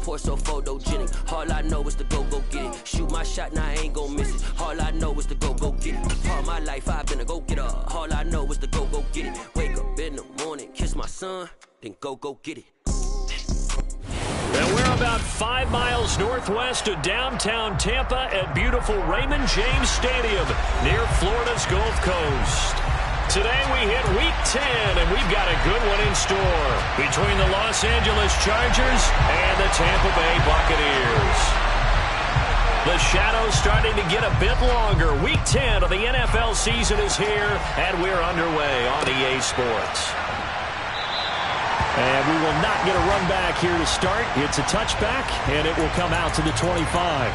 pour so photogenic. All I know is to go get it. Shoot my shot, now I ain't gon' miss it. All I know is to go get it. All my life I've been a go-getter. All I know is to go get it. Wake up in the morning, kiss my son, then go get it. And we're about 5 miles northwest of downtown Tampa at beautiful Raymond James Stadium near Florida's Gulf Coast. Today we hit Week 10, and we've got a good one in store between the Los Angeles Chargers and the Tampa Bay Buccaneers. The shadow's starting to get a bit longer. Week 10 of the NFL season is here, and we're underway on EA Sports. And we will not get a run back here to start. It's a touchback, and it will come out to the 25.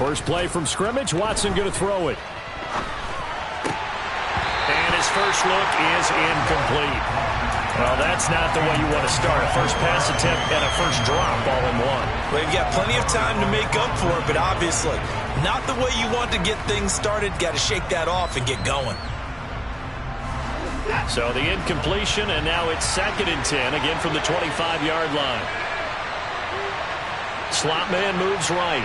First play from scrimmage, Watson going to throw it. And his first look is incomplete. Well, that's not the way you want to start. A first pass attempt and a first drop all in one. Well, you've got plenty of time to make up for it, but obviously not the way you want to get things started. Got to shake that off and get going. So the incompletion, and now it's 2nd and 10, again from the 25-yard line. Slot man moves right.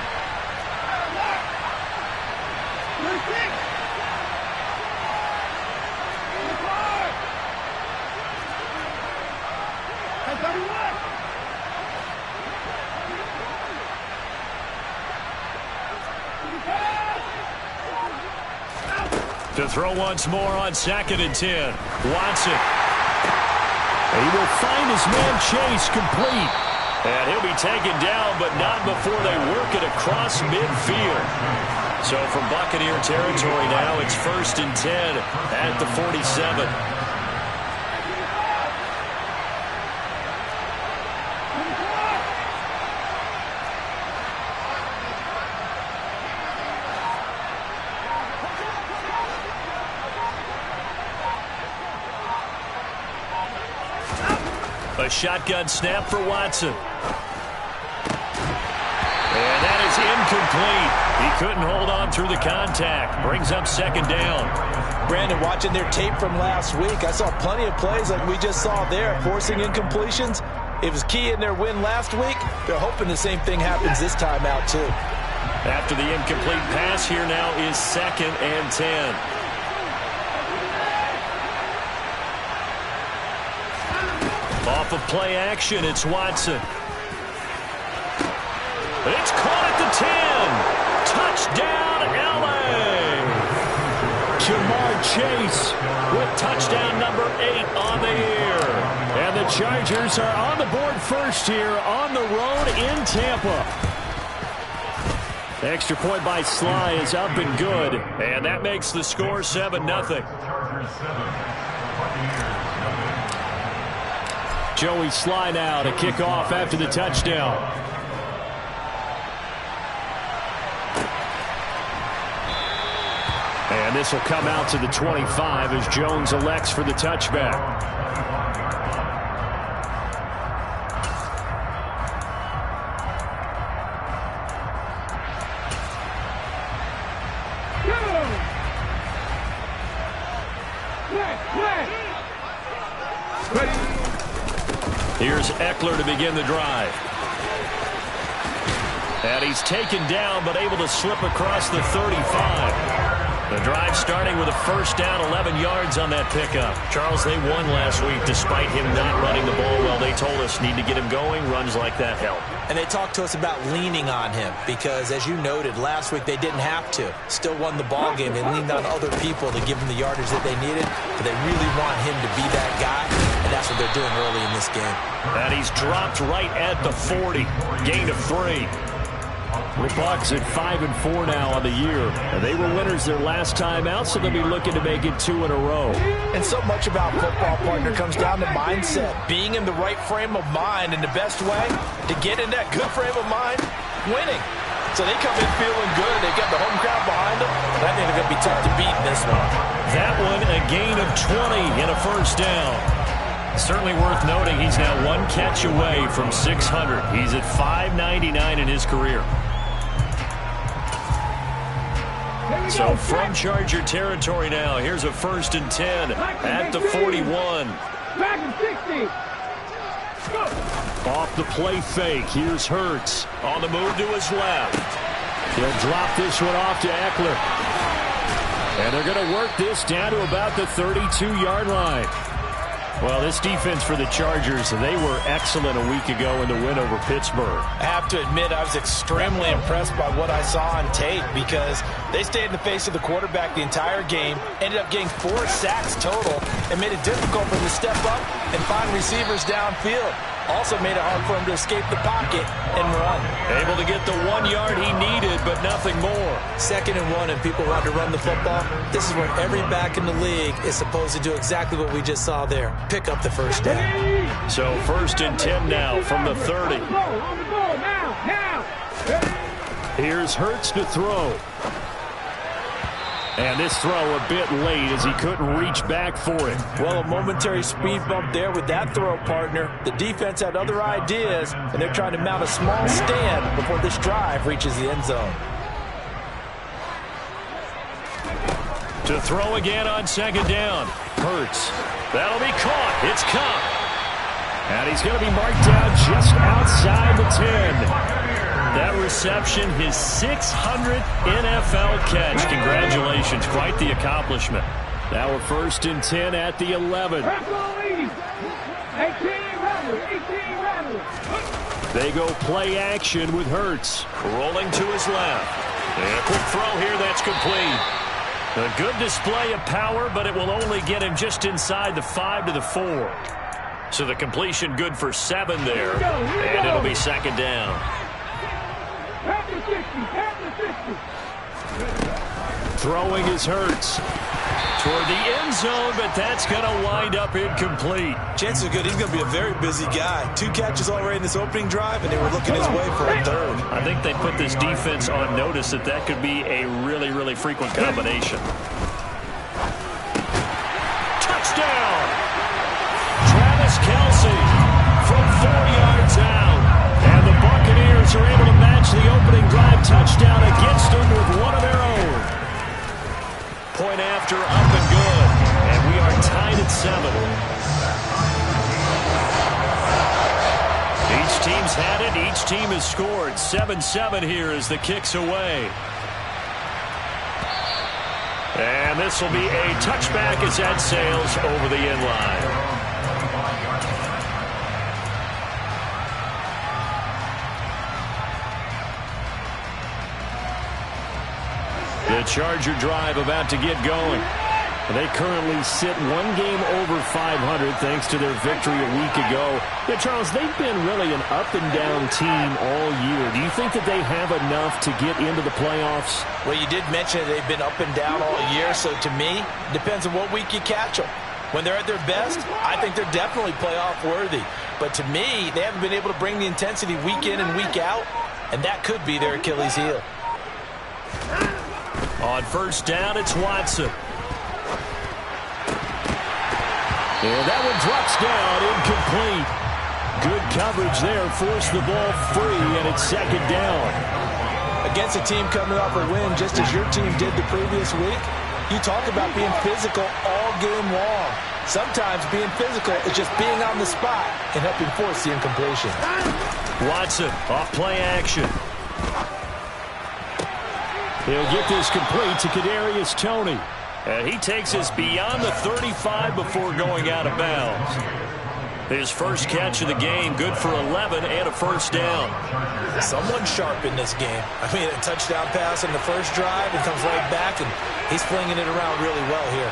To throw once more on 2nd and 10. Watson. He will find his man Chase complete. And he'll be taken down, but not before they work it across midfield. So from Buccaneer territory now, it's 1st and 10 at the 47. A shotgun snap for Watson. And that is incomplete. He couldn't hold on through the contact. Brings up 2nd down. Brandon, watching their tape from last week, I saw plenty of plays like we just saw there, forcing incompletions. It was key in their win last week. They're hoping the same thing happens this time out, too. After the incomplete pass, here now is 2nd and 10. Off of play action, it's Watson. It's caught at the 10. Touchdown, L.A. Jamar Chase with touchdown number 8 on the year. And the Chargers are on the board first here on the road in Tampa. Extra point by Sly is up and good. And that makes the score 7-0. Joey Sly now to kick off after the touchdown. And this will come out to the 25 as Jones elects for the touchback. Here's Eckler to begin the drive. And he's taken down but able to slip across the 35. The drive starting with a first down, 11 yards on that pickup. Charles, they won last week despite him not running the ball well. They told us need to get him going. Runs like that help. And they talked to us about leaning on him because, as you noted, last week they didn't have to. Still won the ball game. They leaned on other people to give them the yardage that they needed. But they really want him to be that guy, and that's what they're doing early in this game. And he's dropped right at the 40. Gain of 3. The Bucs at 5-4 now on the year. And they were winners their last time out, so they'll be looking to make it 2 in a row. And so much about football, partner, comes down to mindset. Being in the right frame of mind, and the best way to get in that good frame of mind, winning. So they come in feeling good. They've got the home crowd behind them. And I think they're going to be tough to beat in this one. That one, a gain of 20 and a first down. Certainly worth noting he's now 1 catch away from 600. He's at 599 in his career. So from Charger territory now, here's a 1st and 10 at the 41. Off the play fake, here's Hurts on the move to his left. He'll drop this one off to Eckler. And they're going to work this down to about the 32-yard line. Well, this defense for the Chargers, they were excellent a week ago in the win over Pittsburgh. I have to admit, I was extremely impressed by what I saw on tape because they stayed in the face of the quarterback the entire game, ended up getting 4 sacks total, and made it difficult for him to step up and find receivers downfield. Also made it hard for him to escape the pocket and run. Able to get the 1 yard he needed, but nothing more. 2nd and 1, and people want to run the football. This is where every back in the league is supposed to do exactly what we just saw there. Pick up the first down. So 1st and 10 now from the 30. Here's Hurts to throw. And this throw a bit late as he couldn't reach back for it. Well, a momentary speed bump there with that throw, partner. The defense had other ideas, and they're trying to mount a small stand before this drive reaches the end zone. To throw again on 2nd down. Hurts. That'll be caught. It's caught. And he's going to be marked down just outside the 10. That reception, his 600th NFL catch. Congratulations. Quite the accomplishment. Now a 1st and 10 at the 11. They go play action with Hurts. Rolling to his left. And a quick throw here that's complete. A good display of power, but it will only get him just inside the 5 to the 4. So the completion good for 7 there. And it'll be 2nd down. Throwing is Hurts toward the end zone, but that's going to wind up incomplete. Chances are good he's going to be a very busy guy. 2 catches already in this opening drive, and they were looking his way for a 3rd. I think they put this defense on notice that that could be a really, really frequent combination. Touchdown! Travis Kelce from 4 yards out. And the Buccaneers are able to match the opening drive touchdown against them with one of their own. Point after, up and good. And we are tied at 7. Each team's had it. Each team has scored. 7-7 here as the kick's away. And this will be a touchback as that sails over the end line. The Charger drive about to get going. They currently sit 1 game over 500 thanks to their victory a week ago. Yeah, Charles, they've been really an up-and-down team all year. Do you think that they have enough to get into the playoffs? Well, you did mention that they've been up and down all year, so to me, it depends on what week you catch them. When they're at their best, I think they're definitely playoff worthy. But to me, they haven't been able to bring the intensity week in and week out, and that could be their Achilles heel. On 1st down, it's Watson. And that one drops down, incomplete. Good coverage there, forced the ball free, and it's 2nd down. Against a team coming off a win, just as your team did the previous week, you talk about being physical all game long. Sometimes being physical is just being on the spot and helping force the incompletion. Watson off play action. He'll get this complete to Kadarius Toney. And he takes us beyond the 35 before going out of bounds. His first catch of the game, good for 11 and a first down. Someone sharp in this game. I mean, a touchdown pass on the first drive and comes right back, and he's flinging it around really well here.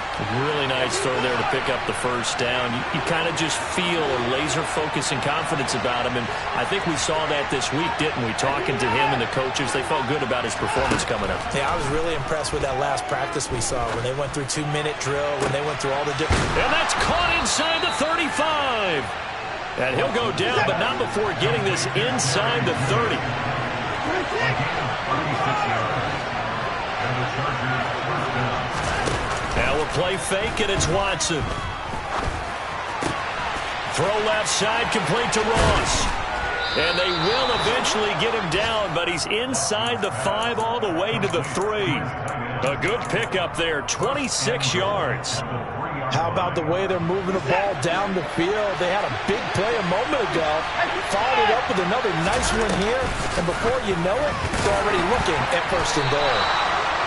Really nice throw there to pick up the first down. You kind of just feel a laser focus and confidence about him, and I think we saw that this week, didn't we? Talking to him and the coaches, they felt good about his performance coming up. Yeah, I was really impressed with that last practice we saw when they went through 2-minute drill, when they went through all the different... And that's caught inside the 35. And he'll go down, but not before getting this inside the 30. Now we'll play fake, and it's Watson. Throw left side, complete to Ross. And they will eventually get him down, but he's inside the 5 all the way to the 3. A good pickup there, 26 yards. How about the way they're moving the ball down the field? They had a big play a moment ago, followed it up with another nice one here, and before you know it, they're already looking at first and goal.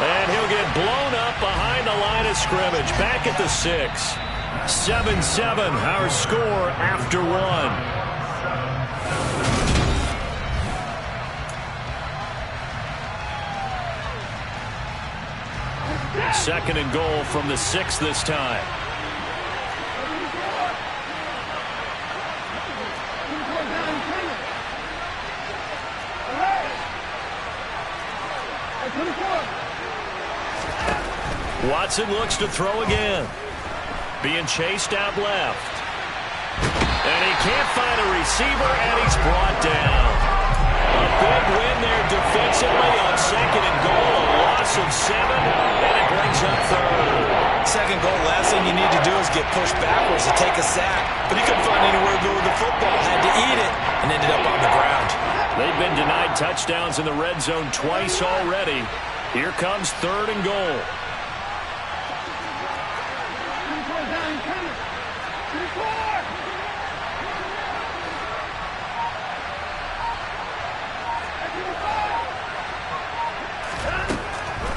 And he'll get blown up behind the line of scrimmage, back at the 6. 7-7, our score after 1. Second and goal from the 6 this time. Watson looks to throw again. Being chased out left. And he can't find a receiver, and he's brought down. A big win there defensively on second and goal. A loss of 7, and it brings up third. Second goal, last thing you need to do is get pushed backwards to take a sack. But he couldn't find anywhere to go with the football. Had to eat it and ended up on the ground. They've been denied touchdowns in the red zone twice already. Here comes third and goal.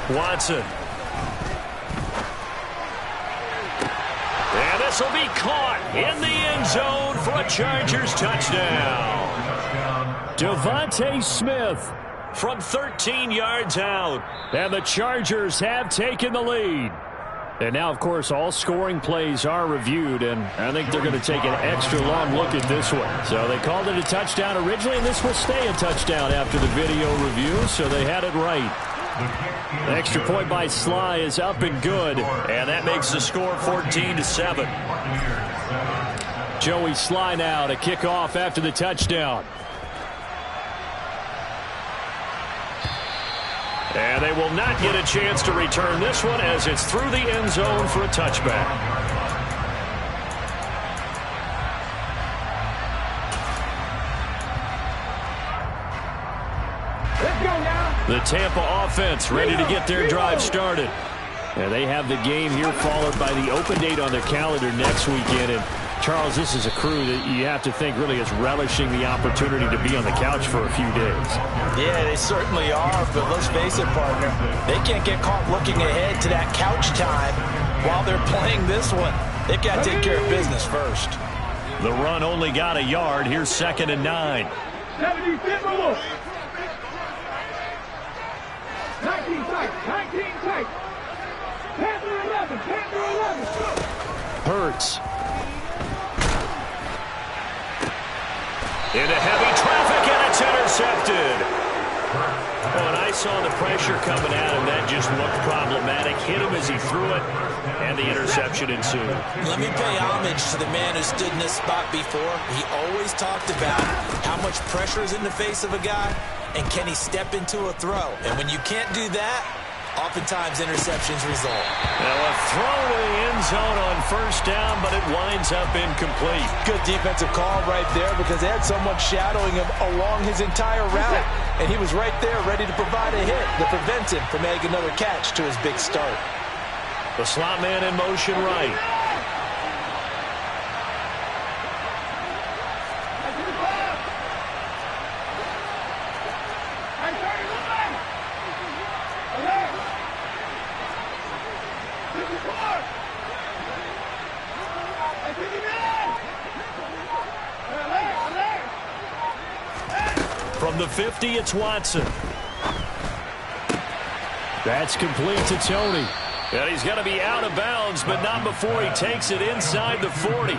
Watson. And this will be caught in the end zone for a Chargers touchdown. Devontae Smith from 13 yards out. And the Chargers have taken the lead. And now, of course, all scoring plays are reviewed, and I think they're going to take an extra long look at this one. So they called it a touchdown originally, and this will stay a touchdown after the video review, so they had it right. The extra point by Sly is up and good, and that makes the score 14-7. Joey Sly now to kick off after the touchdown. And they will not get a chance to return this one as it's through the end zone for a touchback. The Tampa offense ready to get their drive started. And they have the game here followed by the open date on their calendar next weekend. And Charles, this is a crew that you have to think really is relishing the opportunity to be on the couch for a few days. Yeah, they certainly are, but let's face it, partner, they can't get caught looking ahead to that couch time while they're playing this one. They've got to take care of business first. The run only got a yard. Here's 2nd and 9. 19 tight. Panther 11. Hurts. Into heavy traffic, and it's intercepted. Oh, and I saw the pressure coming at him. That just looked problematic. Hit him as he threw it, and the interception ensued. Let me pay homage to the man who stood in this spot before. He always talked about how much pressure is in the face of a guy, and can he step into a throw. And when you can't do that, oftentimes interceptions result. Now a throw to the end zone on first down, but it winds up incomplete. Good defensive call right there because they had someone shadowing him along his entire route, and he was right there ready to provide a hit that prevents him from making another catch to his big start. The slot man in motion right. the 50, it's Watson. That's complete to Tony. And he's going to be out of bounds, but not before he takes it inside the 40.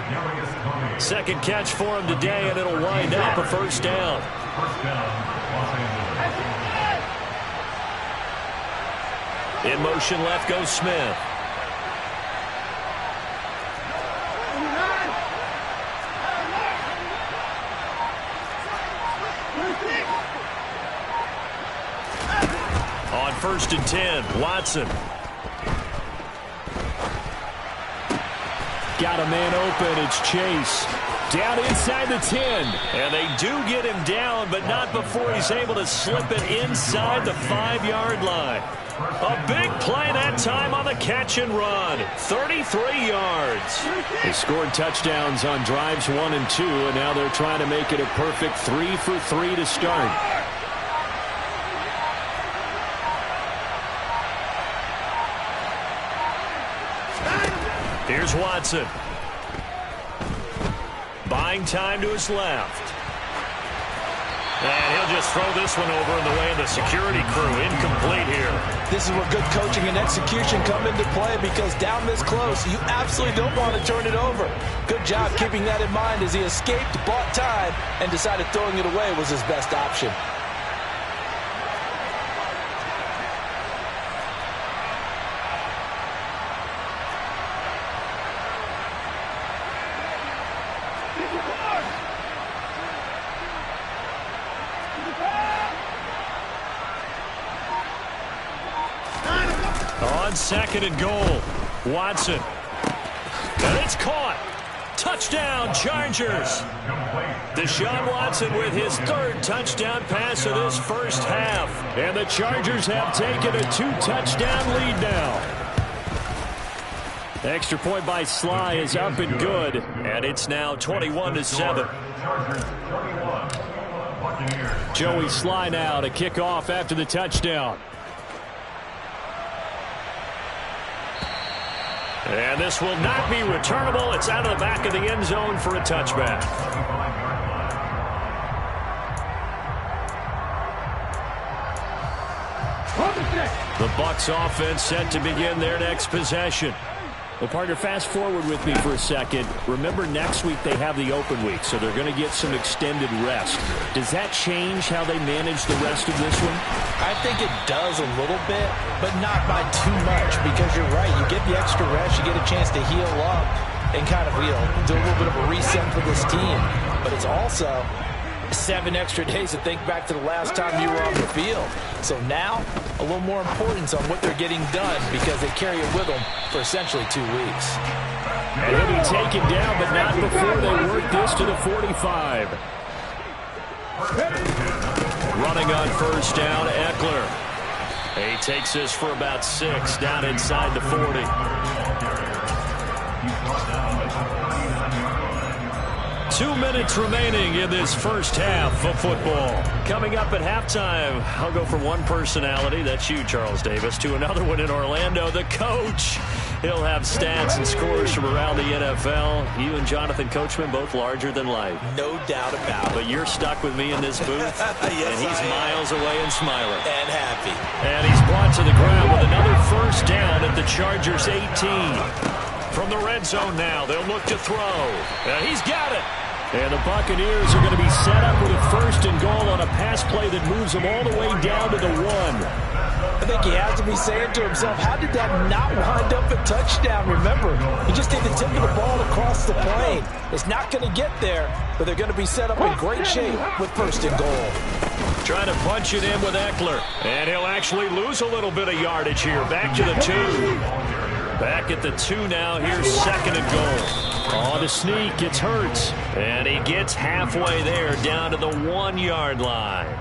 Second catch for him today, and it'll wind up a first down. In motion left goes Smith. On 1st and 10, Watson. Got a man open, it's Chase. Down inside the 10. And they do get him down, but not before he's able to slip it inside the 5-yard line. A big play that time on the catch and run. 33 yards. They scored touchdowns on drives 1 and 2, and now they're trying to make it a perfect 3 for 3 to start. Here's Watson. Buying time to his left. And he'll just throw this one over in the way of the security crew. Incomplete here. This is where good coaching and execution come into play, because down this close, you absolutely don't want to turn it over. Good job keeping that in mind as he escaped, bought time, and decided throwing it away was his best option. On 2nd and goal, Watson. And it's caught. Touchdown, Chargers. Deshaun Watson with his 3rd touchdown pass of this first half. And the Chargers have taken a 2-touchdown lead now. Extra point by Sly is up and good. And it's now 21-7. Joey Sly now to kick off after the touchdown. And this will not be returnable. It's out of the back of the end zone for a touchback. The Bucs offense set to begin their next possession. Well, partner, fast forward with me for a second. Remember, next week they have the open week, so they're going to get some extended rest. Does that change how they manage the rest of this one? I think it does a little bit, but not by too much, because you're right. You get the extra rest, you get a chance to heal up and kind of, do a little bit of a reset for this team. But it's also 7 extra days to think back to the last time you were on the field. So now, a little more importance on what they're getting done, because they carry it with them for essentially 2 weeks. And he'll be taken down, but not before they work this to the 45. Running on 1st down, Eckler. He takes this for about 6 down inside the 40. 2 minutes remaining in this first half of football. Coming up at halftime, I'll go from one personality, that's you, Charles Davis, to another one in Orlando, the coach. He'll have stats and scores from around the NFL. You and Jonathan Coachman, both larger than life. No doubt about it. But you're stuck with me in this booth, yes, and he's miles away and smiling. And happy. And he's brought to the ground with another first down at the Chargers 18. From the red zone now, they'll look to throw. And he's got it. And the Buccaneers are going to be set up with a 1st and goal on a pass play that moves them all the way down to the 1. I think he has to be saying to himself, how did that not wind up a touchdown? Remember, he just hit the tip of the ball across the plane. It's not going to get there, but they're going to be set up in great shape with 1st and goal. Trying to punch it in with Eckler. And he'll actually lose a little bit of yardage here. Back to the 2. Back at the 2 now. Here's 2nd and goal. On the sneak, it's Hurts. And he gets halfway there, down to the 1-yard line.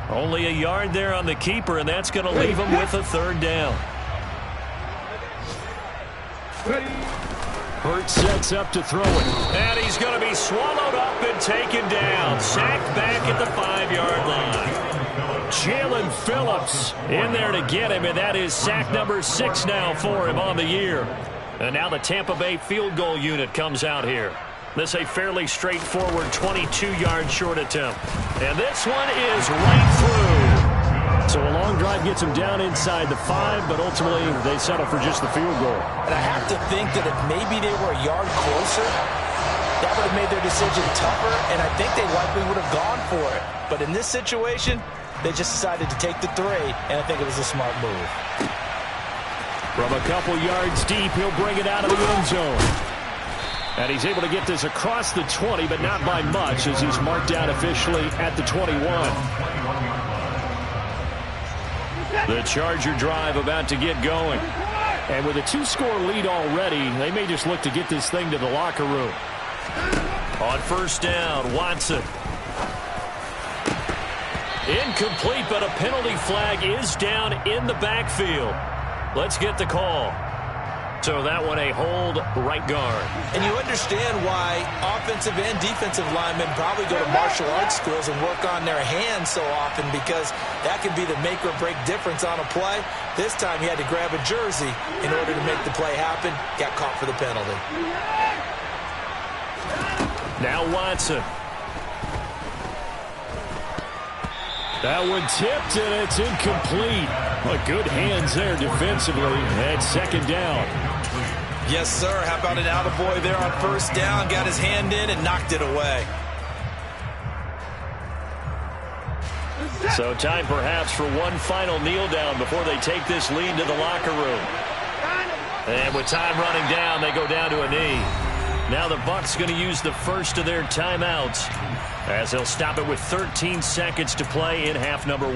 Only a yard there on the keeper, and that's going to leave him with a 3rd down. Hurts sets up to throw it. And he's going to be swallowed up and taken down. Sacked back at the 5-yard line. Jalen Phillips in there to get him, and that is sack number 6 now for him on the year. And now the Tampa Bay field goal unit comes out here. This a fairly straightforward 22-yard short attempt. And this one is right through. So a long drive gets them down inside the 5, but ultimately they settle for just the field goal. And I have to think that if maybe they were a yard closer, that would have made their decision tougher, and I think they likely would have gone for it. But in this situation, they just decided to take the 3, and I think it was a smart move. From a couple yards deep, he'll bring it out of the end zone. And he's able to get this across the 20, but not by much, as he's marked down officially at the 21. The Charger drive about to get going. And with a 2-score lead already, they may just look to get this thing to the locker room. On first down, Watson. Incomplete, but a penalty flag is down in the backfield. Let's get the call. So that one a hold, right guard. And you understand why offensive and defensive linemen probably go to martial arts schools and work on their hands so often, because that can be the make or break difference on a play. This time he had to grab a jersey in order to make the play happen. Got caught for the penalty. Now Watson. That one tipped, and it's incomplete. But good hands there defensively. And second down. Yes, sir. How about an attaboy there on first down? Got his hand in and knocked it away. So time perhaps for one final kneel down before they take this lead to the locker room. And with time running down, they go down to a knee. Now the Bucs going to use the first of their timeouts, as they'll stop it with 13 seconds to play in half number 1.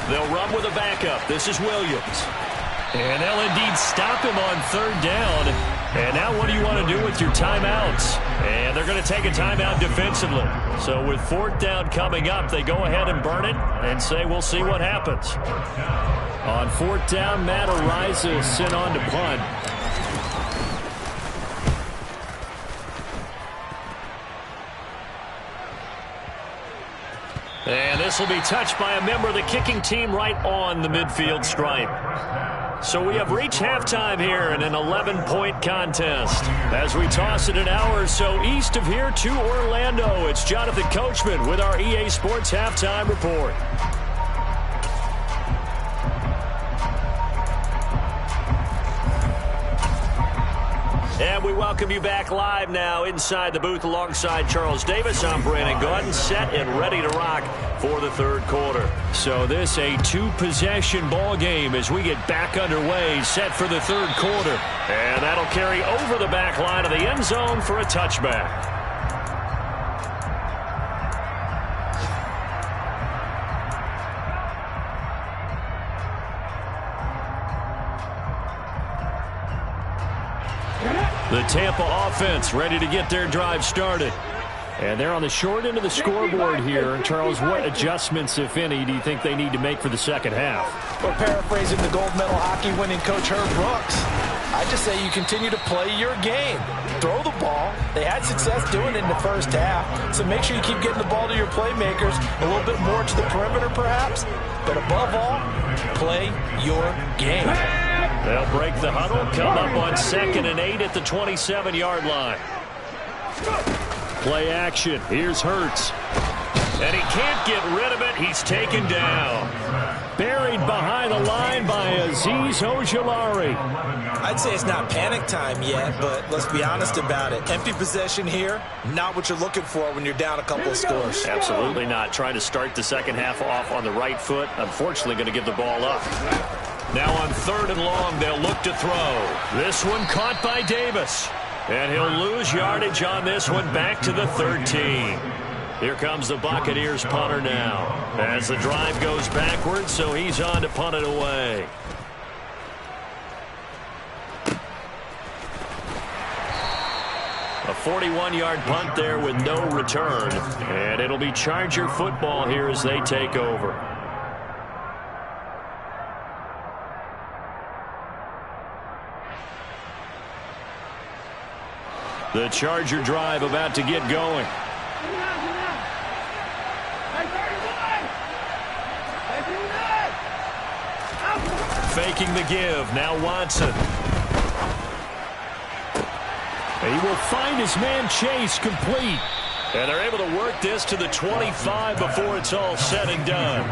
They'll run with a backup. This is Williams. And they'll indeed stop him on third down. And now what do you want to do with your timeouts? And they're going to take a timeout defensively. So with fourth down coming up, they go ahead and burn it and say we'll see what happens. On fourth down, Matt Araiza is sent on to punt. And this will be touched by a member of the kicking team right on the midfield stripe. So we have reached halftime here in an 11-point contest. As we toss it an hour or so east of here to Orlando, it's Jonathan Coachman with our EA Sports Halftime Report. And we welcome you back live now inside the booth alongside Charles Davis. I'm Brandon Gaudin, set and ready to rock for the third quarter. So this a two-possession ball game as we get back underway, set for the third quarter. And that'll carry over the back line of the end zone for a touchback. The Tampa offense ready to get their drive started. And they're on the short end of the scoreboard here. And Charles, what adjustments, if any, do you think they need to make for the second half? Well, paraphrasing the gold medal hockey winning coach Herb Brooks, I just say you continue to play your game. Throw the ball. They had success doing it in the first half. So make sure you keep getting the ball to your playmakers, a little bit more to the perimeter perhaps. But above all, play your game. They'll break the huddle, come up on 2nd and 8 at the 27-yard line. Play action. Here's Hurts. And he can't get rid of it. He's taken down. Buried behind the line by Azeez Ojulari. I'd say it's not panic time yet, but let's be honest about it. Empty possession here, not what you're looking for when you're down a couple of scores. Absolutely not. Trying to start the second half off on the right foot. Unfortunately, going to give the ball up. Now on 3rd and long, they'll look to throw. This one caught by Davis. And he'll lose yardage on this one back to the 13. Here comes the Buccaneers punter now. As the drive goes backwards, so he's on to punt it away. A 41-yard punt there with no return. And it'll be Charger football here as they take over. The Charger drive about to get going. Faking the give. Now Watson. He will find his man Chase complete. And they're able to work this to the 25 before it's all said and done.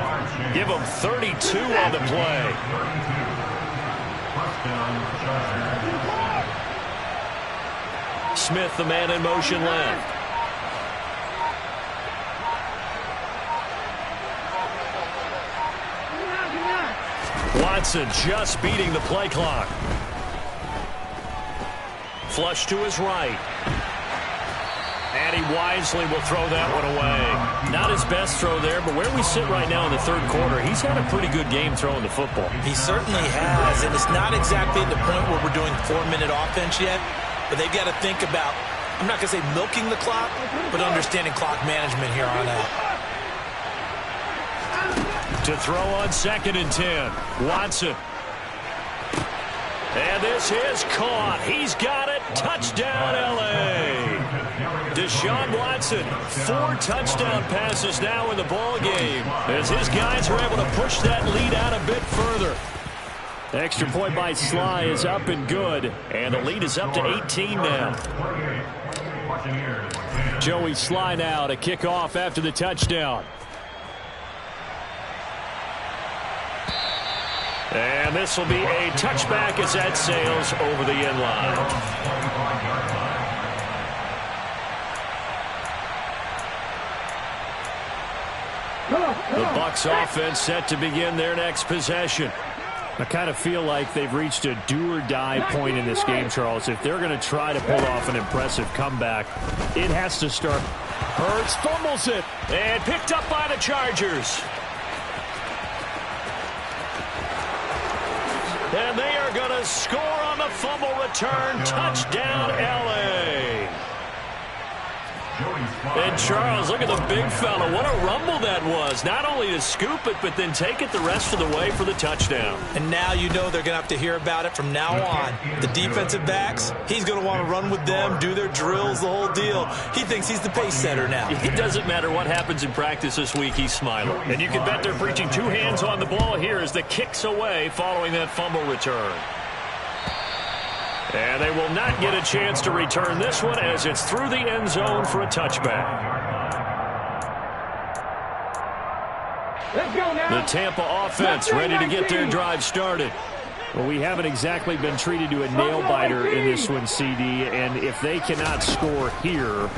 Give them 32 on the play. Smith, the man in motion left. Watson just beating the play clock. Flush to his right. And he wisely will throw that one away. Not his best throw there, but where we sit right now in the third quarter, he's had a pretty good game throwing the football. He certainly has, and it's not exactly at the point where we're doing 4-minute offense yet, but they've got to think about, I'm not going to say milking the clock, but understanding clock management here on out. To throw on 2nd and 10. Watson. And this is caught. He's got it. Touchdown, L.A. Deshaun Watson, 4 touchdown passes now in the ball game as his guys are able to push that lead out a bit further. Extra point by Sly is up and good, and the lead is up to 18 now. Joey Sly now to kick off after the touchdown. And this will be a touchback as that sails over the end line. The Bucs offense set to begin their next possession. I kind of feel like they've reached a do-or-die point in this game, Charles. If they're going to try to pull off an impressive comeback, it has to start. Hurts fumbles it and picked up by the Chargers. And they are going to score on the fumble return. Touchdown, L.A. And Charles, look at the big fella. What a rumble that was. Not only to scoop it, but then take it the rest of the way for the touchdown. And now you know they're going to have to hear about it from now on. The defensive backs, he's going to want to run with them, do their drills, the whole deal. He thinks he's the pace setter now. It doesn't matter what happens in practice this week, he's smiling. And you can bet they're preaching 2 hands on the ball here as the kick's away following that fumble return. And they will not get a chance to return this one as it's through the end zone for a touchback. Let's go now. The Tampa offense ready to get their drive started. Well, we haven't exactly been treated to a nail-biter in this one, CD, and if they cannot score here,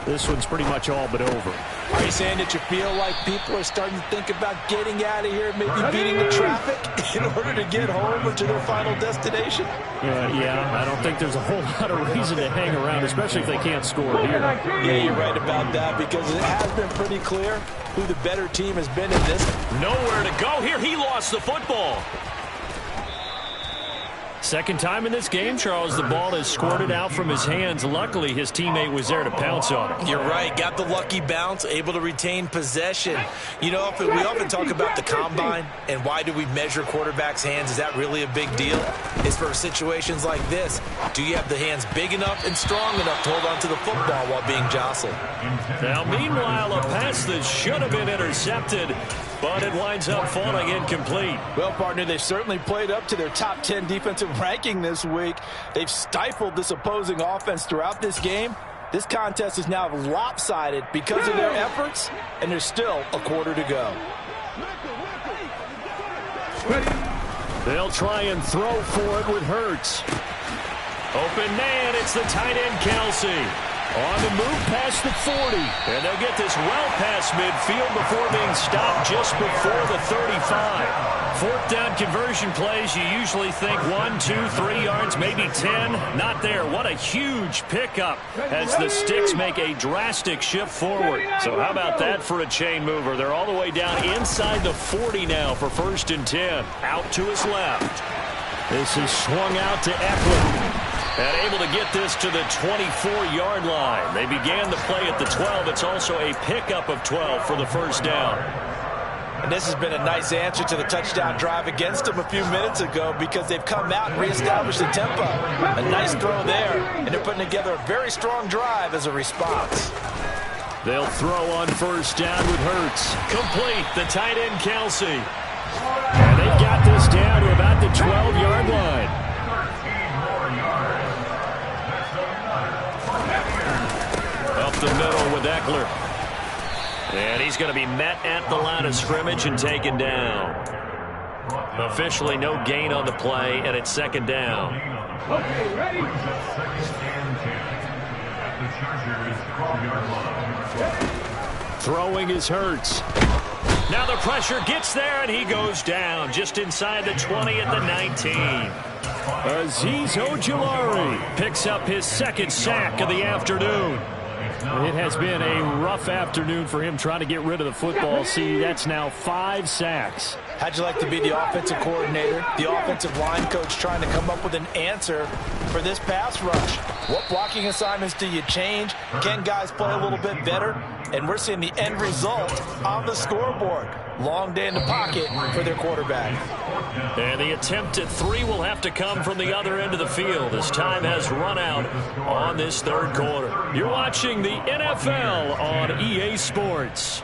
this one's pretty much all but over. Are you saying that you feel like people are starting to think about getting out of here, maybe beating the traffic in order to get home or to their final destination? Yeah, I don't think there's a whole lot of reason to hang around, especially if they can't score here. Yeah, you're right about that because it has been pretty clear who the better team has been in this. Nowhere to go here. He lost the football. Second time in this game, Charles, the ball has squirted out from his hands. Luckily, his teammate was there to pounce on it. You're right. Got the lucky bounce, able to retain possession. You know, we often talk about the combine and why do we measure quarterbacks' hands. Is that really a big deal? It's for situations like this. Do you have the hands big enough and strong enough to hold on to the football while being jostled? Now, meanwhile, a pass that should have been intercepted, but it winds up falling incomplete. Well, partner, they've certainly played up to their top 10 defensive ranking this week. They've stifled this opposing offense throughout this game. This contest is now lopsided because of their efforts, and there's still a quarter to go. They'll try and throw for it with Hurts. Open man, it's the tight end Kelsey. On the move past the 40. And they'll get this well past midfield before being stopped just before the 35. Fourth down conversion plays, you usually think 1, 2, 3 yards, maybe 10. Not there. What a huge pickup as the Sticks make a drastic shift forward. So how about that for a chain mover? They're all the way down inside the 40 now for 1st and 10. Out to his left. This is swung out to Eckler. And able to get this to the 24-yard line. They began the play at the 12. It's also a pickup of 12 for the first down. And this has been a nice answer to the touchdown drive against them a few minutes ago because they've come out and reestablished the tempo. A nice throw there, and they're putting together a very strong drive as a response. They'll throw on first down with Hurts. Complete, the tight end Kelsey. And they've got this down to about the 12-yard line. Up the middle with Eckler. And he's going to be met at the line of scrimmage and taken down. Officially no gain on the play, and it's second down. Okay, ready? Throwing is Hurts. Now the pressure gets there, and he goes down just inside the 20 at the 19. Azeez Ojulari picks up his second sack of the afternoon. It has been a rough afternoon for him trying to get rid of the football. See, that's now 5 sacks. How'd you like to be the offensive coordinator, the offensive line coach trying to come up with an answer for this pass rush? What blocking assignments do you change? Can guys play a little bit better? And we're seeing the end result on the scoreboard. Long day in the pocket for their quarterback. And the attempt at 3 will have to come from the other end of the field as time has run out on this third quarter. You're watching the NFL on EA Sports.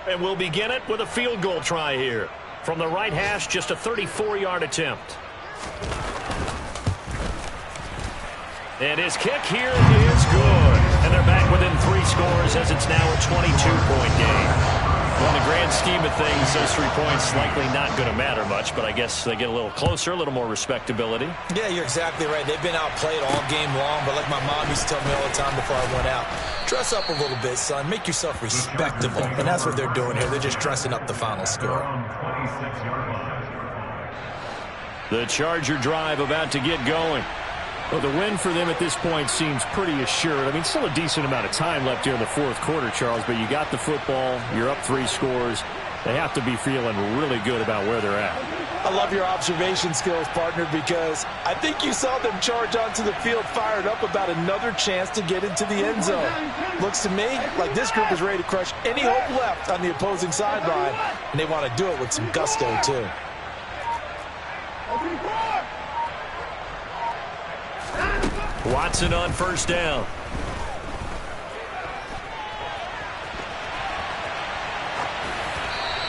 And we'll begin it with a field goal try here. From the right hash, just a 34-yard attempt. And his kick here is good. And they're back within 3 scores as it's now a 22-point game. Well, in the grand scheme of things, those 3 points likely not going to matter much, but I guess they get a little closer, a little more respectability. Yeah, you're exactly right. They've been outplayed all game long, but like my mom used to tell me all the time before I went out, dress up a little bit, son. Make yourself respectable. And that's what they're doing here. They're just dressing up the final score. The Charger drive about to get going. Well, the win for them at this point seems pretty assured. I mean, still a decent amount of time left here in the fourth quarter, Charles, but you got the football, you're up 3 scores. They have to be feeling really good about where they're at. I love your observation skills, partner, because I think you saw them charge onto the field fired up about another chance to get into the end zone. Looks to me like this group is ready to crush any hope left on the opposing sideline, and they want to do it with some gusto, too. Watson on first down.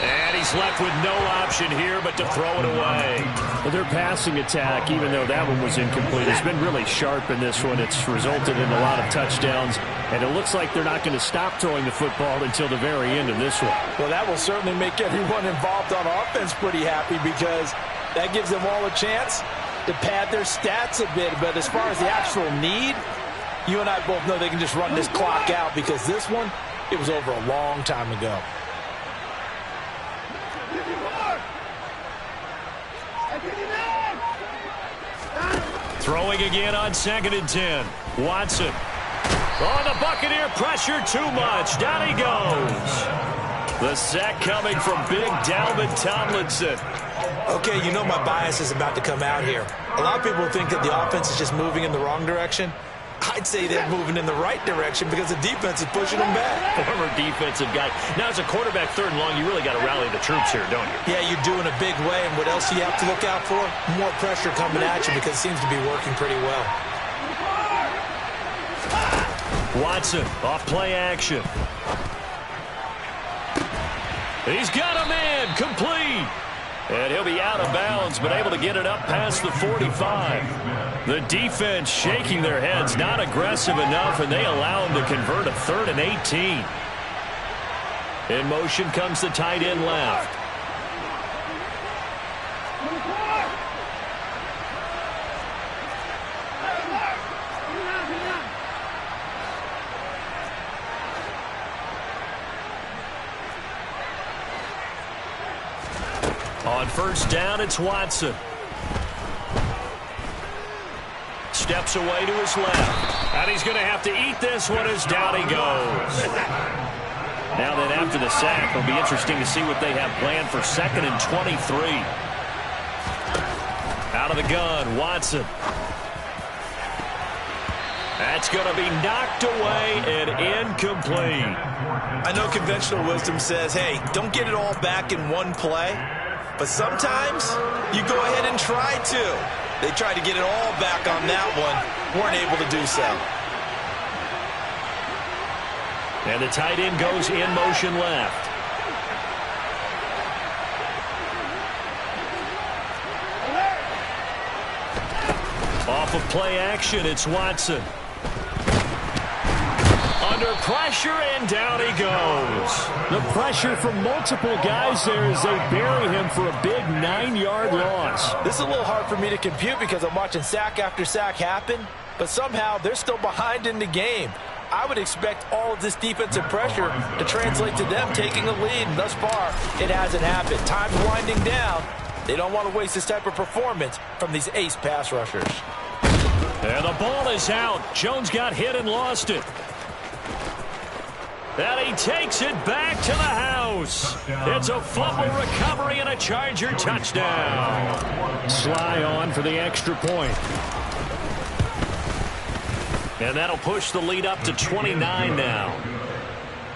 And he's left with no option here but to throw it away. Well, their passing attack, even though that one was incomplete, has been really sharp in this one. It's resulted in a lot of touchdowns, and it looks like they're not going to stop throwing the football until the very end of this one. Well, that will certainly make everyone involved on offense pretty happy because that gives them all a chance to pad their stats a bit. But as far as the actual need, you and I both know they can just run this clock out because this one, it was over a long time ago. Throwing again on 2nd and 10. Watson. Oh, the Buccaneer pressure too much. Down he goes. The sack coming from big Dalvin Tomlinson. Okay, you know my bias is about to come out here. A lot of people think that the offense is just moving in the wrong direction. I'd say they're moving in the right direction because the defense is pushing them back. Former defensive guy. Now, as a quarterback 3rd and long, you really got to rally the troops here, don't you? Yeah, you're doing a big way, and what else do you have to look out for? More pressure coming at you because it seems to be working pretty well. Watson, off play action. He's got a man, complete. And he'll be out of bounds, but able to get it up past the 45. The defense shaking their heads, not aggressive enough, and they allow him to convert a 3rd and 18. In motion comes the tight end left. On first down, it's Watson. Steps away to his left. And he's going to have to eat this one as down he goes. Now then, after the sack, it'll be interesting to see what they have planned for 2nd and 23. Out of the gun, Watson. That's going to be knocked away and incomplete. I know conventional wisdom says, hey, don't get it all back in one play. But sometimes you go ahead and try to. They tried to get it all back on that one. Weren't able to do so. And the tight end goes in motion left. Off of play action, it's Watson. Under pressure, and down he goes. The pressure from multiple guys there as they bury him for a big 9-yard loss. This is a little hard for me to compute because I'm watching sack after sack happen, but somehow they're still behind in the game. I would expect all of this defensive pressure to translate to them taking a lead, and thus far, it hasn't happened. Time's winding down. They don't want to waste this type of performance from these ace pass rushers. And the ball is out. Jones got hit and lost it. And he takes it back to the house. It's a fumble recovery and a Charger touchdown. Sly on for the extra point. And that'll push the lead up to 29 now.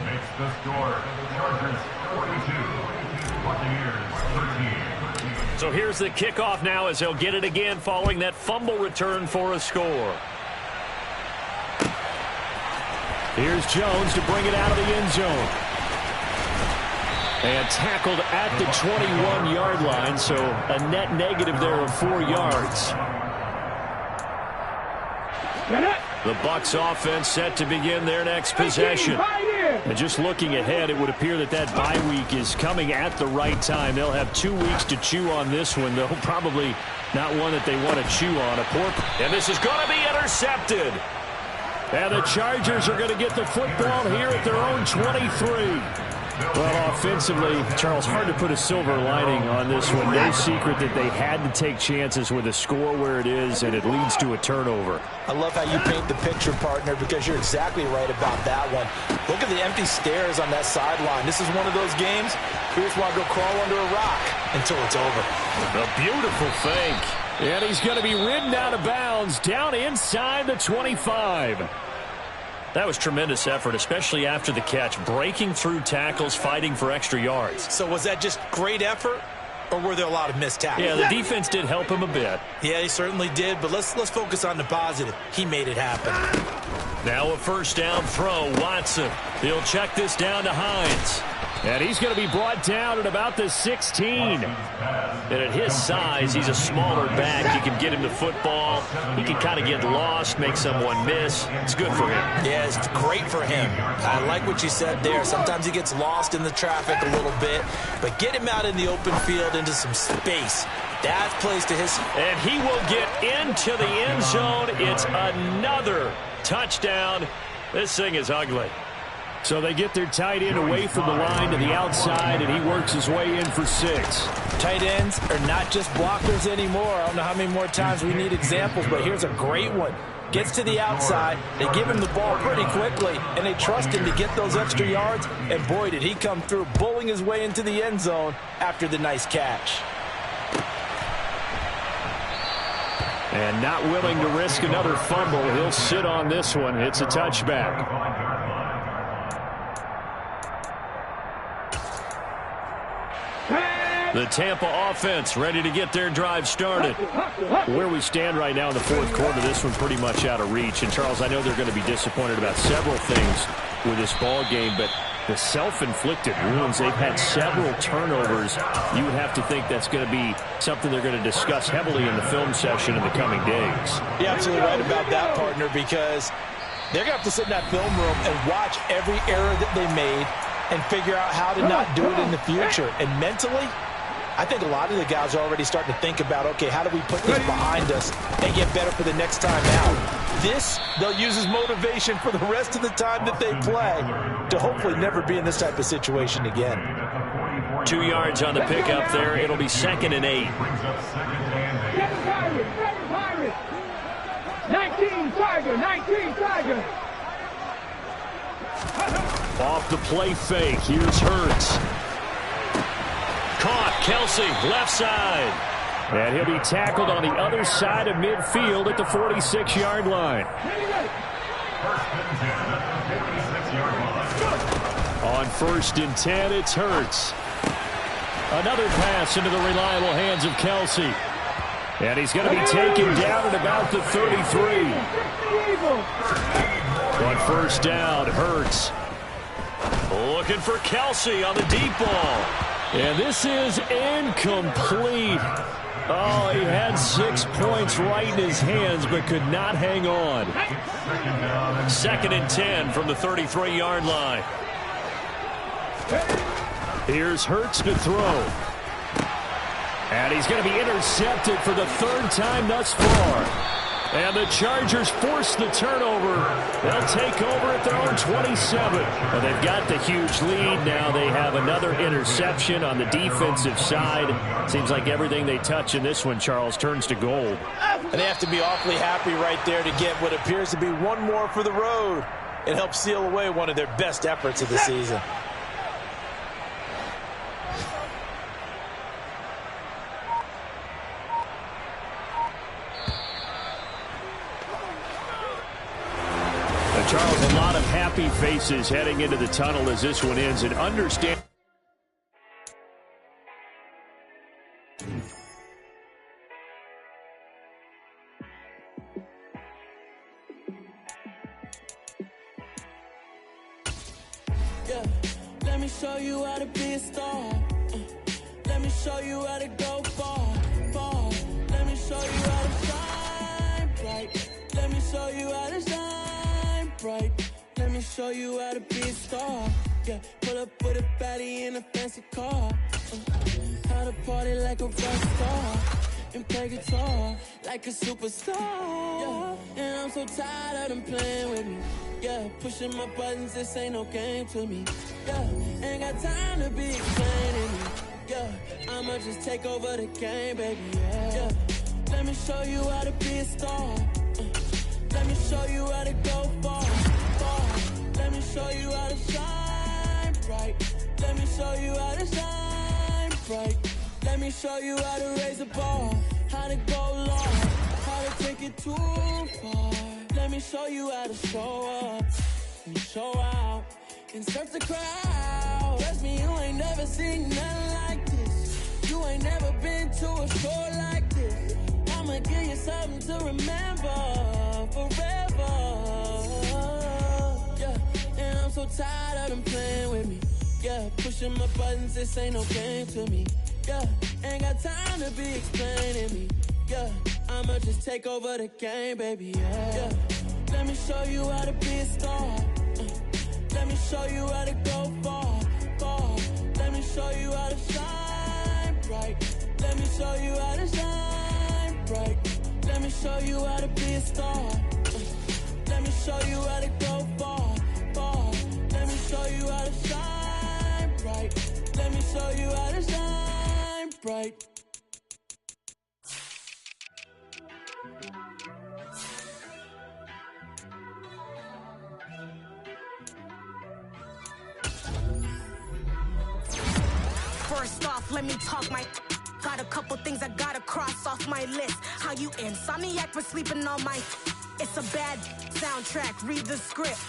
Makes the score. Chargers 42, Buccaneers 13. So here's the kickoff now as they'll get it again following that fumble return for a score. Here's Jones to bring it out of the end zone. And tackled at the 21-yard line, so a net negative there of 4 yards. The Bucs offense set to begin their next possession. And just looking ahead, it would appear that that bye week is coming at the right time. They'll have 2 weeks to chew on this one, though probably not one that they want to chew on. And this is going to be intercepted. And the Chargers are going to get the football here at their own 23. Well, offensively, Charles, hard to put a silver lining on this one. No secret that they had to take chances with a score where it is, and it leads to a turnover. I love how you paint the picture, partner, because you're exactly right about that one. Look at the empty stares on that sideline. This is one of those games you just want to go crawl under a rock until it's over. A beautiful fake. And he's going to be ridden out of bounds down inside the 25. That was tremendous effort, especially after the catch, breaking through tackles, fighting for extra yards. So was that just great effort, or were there a lot of missed tackles? Yeah, the defense did help him a bit. Yeah, he certainly did, but let's focus on the positive. He made it happen. Now a first down throw, Watson. He'll check this down to Hines. And he's going to be brought down at about the 16. And at his size, he's a smaller back. You can get him the football. He can kind of get lost, make someone miss. It's good for him. Yeah, it's great for him. I like what you said there. Sometimes he gets lost in the traffic a little bit, but get him out in the open field into some space. That plays to his... And he will get into the end zone. It's another touchdown. This thing is ugly. So they get their tight end away from the line to the outside, and he works his way in for 6. Tight ends are not just blockers anymore. I don't know how many more times we need examples, but here's a great one. Gets to the outside, they give him the ball pretty quickly, and they trust him to get those extra yards, and boy, did he come through, bulling his way into the end zone after the nice catch. And not willing to risk another fumble, he'll sit on this one. It's a touchback. The Tampa offense ready to get their drive started. Where we stand right now in the fourth quarter, this one pretty much out of reach. And, Charles, I know they're going to be disappointed about several things with this ball game, but the self-inflicted wounds, they've had several turnovers. You would have to think that's going to be something they're going to discuss heavily in the film session in the coming days. You're absolutely right about that, partner, because they're going to have to sit in that film room and watch every error that they made and figure out how to not do it in the future. And mentally, I think a lot of the guys are already starting to think about, okay, how do we put this behind us and get better for the next time out? This, they'll use as motivation for the rest of the time that they play to hopefully never be in this type of situation again. 2 yards on the pickup there. It'll be 2nd and 8. 19 Tiger. Off the play fake, here's Hurts. Caught, Kelsey, left side. And he'll be tackled on the other side of midfield at the 46-yard line. On 1st and 10, it's Hurts. Another pass into the reliable hands of Kelce. And he's going to be taken down at about the 33. On 1st down, Hurts. Looking for Kelce on the deep ball. And this is incomplete. Oh, he had 6 points right in his hands, but could not hang on. 2nd and 10 from the 33-yard line. Here's Hurts to throw. And he's going to be intercepted for the 3rd time thus far. And the Chargers force the turnover. They'll take over at their own 27. Well, they've got the huge lead. Now they have another interception on the defensive side. Seems like everything they touch in this one, Charles, turns to gold. And they have to be awfully happy right there to get what appears to be one more for the road. It helps seal away one of their best efforts of the season. Charles, a lot of happy faces heading into the tunnel as this one ends, and understand. Yeah, let me show you how to be a star. Let me show you how to go far, far. Let me show you how to shine bright. Let me show you how to shine bright. Let me show you how to be a star. Yeah, pull up with a baddie in a fancy car. How to party like a rock star and play guitar like a superstar. Yeah, and I'm so tired of them playing with me. Yeah, pushing my buttons, this ain't no game to me. Yeah, ain't got time to be explaining me. Yeah, I'ma just take over the game, baby. Yeah, let me show you how to be a star. Let me show you how to go far, far. Let me show you how to shine bright. Let me show you how to shine bright. Let me show you how to raise the bar, how to go long, how to take it too far. Let me show you how to show up and show out and surf the crowd. Trust me, you ain't never seen nothing like this. You ain't never been to a show like this. I'ma give you something to remember forever. Yeah, and I'm so tired of them playing with me. Yeah, pushing my buttons, this ain't no game to me. Yeah, ain't got time to be explaining me. Yeah, I'ma just take over the game, baby. Yeah, let me show you how to be a star. Let me show you how to go far, far. Let me show you how to shine bright. Let me show you how to shine bright. Let me show you how to be a star. Let me show you how to go far, far. Let me show you how to shine bright. Let me show you how to shine bright. First off, let me talk my. Got a couple things I gotta cross off my list. How you insomniac for sleeping on my. It's a bad soundtrack, read the script.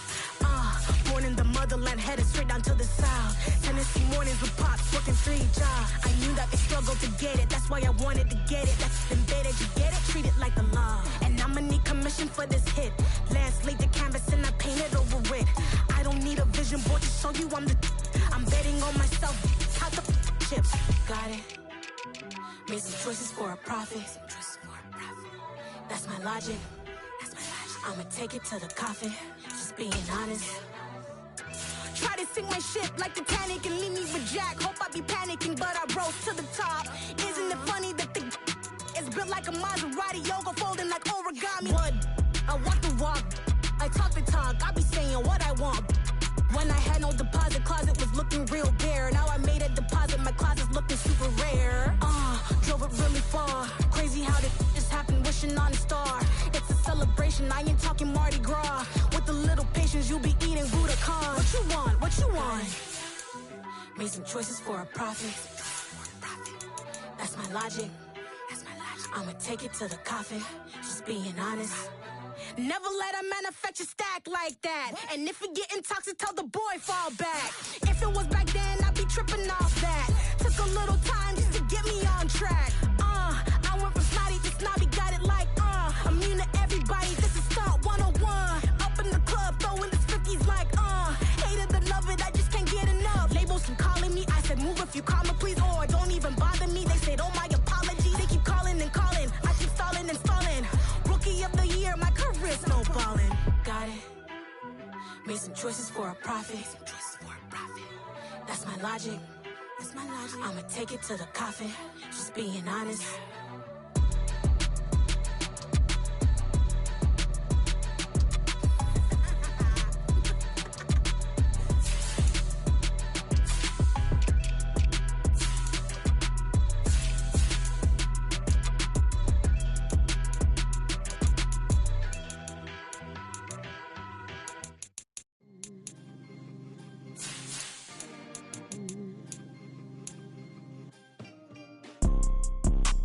Born in the motherland, headed straight down to the south. Tennessee mornings with pops, working 3 jobs. I knew that they struggled to get it, that's why I wanted to get it. That's embedded, you get it, treat it like the law. And I'ma need commission for this hit. Last laid the canvas and I painted over it. I don't need a vision board to show you I'm the. I'm betting on myself, count the chips. Got it. Made some choices for a profit. That's my logic. I'ma take it to the coffin. Just being honest. Try to sink my ship like Titanic and leave me with Jack. Hope I be panicking, but I rose to the top. Isn't it funny that the is built like a Maserati, yoga folding like origami? What? I walk the walk. I talk the talk. I be saying what I want. When I had no deposit, closet was looking real bare. Now I made a deposit, my closet's looking super rare. Drove it really far. Crazy how this just happened, wishing on a star. It's a celebration, I ain't talking Mardi Gras. With a little patience, you'll be eating Budokan. What you want? What you want? Made some choices for a profit. That's my logic. I'ma take it to the coffin, just being honest. Never let a manufacture stack like that. And if it getting toxic, tell the boy fall back. If it was back then, I'd be tripping off that. Took a little time just to get me on track. I went from snotty to snobby, got it like, immune to everybody, this is stunt 101. Up in the club, throwing the 50s like, hate it or love it, I just can't get enough. Labels keep calling me, I said move if you call me please, or don't even bother me. They said, oh my apologies, they keep calling and calling. I keep stalling and stalling. Rookie of the year, my career snowballing. Got it. Made some choices for a profit. That's my logic. I'ma take it to the coffin, just being honest.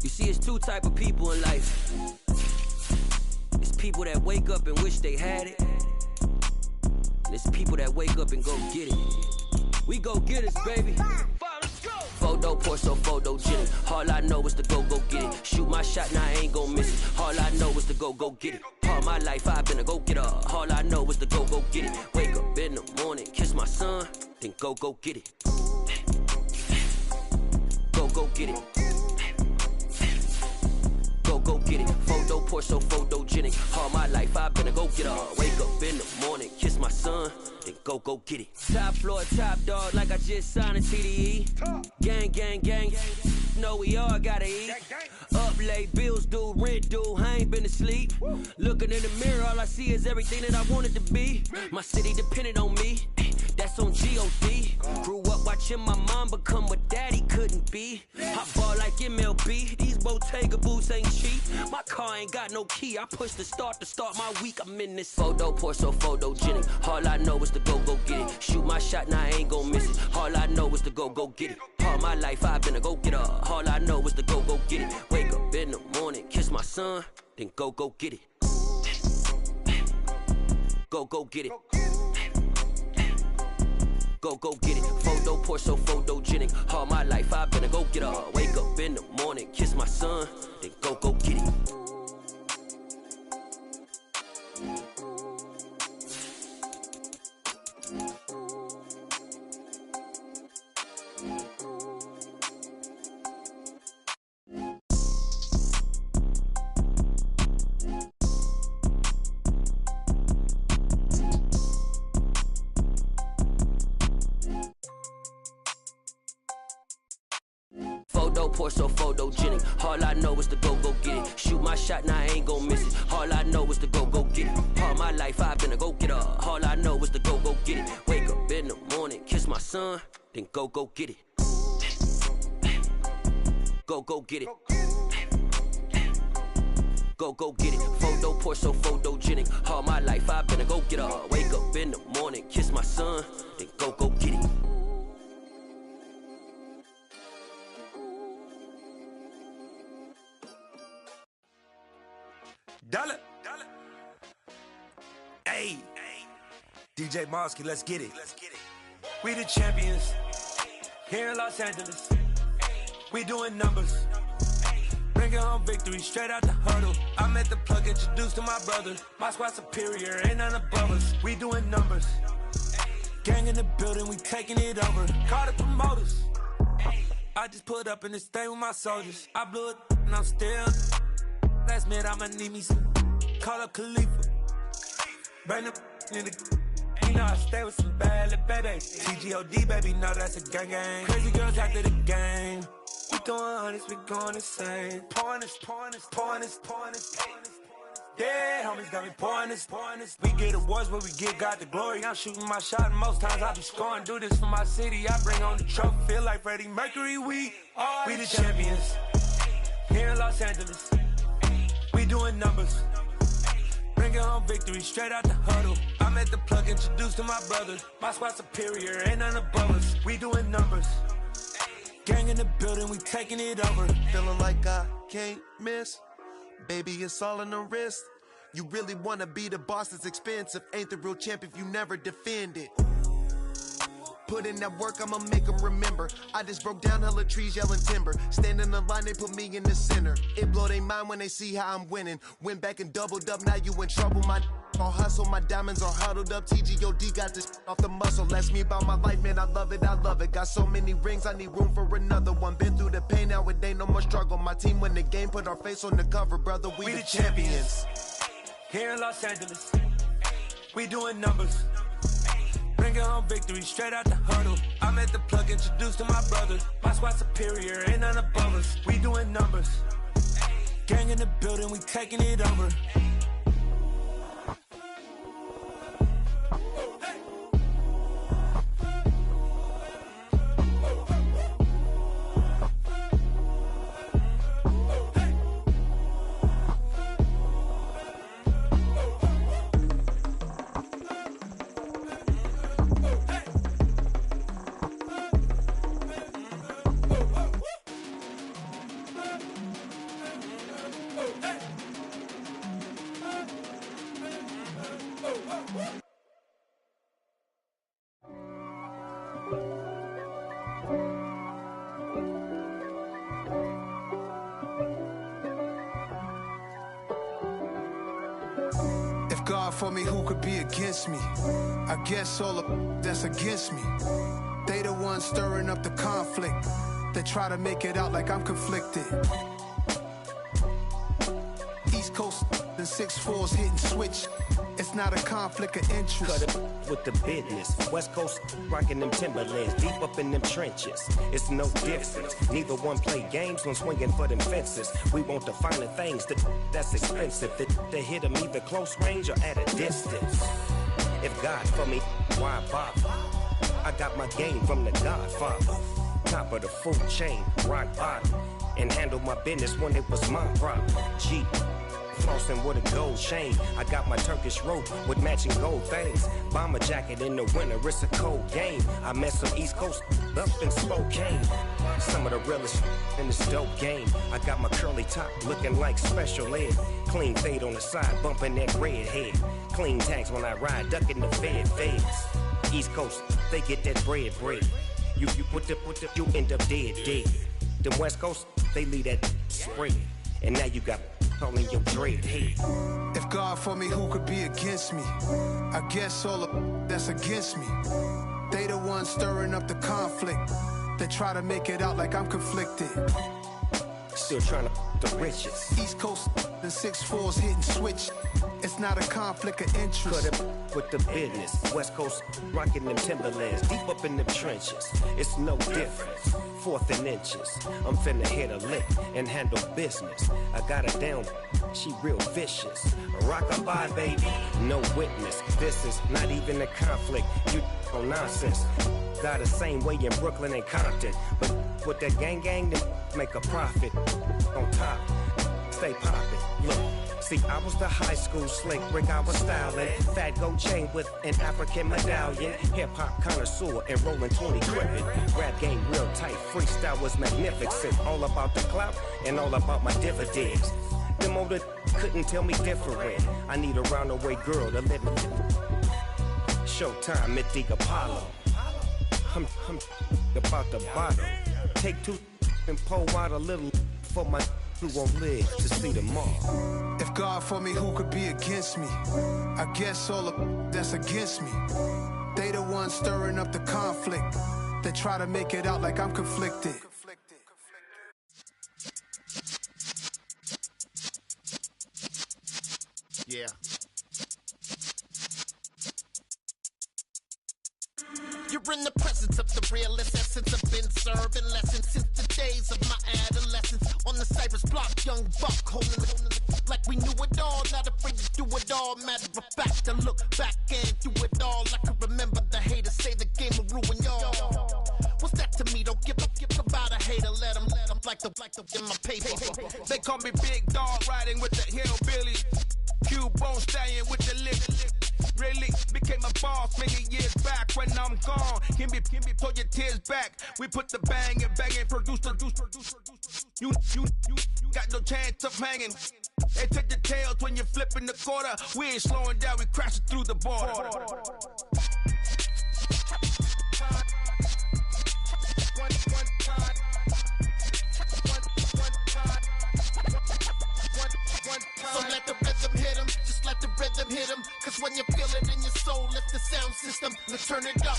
You see, it's two type of people in life. It's people that wake up and wish they had it. And it's people that wake up and go get it. We go get it, baby. Photo pour so photogenic. All I know is to go get it. Shoot my shot, now I ain't gon' miss it. All I know is to go get it. All my life I've been a go-getter. All I know is to go get it. Wake up in the morning, kiss my son, then go get it. Go get it. Go get it. Photo pour so photogenic. All my life I've been a go-getter. Wake up in the morning, kiss my son, then go get it. Top floor, top dog, like I just signed a TDE. Gang. Know we all gotta eat. Up late, bills due, rent due, I ain't been asleep. Looking in the mirror, all I see is everything that I wanted to be. My city depended on me, that's on G.O.D. Grew up watching my mom become what daddy couldn't be. I ball like MLB, these Bottega boots ain't cheap. My car ain't got no key, I push the start to start my week. I'm in this photo pour so photogenic. All I know is to go get it. Shoot my shot, now I ain't gon' miss it. All I know is to go get it. All my life I've been a go-getter. All I know is to go get it. Wake up in the morning, kiss my son, then go get it. Go get it. Go get it. Photo pour so photogenic. All my life I've been a go-getter. Wake up in the morning, kiss my son, then go get it. Photo pour so photogenic. All I know is to go get it. Shoot my shot, now I ain't gon' miss it. All I know is to go get it. All my life I've been a go-getter. All I know is to go get it. Wake up in the morning, kiss my son, then go get it. Go get it. Go get it. Photo pour so photogenic. All my life I've been a go-getter. Wake up in the morning, kiss my son, then go get it. Dollar. Hey. DJ Mosky, let's get it. We the champions here in Los Angeles. We doing numbers. Bringing home victory straight out the huddle. I met the plug, introduced to my brother. My squad superior, ain't none above us. We doing numbers. Gang in the building, we taking it over. Call the promoters. I just put up in this thing with my soldiers. I blew it and I'm still. Last minute, I'ma need me some. Call up Khalifa. Bring the in the. You know I stay with some bad little baby. TGOD, baby, know that's a gang. Crazy girls after the game. We throwing hundreds, we going insane. Pouring this. Yeah, homies got me pouring this. We get awards, but we give God the glory. I'm shooting my shot, and most times I be scoring. Do this for my city, I bring on the trophy. Feel like Freddie Mercury, we the champions here in Los Angeles. We doing numbers. Bringing home victory straight out the huddle. I met the plug, introduced to my brother. My squad superior, ain't none above us. We doing numbers. Gang Gang in the building, we taking it over. Feeling like I can't miss. Baby, it's all in the wrist. You really wanna be the boss, it's expensive. Ain't the real champ if you never defend it. Put in that work, I'ma make them remember. I just broke down hella trees, yelling timber. Stand in the line, they put me in the center. It blow their mind when they see how I'm winning. Went back and doubled up, now you in trouble. My all hustle, my diamonds are huddled up. TGOD got this off the muscle. That's me about my life, man, I love it, I love it. Got so many rings, I need room for another one. Been through the pain, now it ain't no more struggle. My team win the game, put our face on the cover, brother, we the champions. Here in Los Angeles, we doing numbers. Bringing home victory straight out the huddle. I'm at the plug, introduced to my brother. My squad superior, ain't none above us. We doing numbers. Gang in the building, we taking it over. God for me, who could be against me? I guess all of that's against me. They the ones stirring up the conflict. They try to make it out like I'm conflicted. East Coast and 6'4's hitting switch. It's not a conflict of interest. Cut it with the business. West Coast rocking them Timberlands, deep up in them trenches. It's no difference. Neither one play games when swinging for them fences. We want the finer things that's expensive. That hit them either close range or at a distance. If God for me, why bother? I got my game from the Godfather. Top of the food chain, rock bottom. And handle my business when it was my problem. G. Flossing with a gold chain. I got my Turkish rope with matching gold things. Bomber jacket in the winter, it's a cold game. I met some East Coast up in Spokane. Some of the realest in this dope game. I got my curly top looking like special ed. Clean fade on the side, bumping that red head. Clean tags when I ride, ducking the feds. East Coast, they get that bread. You you end up dead. Them West Coast, they leave that spread. And now you got calling your dread head. If God for me, who could be against me? I guess all of that's against me. They the ones stirring up the conflict. They try to make it out like I'm conflicted. Still trying to the riches. East Coast and 6'4's hitting switch. It's not a conflict of interest. Cut it with the business. West Coast rocking them Timberlands, deep up in them trenches. It's no difference. 4th and inches. I'm finna hit a lick and handle business. I got her down, she real vicious. Rock-a-bye, baby, no witness. This is not even a conflict. You on nonsense. Got the same way in Brooklyn and Compton. But with that gang, then make a profit. On top, stay poppin'. Look. See, I was the high school slick Rick, I was styling. Fat gold chain with an African medallion. Hip-hop connoisseur and rolling 20 crippin'. Rap game real tight, freestyle was magnificent. All about the clout and all about my dividends. Them older couldn't tell me different. I need a roundaway girl to live with. Showtime at the Apollo. I'm about the bottom. Take 2 and pour out a little for my who won't live to see tomorrow. If God for me, who could be against me? I guess all of that's against me. They the ones stirring up the conflict. They try to make it out like I'm conflicted. Yeah. You're in the presence of the realest essence. I've been serving lessons since the days of my adolescence. On the Cypress block, young buck holding it like we knew it all. Not afraid to do it all. Matter of fact, to look back and do it all. I can remember the haters say the game will ruin y'all. What's that to me? Don't give about a hater. Let them like the in my paper. They call me Big Dog, riding with the hillbilly. Cube bone stallion with the lip. Really? became a boss many years back. When I'm gone, can be pull your tears back. We put the bang and produce. You got no chance of hanging. They take the tails when you're flipping the quarter. We ain't slowing down, we crashing through the border. So let the rhythm hit him, just let the rhythm hit him. Cause when you feel it in your soul, lift the sound system. Let's turn it up,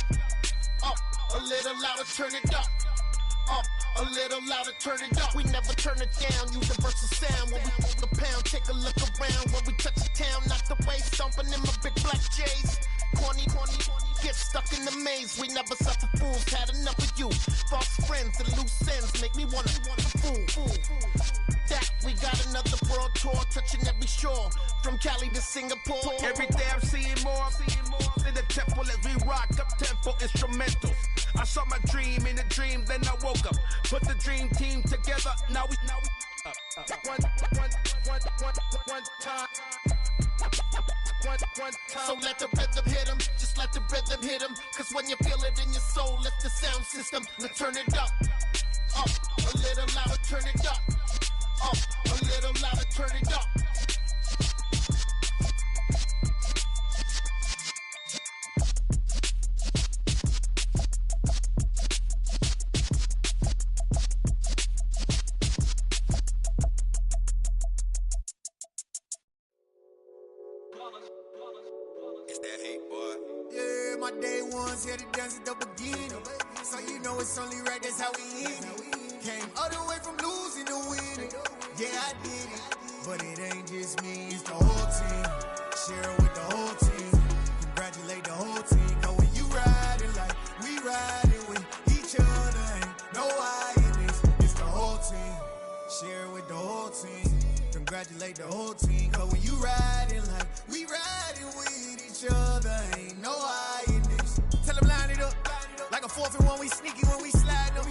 a little louder, turn it up. A little louder, turn it up. We never turn it down, universal sound. When we move the pound, take a look around. When we touch the town, not the way, stomping in my big black J's. Corny, get stuck in the maze. We never suffer fools, had enough of you. False friends and loose ends make me wanna fool. That we got another world tour, touching every shore, from Cali to Singapore. Every day I'm seeing more in the temple as we rock up tempo instrumentals. I saw my dream in a dream, then I woke up. Put the dream team together, now we one time. So let the rhythm hit him, just let the rhythm hit him. Cause when you feel it in your soul, lift the sound system. Let's turn it up, a little louder, turn it up. A little louder, turn it up. It's that hate, boy. Yeah, my day ones here to dance at the beginning. So you know it's only right, that's how we end it. Came all the way from losing to winning. Yeah, I did it, but it ain't just me, it's the whole team. Share it with the whole team. Congratulate the whole team. Cause when you riding like we riding with each other, ain't no I in this. It's the whole team. Share it with the whole team. Congratulate the whole team. Cause when you riding like we riding with each other, ain't no I in this. Tell them line it up. Like a 4th and 1, we sneaky when we slide them.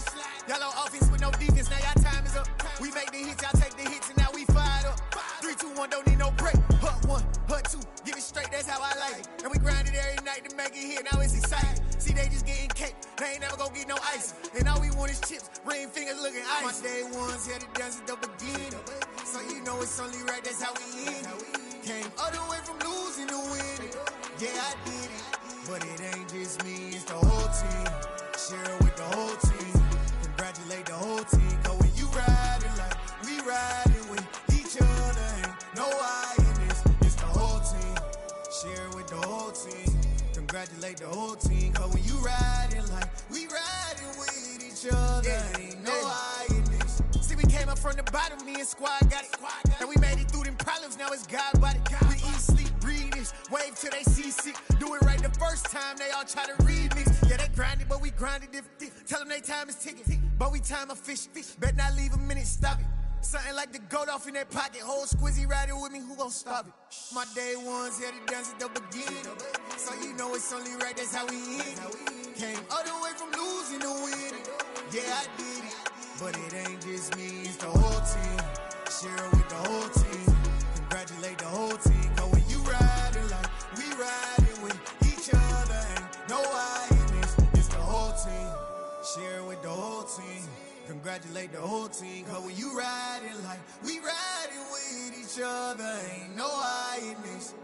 Y'all on offense with no defense, now y'all time is up. We make the hits, y'all take the hits, and now we fired up. 3, 2, 1, don't need no break. Hut 1, hut 2, give it straight, that's how I like it. And we grind it every night to make it hit, now it's exciting. See, they just getting cake, they ain't never gonna get no ice. And all we want is chips, ring fingers looking ice. My day ones here to dance at the beginning. So you know it's only right, that's how we end it. Came all the way from losing to winning. Yeah, I did it, but it ain't just me, it's the whole team. Share it with the whole team. Congratulate the whole team. Cause when you riding like we riding with each other, ain't no I in this. It's the whole team. Share it with the whole team. Congratulate the whole team. Cause when you riding like we riding with each other, ain't no I in this. See, we came up from the bottom, me and squad got it. And we made it through them problems, now it's God body. We eat, sleep, breathe this. Wave till they see sick. Do it right the first time, they all try to remix. Yeah, they grinded, but we grinded different. Tell them they time is ticking, but we time a fish. Bet not leave a minute, stop it. Something like the goat off in their pocket. Whole squizzy riding with me, who gon' stop it? My day ones here to dance at the beginning. So you know it's only right, that's how we end it. Came all the way from losing to winning. Yeah, I did it, but it ain't just me, it's the whole team. Share it with the whole team. Congratulate the whole team. Cause when you riding like we riding with each other, ain't no I in this. It's the whole team. Share it with the whole team. Congratulate the whole team. Cause when you riding like we riding with each other, ain't no I in this.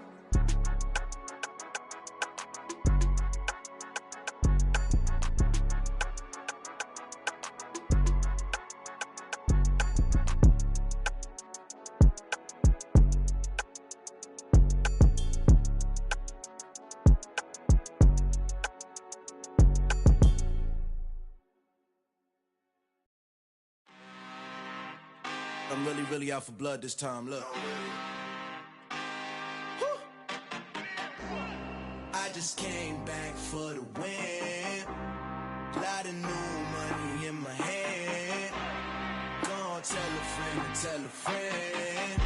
I'm really out for blood this time, look. I just came back for the win. Lot of new money in my hand. Gonna tell a friend and tell a friend.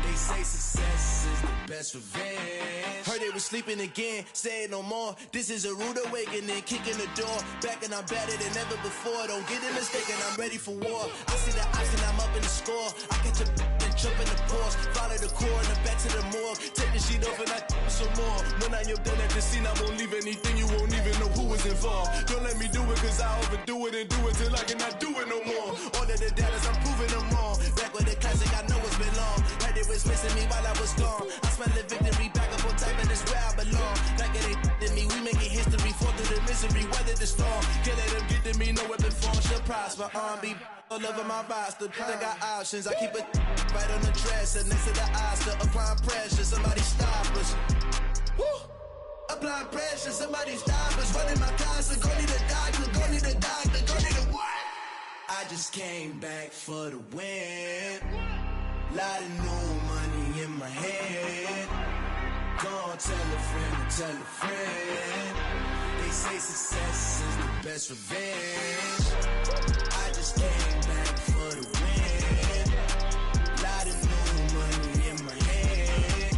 They say success is the best revenge. Heard they was sleeping again, say it no more. This is a rude awakening, kicking the door. Back and I'm better than ever before. Don't get it mistaken, I'm ready for war. I see the ice and I'm up in the score. I catch a and jump in the pause. Follow the core and back to the morgue. Take the sheet off and I some more. When I am done at the scene, I won't leave anything. You won't even know who was involved. Don't let me do it, cause I overdo it and do it till I cannot do it no more. All of the doubters, I'm proving them wrong. Back with the classic, I know it's been long. Heard it was missing me while I was gone. I smell the victory, back up on time, and it's where I belong. Like it ain't to me, we making history. Fall through the misery, weather the storm. Can't let them get to me, no weapon form should prosper. R&B all over my roster. I got options, I keep it right on the dresser. Next to the Oscar, applying pressure. Somebody stop us. Woo! Applying pressure, somebody stop us. Running my closet, go need a doctor, go need a doctor, go need a what? I just came back for the win. Lot of new money in my head. Go on, tell a friend, tell a friend. They say success is the best revenge. I just came back for the win. Lot of new money in my head.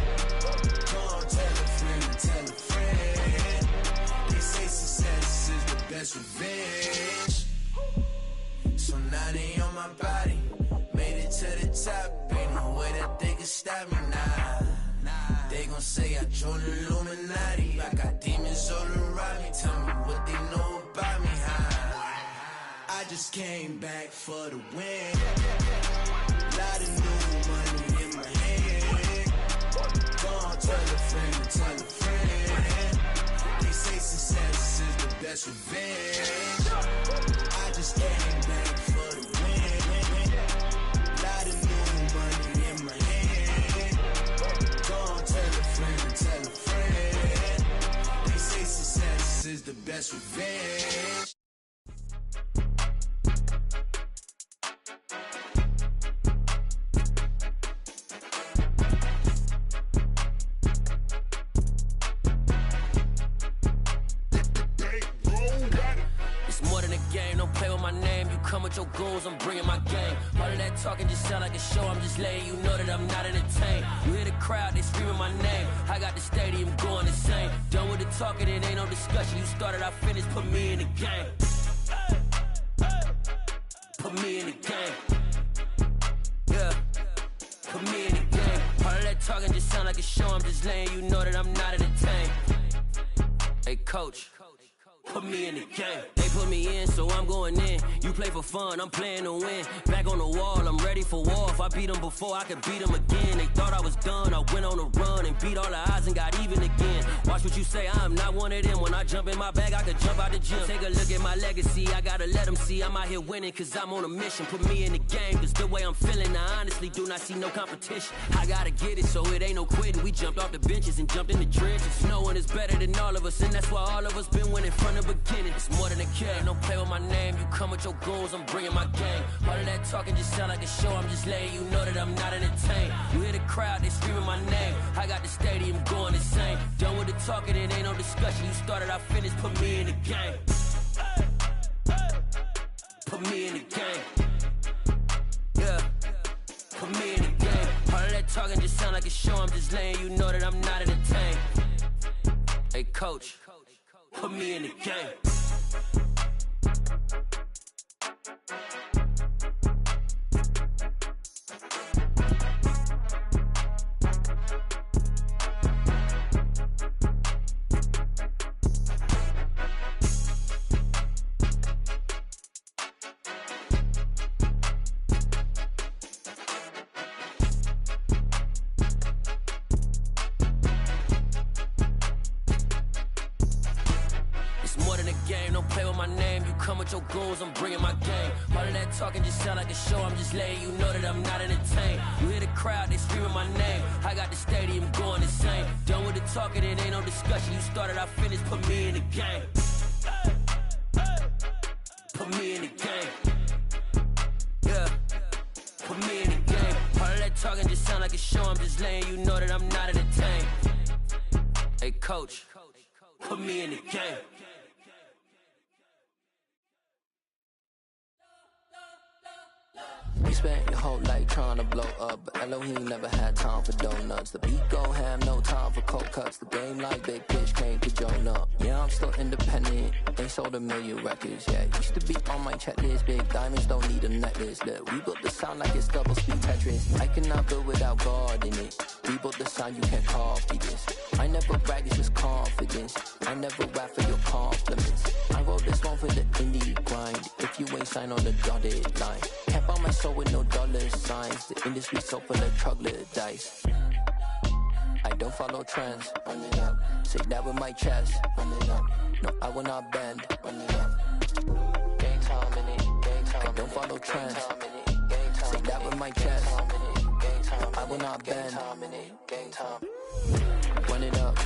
Go on, tell a friend, tell a friend. They say success is the best revenge. So now they on my body. Made it to the top. Ain't no way that they can stop me now. They gon' say I joined the Illuminati. I got demons all around me. Tell me what they know about me, huh? I just came back for the win. Lot of new money in my head. Go on, tell a friend, tell a friend. They say success is the best revenge. I just came back for the win. Lot of new money in my head. Go on, tell a friend, tell a friend. They say success is the best revenge. Come with your goons, I'm bringing my game. All of that talking just sound like a show. I'm just letting you know that I'm not entertained. You hear the crowd, they screaming my name. I got the stadium going insane. Done with the talking, it ain't no discussion. You started, I finished, put me in the game. Put me in the game. Yeah, put me in the game. All of that talking just sound like a show. I'm just letting you know that I'm not entertained. Hey, coach. Put me in the game. They put me in, so I'm going in. You play for fun, I'm playing to win. Back on the wall, I'm ready for war. If I beat them before, I could beat them again. They thought I was done, I went on a run and beat all the odds and got even again. Watch what you say, I'm not one of them. When I jump in my bag, I could jump out the gym. Take a look at my legacy, I gotta let them see I'm out here winning, cause I'm on a mission. Put me in the game, cause the way I'm feeling, I honestly do not see no competition. I gotta get it, so it ain't no quitting. We jumped off the benches and jumped in the trenches. No one is better than all of us, and that's why all of us been winning from the beginning. It's more than a game, don't play with my name. You come with your goons, I'm bringing my game. All of that talking just sound like a show. I'm just letting you know that I'm not entertained. You hear the crowd, they screaming my name. I got the stadium going insane. Done with the talking, it ain't no discussion. You started, I finished, put me in the game. Put me in the game. Yeah, put me in the game. All of that talking just sound like a show. I'm just letting you know that I'm not entertained. Hey, coach. Put me in the game. Your goals, I'm bringing my game. All of that talking just sound like a show. I'm just letting you know that I'm not entertained. You hear the crowd, they screaming my name. I got the stadium going insane. Done with the talking, it ain't no discussion. You started, I finished, put me in the game. Put me in the game. Yeah, put me in the game. All of that talking just sound like a show. I'm just letting you know that I'm not entertained. Hey, coach, put me in the game. You spent your whole life trying to blow up, but Elohim never had time for donuts. The beat go ham, no time for cold cuts. The game like Big Pitch came to join up. Yeah, I'm still independent, ain't sold 1 million records yet. Used to be on my checklist, big diamonds don't need a necklace. Look, we built the sound like it's double speed Tetris. I cannot build without God in it. We built the sound, you can't copy this. I never brag, it's just confidence. I never rap for your compliments. I wrote this one for the indie grind. If you ain't signed on the dotted line, can't buy my soul with no dollar signs. The industry so full of troglodytes. I don't follow trends. Run it up. Say that with my chest. Run it up. No, I will not bend. Run it up. Game time in it. Game time. I don't follow trends. Say that with my chest. I will not bend. Game time. Run it up.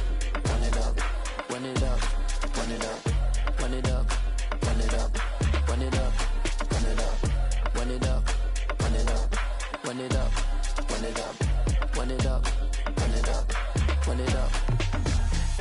Run it up. Run it up. Run it up. Run it up. Run it up. Run it up. Run it up. Run it up. Run it up. Run it up. Run it up. Run it up. Run it up. Run it up.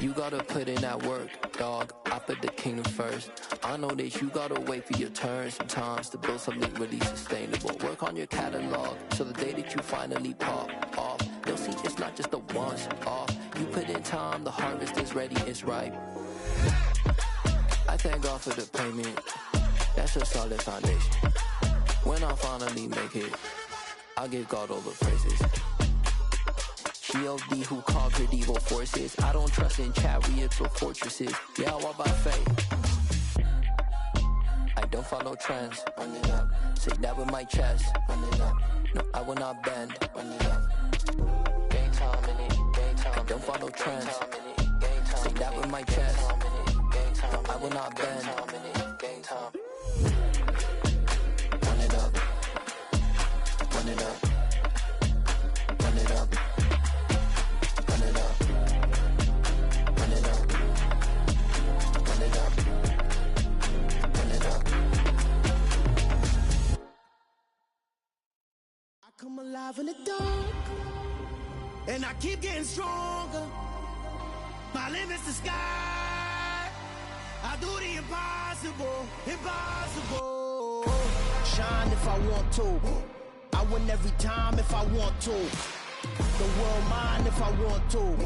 You gotta put in that work, dog. I put the kingdom first. I know that you gotta wait for your turn sometimes to build something really sustainable. Work on your catalog so the day that you finally pop off, they'll see it's not just a once off. You put in time, the harvest is ready, it's ripe. I thank God for the payment. That's a solid foundation. When I finally make it, I'll give God all the praises. G.O.D. who conquered evil forces. I don't trust in chariots or fortresses. Yeah, I walk by faith. I don't follow trends. Run it up. Say that with my chest. Run it up. No, I will not bend. Run it up. Game time in it. Game time. I don't follow trends. Say that with my chest. No, I will not bend. Game time. Run it up. Run it up. Run it up. Run it up. Run it up. Run it up. Run it up. I come alive in the dark, and I keep getting stronger. My limit's the sky. I do the impossible, impossible. Shine if I want to. I win every time if I want to. The world mine if I want to.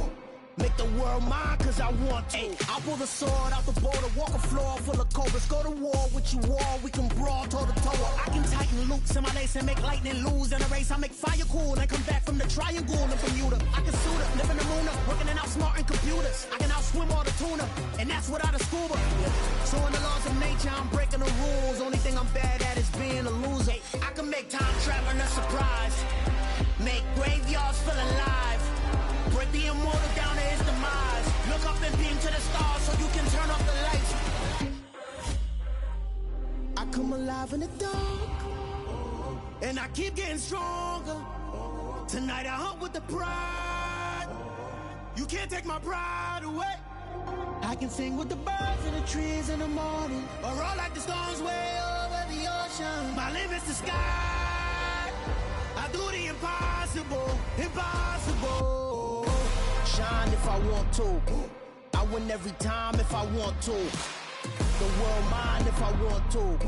Make the world mine cause I want to. I pull the sword out the border, walk a floor full of cobras. Go to war with you all, we can brawl toe to toe. I can tighten loops in my lace and make lightning lose in a race. I make fire cool and come back from the triangle in Bermuda. I can suit up, live in the moon up, working and outsmarting computers. I can outswim all the tuna, and that's without a scuba. So in the laws of nature, I'm breaking the rules. Only thing I'm bad at is being a loser. I can make time traveling a surprise. Make graveyards feel alive. Break the immortal down to his demise. Look up and beam to the stars so you can turn off the lights. I come alive in the dark, and I keep getting stronger. Tonight I hunt with the pride. You can't take my pride away. I can sing with the birds and the trees in the morning, or roll like the storms way over the ocean. My limit's the sky. I do the impossible, impossible. Shine if I want to. I win every time if I want to. The world mine if I want to.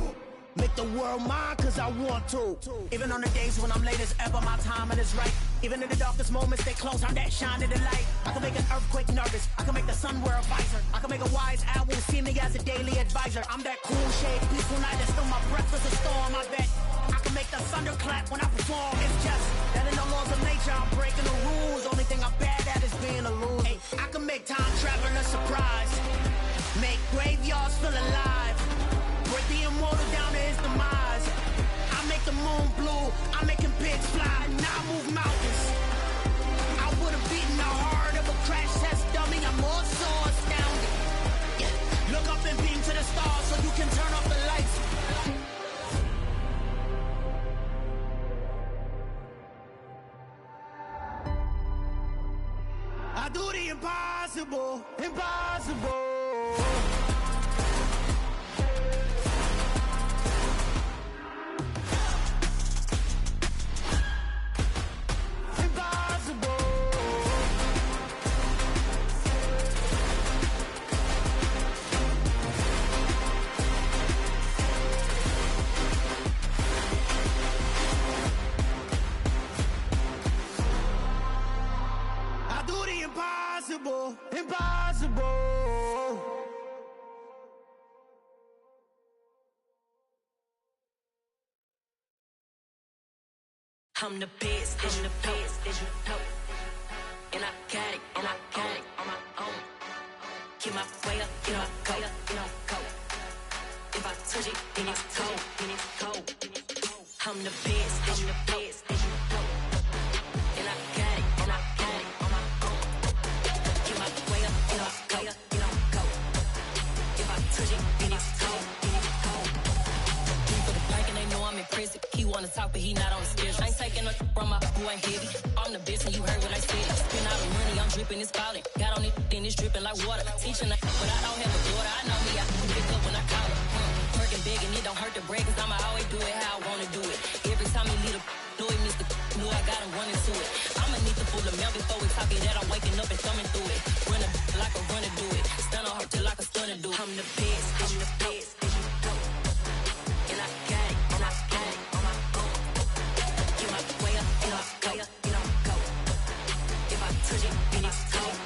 Make the world mine cause I want to. Even on the days when I'm late as ever, my timing is right. Even in the darkest moments, stay close, I'm that shining the light. I can make an earthquake nervous, I can make the sun wear a visor. I can make a wise owl see me as a daily advisor. I'm that cool shade, peaceful night, and still my breath is a storm, I bet. I can make the thunder clap when I perform. It's just that in the laws of nature, I'm breaking the rules. Only thing I'm bad at is being a loser. Hey, I can make time traveling a surprise. Make graveyards feel alive. Break the immortal down to his demise. I make the moon blue. I'm making pigs fly. Now I move mountains. I would have beaten the heart of a crash test dummy. I'm more so astounded. Yeah. Look up and beam to the stars so you can turn off the lights. I do the impossible, impossible. impossible. I'm the best, I'm the best, as you know. And I got it, on my own. Get my way up, get my go, go. If I touch it, then it's cold, I'm the best, as you know. And I got it, on my own. Get my way up, get my go. If I touch it, then it's cold, He for the bank and they know I'm in prison. He wanna talk, but he not on the schedule. I ain't taking no from my boy heavy. I'm the best and you heard what I said. Spend all the money, I'm dripping, it's falling. Got on it, then it's dripping like water. Teaching but I don't have a daughter. I know me, I can pick up when I call her. Working big and it don't hurt to break, cause I'ma always do it how I wanna do it. Every time he lead a know it, Mr. Know I got him running to it. I'ma need to pull the mail before we talk it that I'm waking up and thumbing through it. Run a like a runner do it. Stun on her till like a stunner do it. I'm the best, I'm the best, as you know. And I got it, on my own. Get my way up, and I go. If I touch it, then it's cold,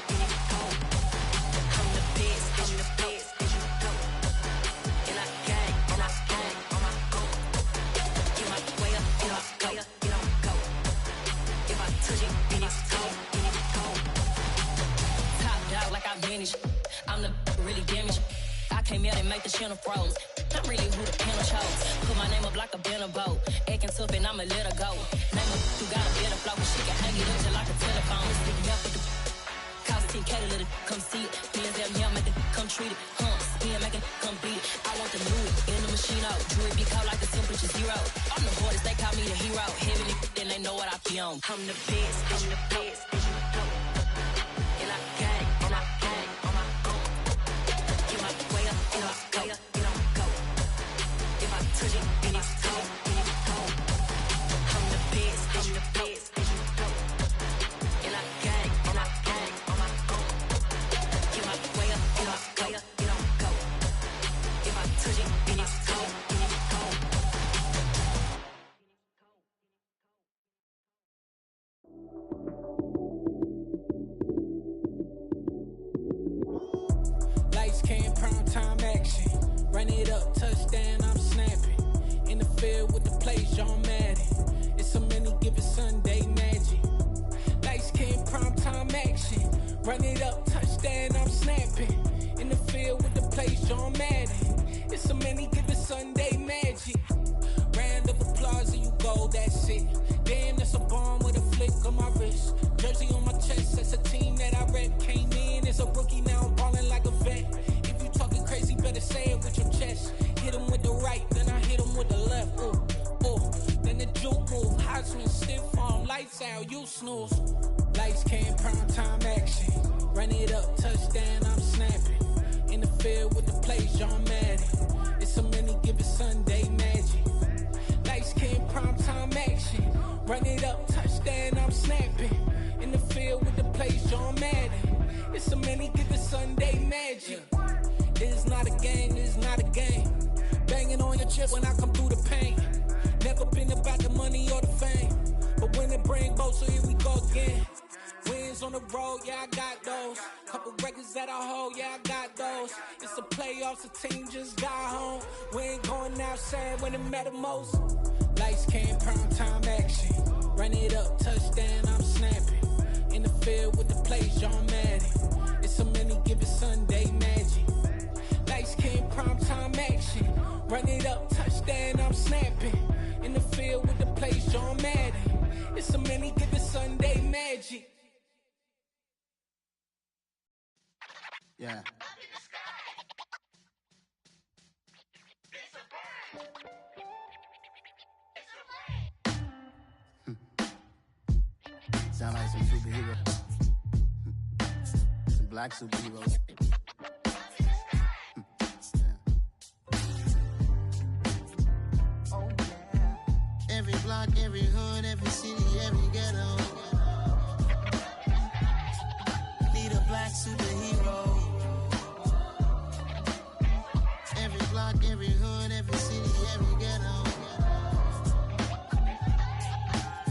I'm the best, I'm the best, as you know. And I got it, on my own. Get my way up, and I go. If I touch it, then it's cold, Top dog like I manage. I'm the really damaged. I came out and make the channel froze. I'm really who the panel chose. Put my name up like a banner boat. Acting tough and I'ma let her go. Name her who got a better flow. She can hang it up just like a telephone. Speaking up with the cost 10K to let it come see it. Hands down here, make it come treat it. Spin, make it come beat it. I want the new in the machine out. Jewelry be cold like the temperature 0. I'm the hardest, they call me the hero. Heaven then they know what I be on. I'm the best, as you know. And I got it, on my own. Get my way up, and I go. If I touch it, then it's cold, I'm the best, as you know. And I got it, on my own. Get my way up, and I go. If I touch it, then it's cold, Lights came, prime time action. Run it up, touchdown, I'm snapping. In the field with the plays, John Madden. It's a many given Sunday magic. Lights came, prime time action. Run it up, touchdown, I'm snapping. In the field with the plays, John Madden. It's a many given Sunday magic. Round of applause and you go, that's it. Damn, that's a bomb with a flick on my wrist. Jersey on my chest, that's a team that I rep. Came in as a rookie, now I'm ballin' like a vet. If you talking crazy, better say it with your chest. Hit him with the right, then I hit him with the left. Then the juke move, high swing, stiff arm, lights out, you snooze. Lights came, prime time action. Run it up, touchdown, I'm snapping. In the field with the plays, John Madden. It's a many given Sunday magic. Lights came, prime time action. Run it up, touchdown, I'm snapping. In the field with the plays, John Madden. It's a many given Sunday magic. This is not a game, this is not a game. Banging on your chest when I come through the pain. Never been about the money or the fame. But when it bring both, so here we go again. Wins on the road, yeah, I got those. Couple records that I hold, yeah, I got those. It's the playoffs, the team just got home. We ain't going outside when it matter most. Lights came, prime time action. Run it up, touchdown, I'm snapping. In the field with the plays, John Madden. It's a many given Sunday magic. Lights came, prime time action. Run it up, touchdown, I'm snapping. In the field with the plays, John Madden. It's a many given Sunday magic. Yeah. Sound like some superheroes. Some black superheroes. Oh, yeah. Every block, every hood, every city, every ghetto. Need a black superhero. Every block, every hood, every city, every ghetto.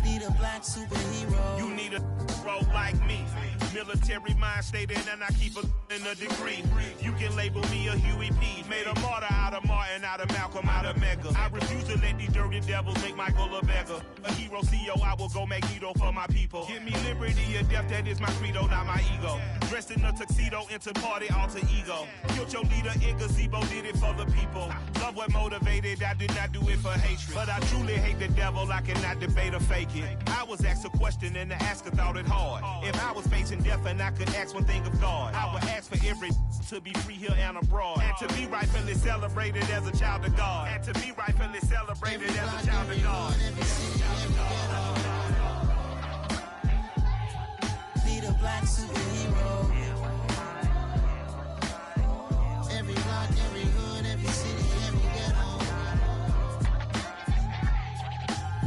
Need a black superhero. You need a bro like me. Military mind state and I keep in a degree. You can label me a Huey P. Made a martyr out of Martin, out of Malcolm, out of Mega. I refuse to let these dirty devils make Michael a beggar. A hero CEO, I will go Magneto for my people. Give me liberty or death, that is my credo, not my ego. Dressed in a tuxedo, into party, alter ego. Killed your leader in gazebo, did it for the people. Love what motivated, I did not do it for hatred. But I truly hate the devil, I cannot debate or fake it. I was asked a question and the asker thought it hard. If I was facing death and I could ask one thing of God, I would ask for every to be free here and abroad. And to be rightfully celebrated as a child of God. And to be rightfully celebrated as a child of God. Be the black superhero. Every block, every hood, every city, every ghetto.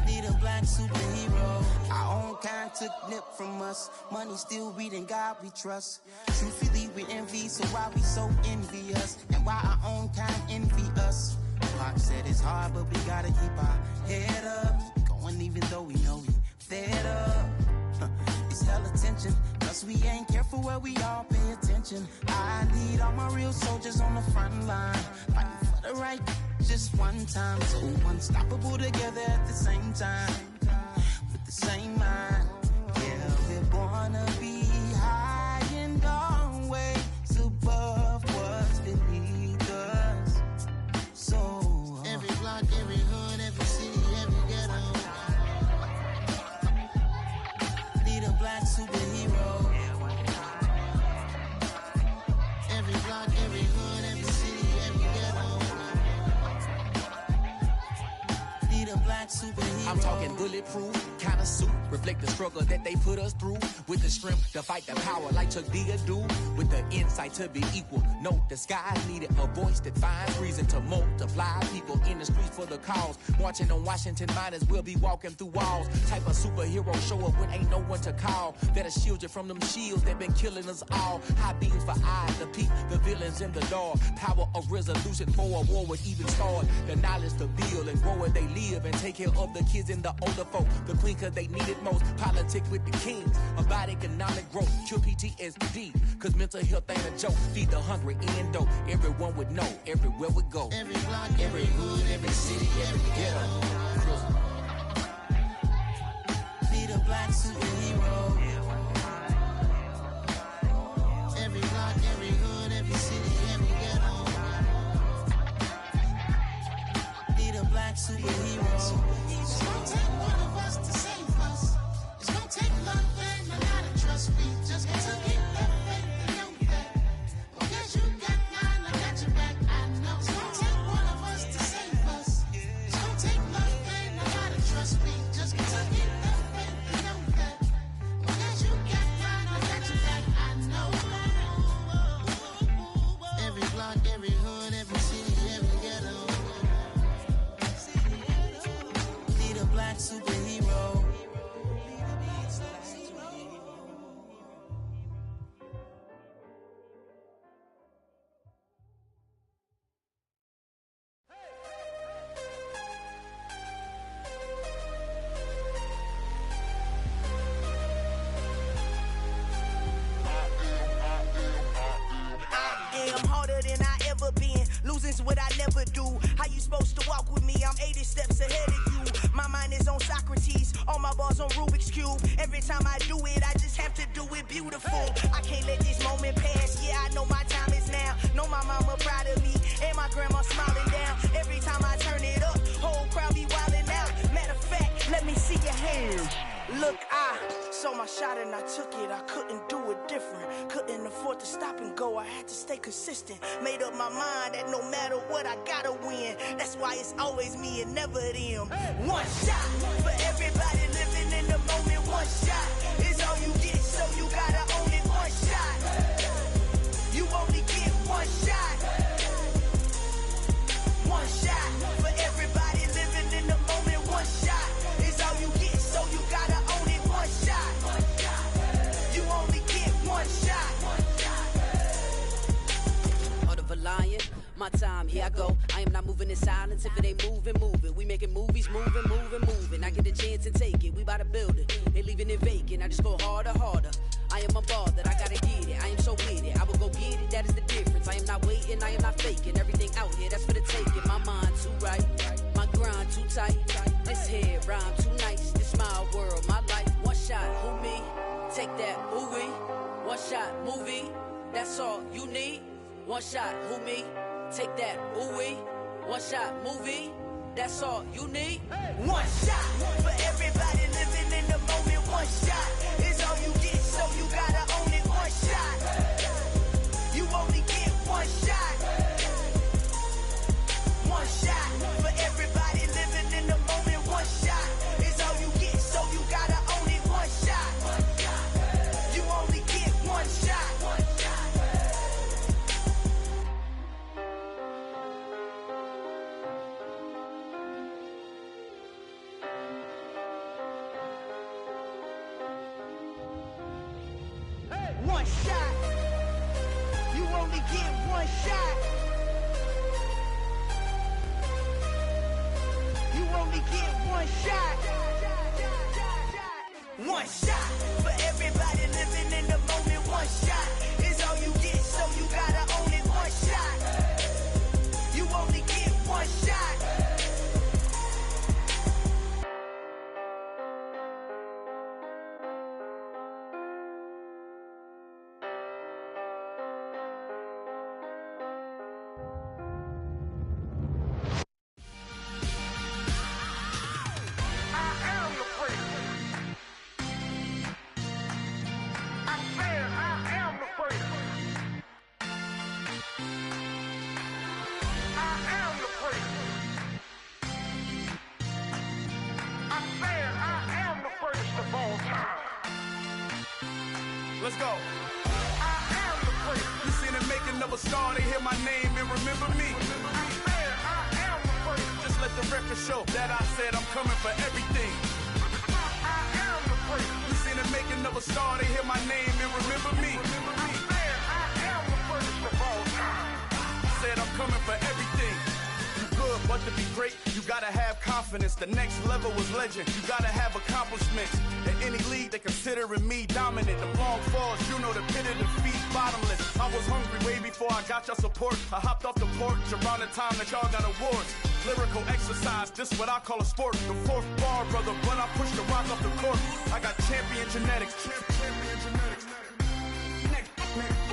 Be the black superhero. Our own kind took nip from us. Money still reading God we trust. Truthfully we envy, so why we so envious? And why our own kind envy us? Pac said it's hard, but we gotta keep our head up. Going even though we know we fed up. It's hella tension, cause we ain't careful where we all pay attention. I need all my real soldiers on the front line, fighting for the right just one time. So unstoppable together at the same time, with the same mind. Yeah, we're born to be high and always above what's beneath us. So every block, every hood, every city, every ghetto. Need a black superhero. Every block, every hood, every city, every ghetto. Need a black superhero. I'm talking bulletproof kind of suit, reflect the struggle that they put us through, with the strength to fight the power like Chuck D do, with the insight to be equal. Note the sky needed a voice that finds reason to multiply people in the streets for the cause. Marching on Washington, might as well be walking through walls. Type of superhero show up when ain't no one to call. That'll shield you from them shields that been killing us all. High beams for eyes to peek the villains in the dark. Power of resolution for a war would even start. The knowledge to build and grow where they live and take care of the kids and the older folk. The queen cause they need it most. Politics with the kings. About economic growth. Cure PTSD. Cause mental health ain't a joke. Feed the hungry and dope. Everyone would know. Everywhere we go. Every block, every hood, every city, every ghetto. Be the black superhero. Every block, every hood, every city, every ghetto. Be the black superhero. It's gonna take one of us to save us. It's gonna take love and a lot of trust. We just got to get that faith and know that. Because you got mine, I got your back, I know. It's gonna take one of us to save us. It's gonna take love and a lot of trust. We just got to get that faith and know that. Because you got mine, I got your back, I know. Every block, every hood, every city, every ghetto. Need a black superhero. I'm harder than I ever been. Losing's what I never do. How you supposed to walk with me? I'm 80 steps ahead of you. My mind is on Socrates. All my bars on Rubik's Cube. Every time I do it, I just have to do it beautiful. I can't let this moment pass. Yeah, I know my time is now. Know my mama proud of me. And my grandma smiling down. Every time I turn it up, whole crowd be wildin' out. Matter of fact, let me see your hands. Look, I saw my shot and I took it. I couldn't do it different. Couldn't afford to stop and go. I had to stay consistent. Made up my mind that no matter what, I gotta win. That's why it's always me and never them. One shot for everybody living in the moment. One shot is all you get, so you gotta own it. One shot. You only get one shot. One shot for everybody living in the moment. One shot is all you get, so you gotta own it. One shot. You only get one shot. Heart of a lion, my time, here I go. I am not moving in silence. If it ain't moving, moving. We making movies, moving, moving, moving. I get a chance and take it. We bout to build it. They leaving it vacant. I just go harder, harder. I I am unbothered, I gotta get it. I am so with it, I will go get it, that is the difference. I am not waiting, I am not faking. Everything out here, that's for the taking. My mind too right, my grind too tight. This head rhyme too nice. This my world, my life. One shot, who me? Take that, ooh-wee. One shot, movie. That's all you need. One shot, who me? Take that, ooh-wee. One shot, movie. That's all you need. One shot for everybody living in the moment. One shot is all you get, so you gotta own it. One shot. You only get one shot. One shot for everybody living in the moment. One shot is all you get, so you gotta own it. One shot. You only get one shot. One shot. You only get one shot. You only get one shot. One shot for everybody living in the moment. One shot is all you get, so you gotta own it. One shot. You only get one shot. Let's go. You seen the making of a star, they hear my name and remember me. Just let the record show that I said I'm coming for everything. You seen the making of a star, they hear my name and remember me. Said I'm coming for everything. You good, but to be great, you gotta have confidence. The next level was legend. You gotta have accomplishments. In any league, they considering me dominant. The long falls, you know the pit of defeat, bottomless. I was hungry way before I got your support. I hopped off the porch around the time that y'all got awards. Lyrical exercise, this what I call a sport. The fourth bar, brother, when I push the rock off the court. I got champion genetics. Champion genetics.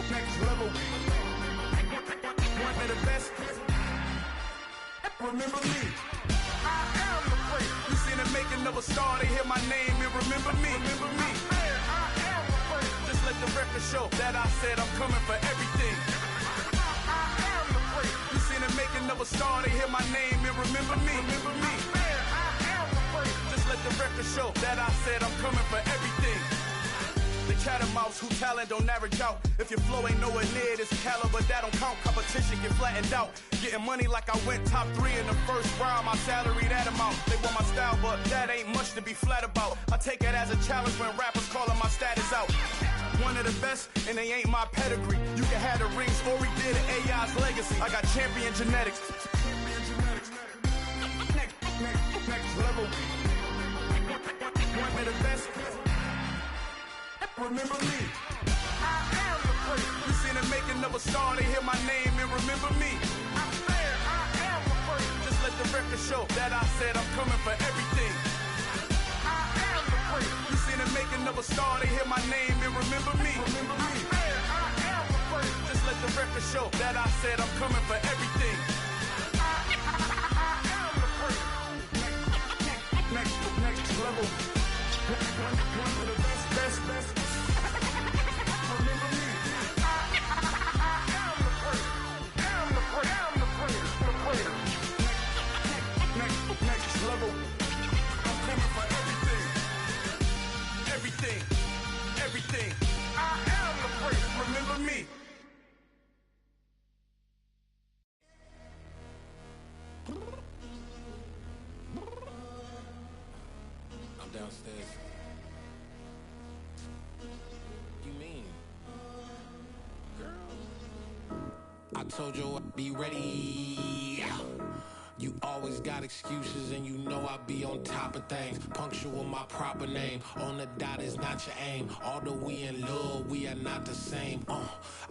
Next level. One of the best. Remember me. I am the place. You seen the making of a star, they hear my name and remember me. Remember me. I am the place. Just let the record show that I said I'm coming for everything. I am the place. You seen the making of a star, they hear my name and remember me. Remember me. I am the place. Just let the record show that I said I'm coming for everything. The catamounts who talent don't average out. If your flow ain't nowhere near this caliber, that don't count. Competition get flattened out. Getting money like I went top 3 in the first round. My salary that amount. They want my style, but that ain't much to be flat about. I take it as a challenge when rappers calling my status out. One of the best, and they ain't my pedigree. You can have the rings, or we did it, AI's legacy. I got champion genetics. Next level. One of the best. Remember me. I am the place. You seen the making of a star, they hear my name and remember me. I am the place. Just let the record show that I said I'm coming for everything. I am the place. You seen the making of a star, they hear my name and remember me. Remember me. I am the place. Just let the record show that I said I'm coming for everything. I am the place. Next level. One of the best. Remember me. I am the place. I'm the place. Next level. I'm coming for everything. I am the place. Remember me. I'm downstairs. You mean? Girl, I told you I'd be ready. You always got excuses and you know I be on top of things. Punctual my proper name. On the dot is not your aim. Although we in love, we are not the same.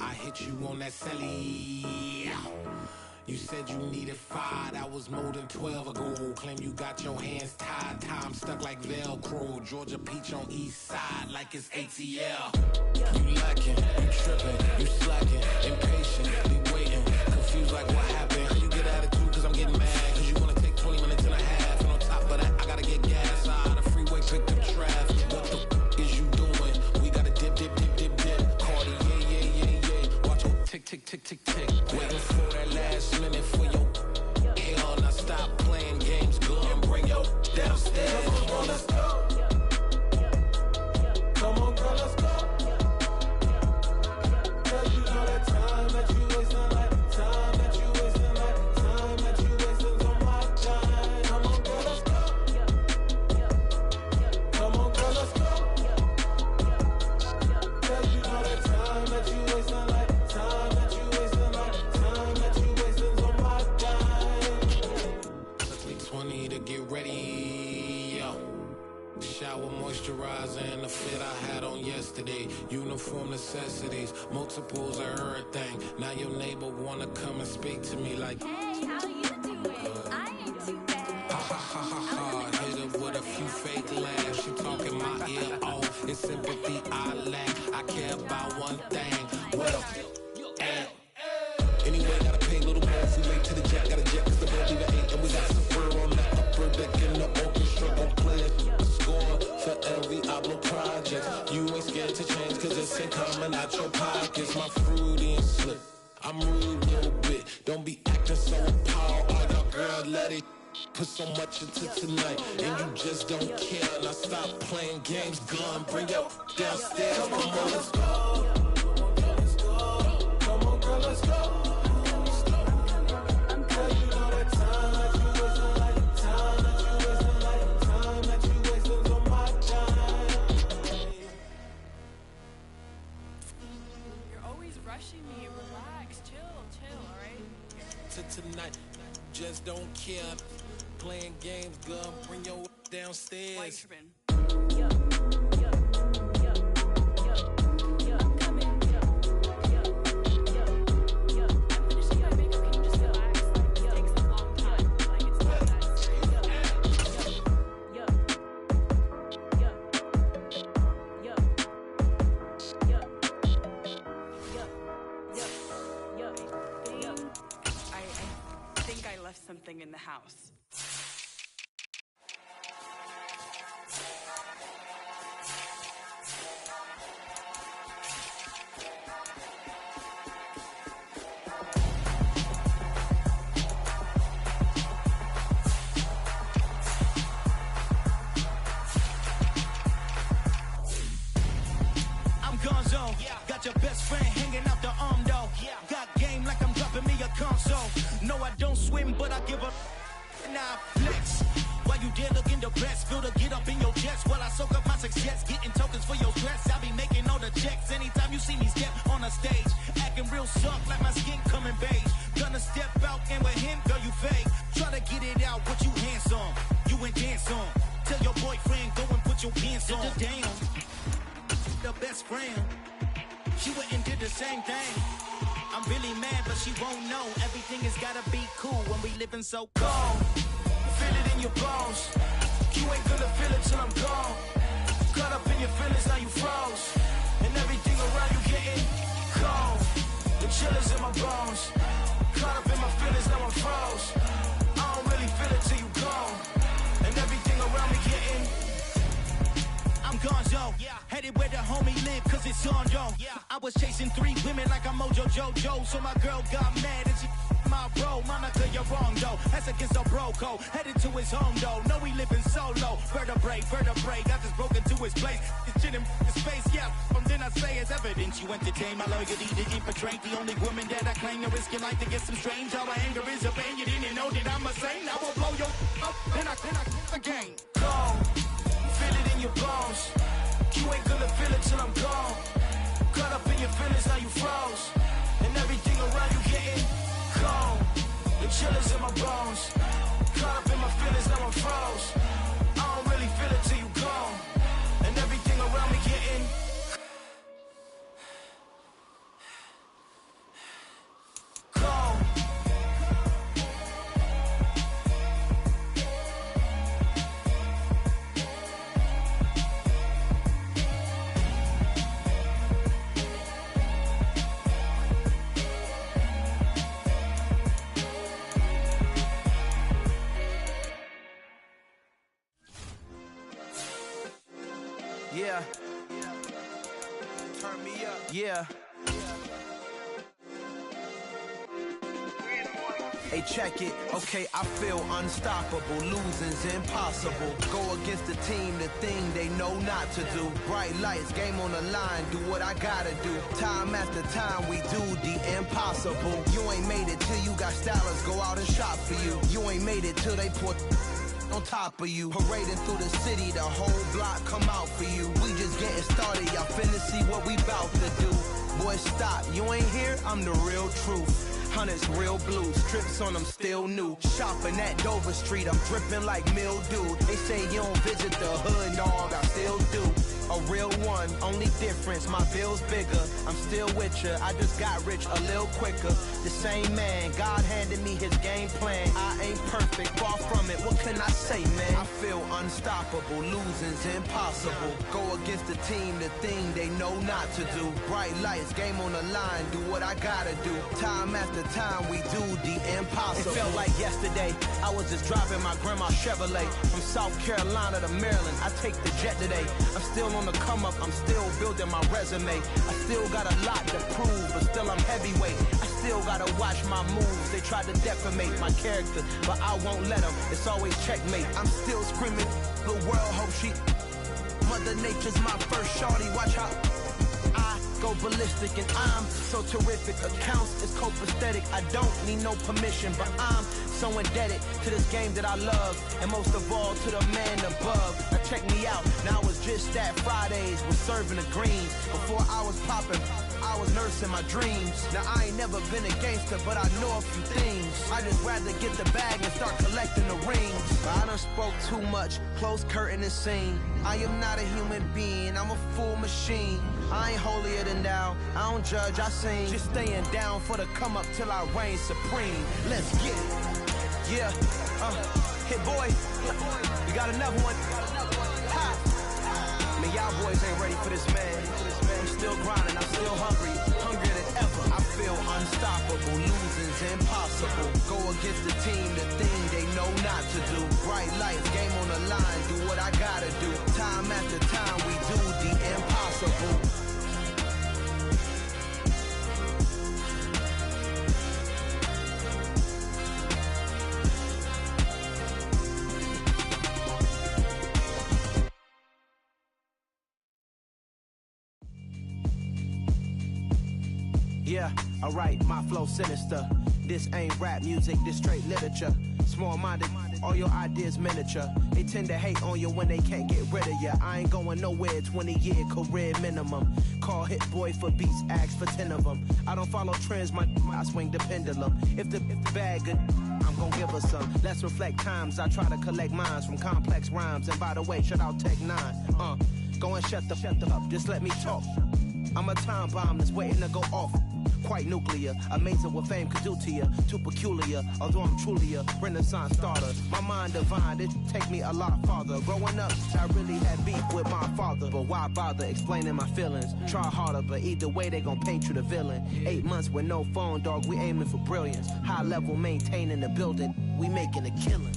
I hit you on that celly. You said you needed 5, that was more than 12 ago. Claim you got your hands tied, time stuck like Velcro. Georgia Peach on east side like it's ATL. You lacking, you tripping, you slacking, impatient, be waiting, confused like what happened. How you get attitude cause I'm getting mad, cause you wanna take 20 minutes and a half. And on top of that, I gotta get gas out of the freeway, pick up traffic. What the is you doing? We gotta dip, dip, dip, dip, dip. Cardi, yeah. Watch your tick, tick, tick, tick, tick. Waiting for that last minute for your hell. Now stop playing games, go and bring your downstairs. Come on, let's go. Come on, girl, let's go. Cause you know that time that you wasting, like time that you wasting, like time that you wasting on my time. Come on, girl, let's go. Come on, girl, let's go. Cause you know that time that you wasting, like time that you wasting, like time that you wasting on my time. Took me 20 to get ready, yo. Shower, moisturizer, and the fit I had on yesterday. Uniform necessities, multiples of everything. Now your neighbor wanna come and speak to me like, hey, how you doing? I ain't too bad. Ha ha ha ha ha. Hit her with a few fake laughs. She talking my ear off. It's sympathy I lack. I care about one thing. What up? Anyway, gotta pay a little more if we late to the jet. Got a jet cause the boat even ate. And we got some fur on that upper deck in the orchestra. Gon' play a score for every Ablo project. You ain't scared to change cause it's ain't coming out your pockets. My fruity and slip. I'm rude a little bit. Don't be acting so appalled. All y'all girl, let it put so much into tonight. And you just don't care. Now stop playing games. Gun, bring your downstairs. Come on, let's go. Come on, girl, let's go. Me, relax, chill, alright? To tonight, just don't care. Playing games, gun, bring your downstairs. Something in the house. I'm Gonzo, got your best friend hanging out the arm though. Got game like I'm dropping me a console. No, I don't swim, but I give a now flex. While you there looking depressed, feel to get up in your chest while I soak up my success, getting tokens for your stress. I be making all the checks anytime you see me step on a stage, acting real soft like my skin coming beige. Gonna step out and with him, girl, you fake. Try to get it out, but you handsome, you ain't dance on. Tell your boyfriend go and put your pants on. Damn, the best friend, she went and did the same thing. I'm really mad, but she won't know. Everything has gotta be cool when we living so cold. Feel it in your bones. You ain't gonna feel it till I'm gone. Caught up in your feelings, now you froze. And everything around you getting cold. The chillers in my bones. Caught up in my feelings, now I'm froze. I don't really feel it till you gone. And everything around me getting I'm Gonzo, headed where the homie live, cause it's on, yo. I was chasing 3 women like I'm Mojo Jojo, so my girl got mad and she my bro. Monica, you're wrong, though. That's against the bro code. Headed to his home, though. No, we living solo. Vertebrae, got this broken to his place. This shit in his face, yeah. From then I say it's evidence you entertain my loyalty to infiltrate. The only woman that I claim to risk your life to get some strange. All my anger is a pain. You didn't know that I'm a saint. I will blow your up, then I again. Gone. Feel it in your bones. You ain't gonna feel it till I'm gone. Caught up in your feelings, now you froze. And everything around you getting cold. The chillers in my bones. Yeah. Hey, check it. Okay, I feel unstoppable. Losing's impossible. Go against the team, the thing they know not to do. Bright lights, game on the line, do what I gotta do. Time after time, we do the impossible. You ain't made it till you got stylers go out and shop for you. You ain't made it till they put on top of you. Parading through the city, the whole block come out for you. We just getting started, y'all finna see what we bout to do. Boy, stop, you ain't here, I'm the real truth. Hunters, real blue, strips on them still new. Shopping at Dover Street, I'm dripping like mildew. They say you don't visit the hood, dog, I still do. A real one, only difference, my bill's bigger. I'm still with ya, I just got rich a little quicker. The same man, God handed me his game plan. I ain't perfect, far from it, what can I say, man? I feel unstoppable, losing's impossible. Go against the team, the thing they know not to do. Bright lights, game on the line, do what I gotta do. Time after time, we do the impossible. It felt like yesterday, I was just driving my grandma's Chevrolet. From South Carolina to Maryland, I take the jet today. I'm still on the come up, I'm still building my resume. I still got a lot to prove, but still I'm heavyweight. I still gotta watch my moves. They tried to defamate my character, but I won't let them. It's always checkmate. I'm still screaming, the world hope she. Mother Nature's my first shorty, watch how I go ballistic, and I'm so terrific. Accounts is copacetic. I don't need no permission, but I'm so indebted to this game that I love, and most of all to the man above. Now check me out, now it's just at Fridays, we're serving the greens. Before I was popping, I was nursing my dreams. Now I ain't never been a gangster, but I know a few things. I just rather get the bag and start collecting the rings. But I done spoke too much, close curtain and scene. I am not a human being, I'm a full machine. I ain't holier than thou, I don't judge, I sing. Just staying down for the come up till I reign supreme. Let's get it. Yeah, hit boy, we got another one. Ha. Man, y'all boys ain't ready for this, man. I'm still grinding, I'm still hungry, hungrier than ever. I feel unstoppable, losing's impossible. Go against the team, the thing they know not to do. Bright lights, game on the line, do what I gotta do. Time after time, we do the impossible. Yeah, alright, my flow sinister. This ain't rap music, this straight literature. Small-minded, all your ideas miniature. They tend to hate on you when they can't get rid of you. I ain't going nowhere, 20-year career minimum. Call Hit Boy for beats, ask for 10 of them. I don't follow trends, I swing the pendulum. If the bag good, I'm gon' give her some. Let's reflect times, I try to collect minds from complex rhymes. And by the way, shout out Tech 9. Go and shut the up, just let me talk. I'm a time bomb that's waiting to go off. Quite nuclear, amazing what fame could do to you. Too peculiar, although I'm truly a renaissance starter. My mind divine, it take me a lot farther. Growing up, I really had beef with my father. But why bother explaining my feelings? Try harder, but either way they gon' paint you the villain. 8 months with no phone, dog, we aiming for brilliance. High level maintaining the building, we making a killing.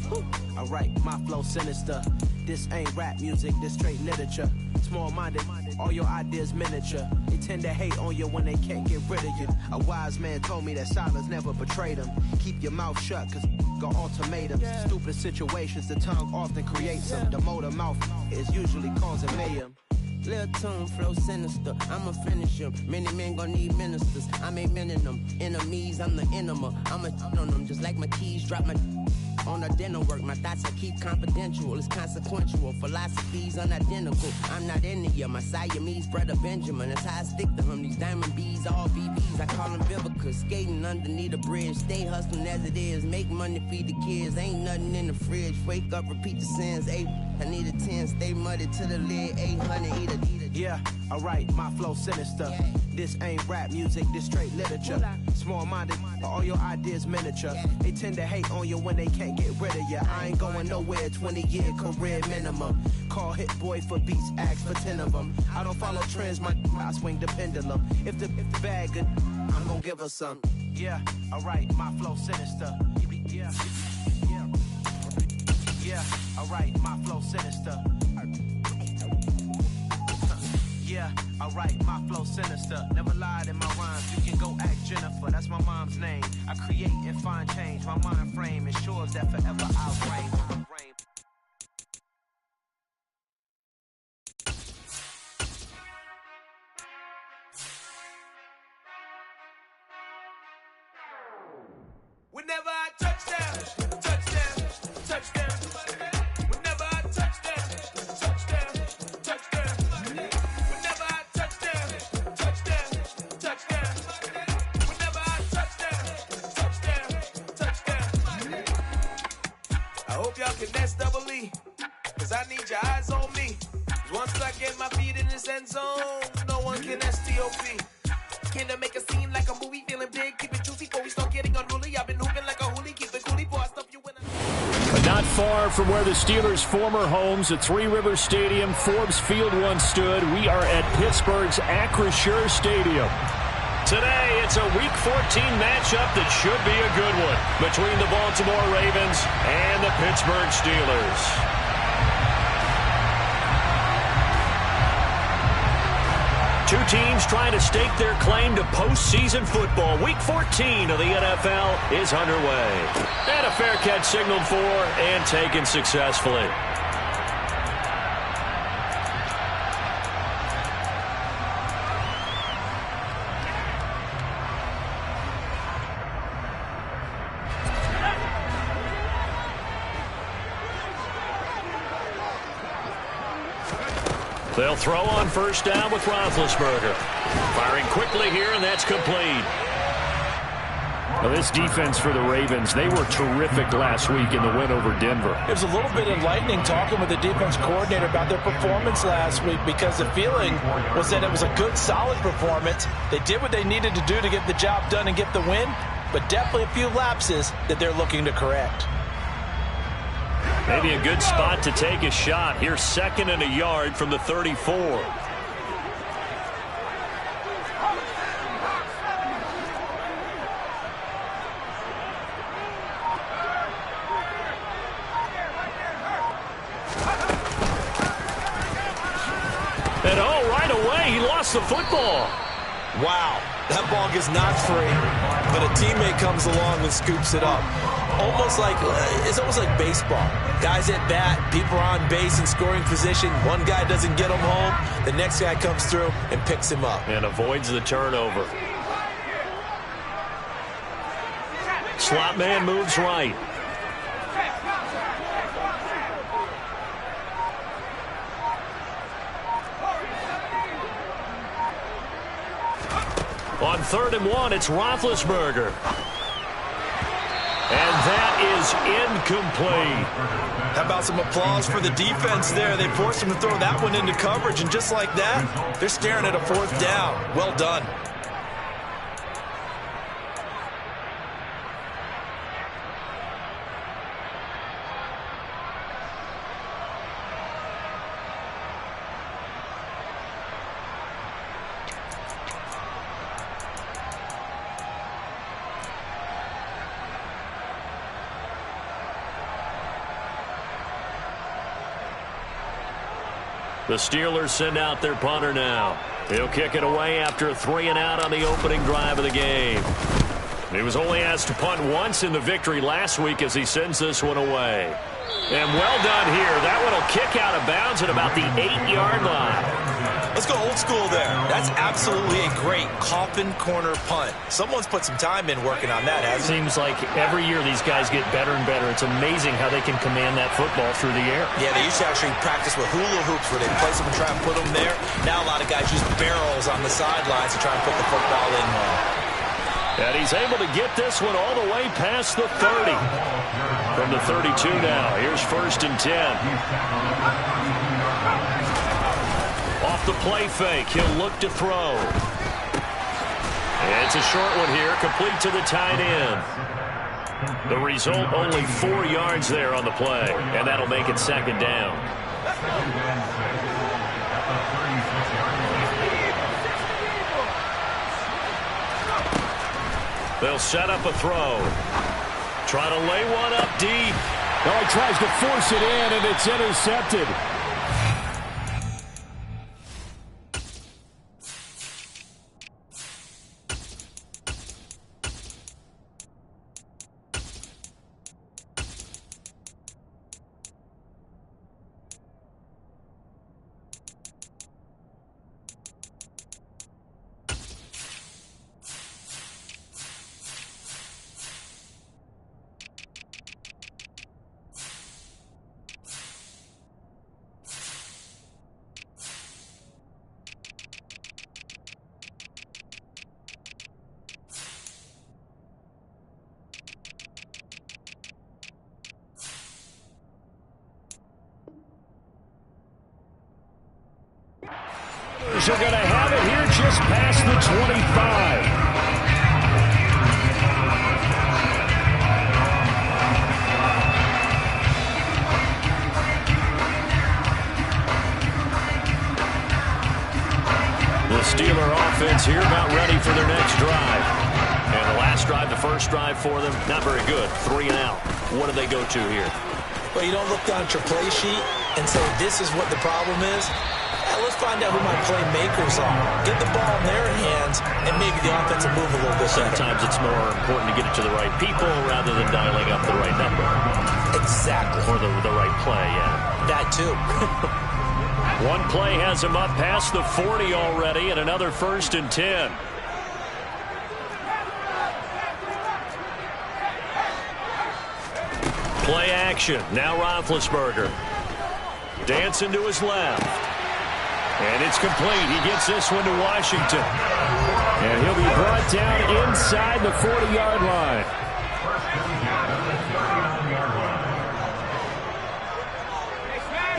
Alright, my flow sinister. This ain't rap music, this straight literature. Small-minded, all your ideas miniature. They tend to hate on you when they can't get rid of you. A wise man told me that silence never betrayed him. Keep your mouth shut, cause got ultimatums. Stupid situations, the tongue often creates them. The motor mouth is usually causing mayhem. Lil' tune, flow sinister, I'ma finish him. Many men gon' need ministers, I'm aiming them. Enemies, I'm the enema, I'ma on them. Just like my keys, drop my on the dinner work. My thoughts I keep confidential, it's consequential. Philosophies unidentical, I'm not into you. My Siamese brother Benjamin, that's how I stick to him. These diamond bees, all BBs, I call them Vivica. Skating underneath the bridge, stay hustling as it is. Make money, feed the kids, ain't nothing in the fridge. Wake up, repeat the sins, I need a 10, stay muddy to the lid, 800, eat a. Yeah, alright, my flow sinister. This ain't rap music, this straight literature. Small-minded, all your ideas miniature. They tend to hate on you when they can't get rid of you. I ain't going nowhere, 20-year career minimum. Call Hit Boy for beats, ask for 10 of them. I don't follow trends, I swing the pendulum. If the bag good, I'm gon' give her some. Yeah, alright, my flow sinister. Yeah, yeah, alright, my flow sinister. Yeah, alright, my flow sinister. Never lied in my rhymes. You can go ask Jennifer, that's my mom's name. I create and find change. My mind frame ensures that forever I'll reign. Whenever I touch down, touchdown, touchdown. Whenever I touch down, touchdown, touchdown. Whenever I touch down, touchdown, touchdown. Whenever I touchdown, touchdown. I hope y'all can nest double E, cause I need your eyes on me. 'Cause once I get my feet in this end zone, no one can STOP. Can I make a scene like a movie, feeling big, keep it juicy before we start getting unruly. I've been hooping like a hoolie, keep it coolie before I stuff you in a... But not far from where the Steelers' former homes at Three Rivers Stadium, Forbes Field once stood, we are at Pittsburgh's Acrisure Stadium. Today, it's a Week 14 matchup that should be a good one between the Baltimore Ravens and the Pittsburgh Steelers. Two teams trying to stake their claim to postseason football. Week 14 of the NFL is underway. And a fair catch signaled for and taken successfully. They'll throw on first down with Roethlisberger. Firing quickly here, and that's complete. Well, this defense for the Ravens, they were terrific last week in the win over Denver. It was a little bit enlightening talking with the defense coordinator about their performance last week, because the feeling was that it was a good, solid performance. They did what they needed to do to get the job done and get the win, but definitely a few lapses that they're looking to correct. Maybe a good spot to take a shot. Here's 2nd and a yard from the 34. And right away, he lost the football. Wow, that ball gets knocked free, but a teammate comes along and scoops it up. It's almost like baseball. Guys at bat, people are on base in scoring position. One guy doesn't get him home. The next guy comes through and picks him up. And avoids the turnover. Slot man moves right. On 3rd and 1, it's Roethlisberger. And that is incomplete. How about some applause for the defense there? They forced him to throw that one into coverage, and just like that, they're staring at a 4th down. Well done. The Steelers send out their punter now. He'll kick it away after a 3-and-out on the opening drive of the game. He was only asked to punt once in the victory last week as he sends this one away. And well done here. That one will kick out of bounds at about the 8-yard line. Let's go old school there. That's absolutely a great coffin corner punt. Someone's put some time in working on that, hasn't it? Seems like every year these guys get better and better. It's amazing how they can command that football through the air. Yeah, they used to actually practice with hula hoops where they place them and try and put them there. Now a lot of guys use barrels on the sidelines to try and put the football in. And he's able to get this one all the way past the 30. From the 32 now, here's 1st and 10. Off the play fake, he'll look to throw. And it's a short one here, complete to the tight end. The result, only 4 yards there on the play, and that'll make it 2nd down. They'll set up a throw. Trying to lay one up deep. Oh, he tries to force it in, and it's intercepted. Steelers are going to have it here just past the 25. The Steeler offense here about ready for their next drive. And the last drive, the first drive for them, not very good. 3 and out. What do they go to here? Well, you don't look down at your play sheet and say, this is what the problem is. Let's find out who my playmakers are. Get the ball in their hands, and maybe the offense will move a little bit better. Sometimes it's more important to get it to the right people rather than dialing up the right number. Exactly. Or the right play, yeah. That too. One play has him up past the 40 already, and another 1st and 10. Play action. Now Roethlisberger. Dancing to his left. And it's complete. He gets this one to Washington. And he'll be brought down inside the 40-yard line.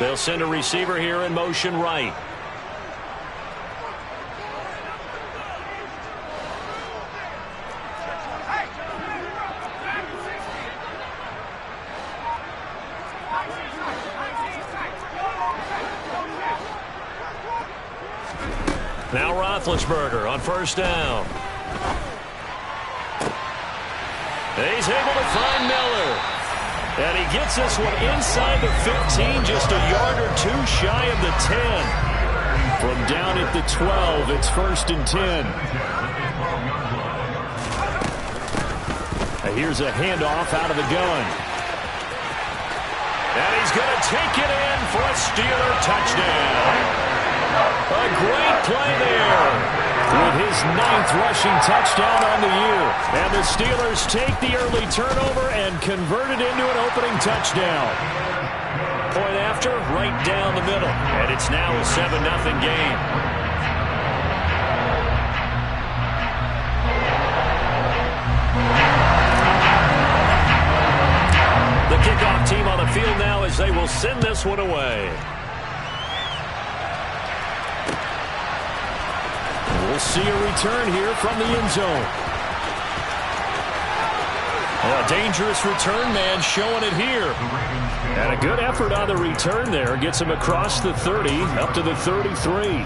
They'll send a receiver here in motion right. Now Roethlisberger on 1st down. He's able to find Miller. And he gets this one inside the 15, just a yard or 2 shy of the 10. From down at the 12, it's 1st and 10. And here's a handoff out of the gun. And he's going to take it in for a Steeler touchdown. A great play there with his 9th rushing touchdown on the year. And the Steelers take the early turnover and convert it into an opening touchdown. Point after, right down the middle. And it's now a 7-0 game. The kickoff team on the field now as they will send this one away. We'll see a return here from the end zone. A dangerous return man showing it here. And a good effort on the return there. Gets him across the 30 up to the 33.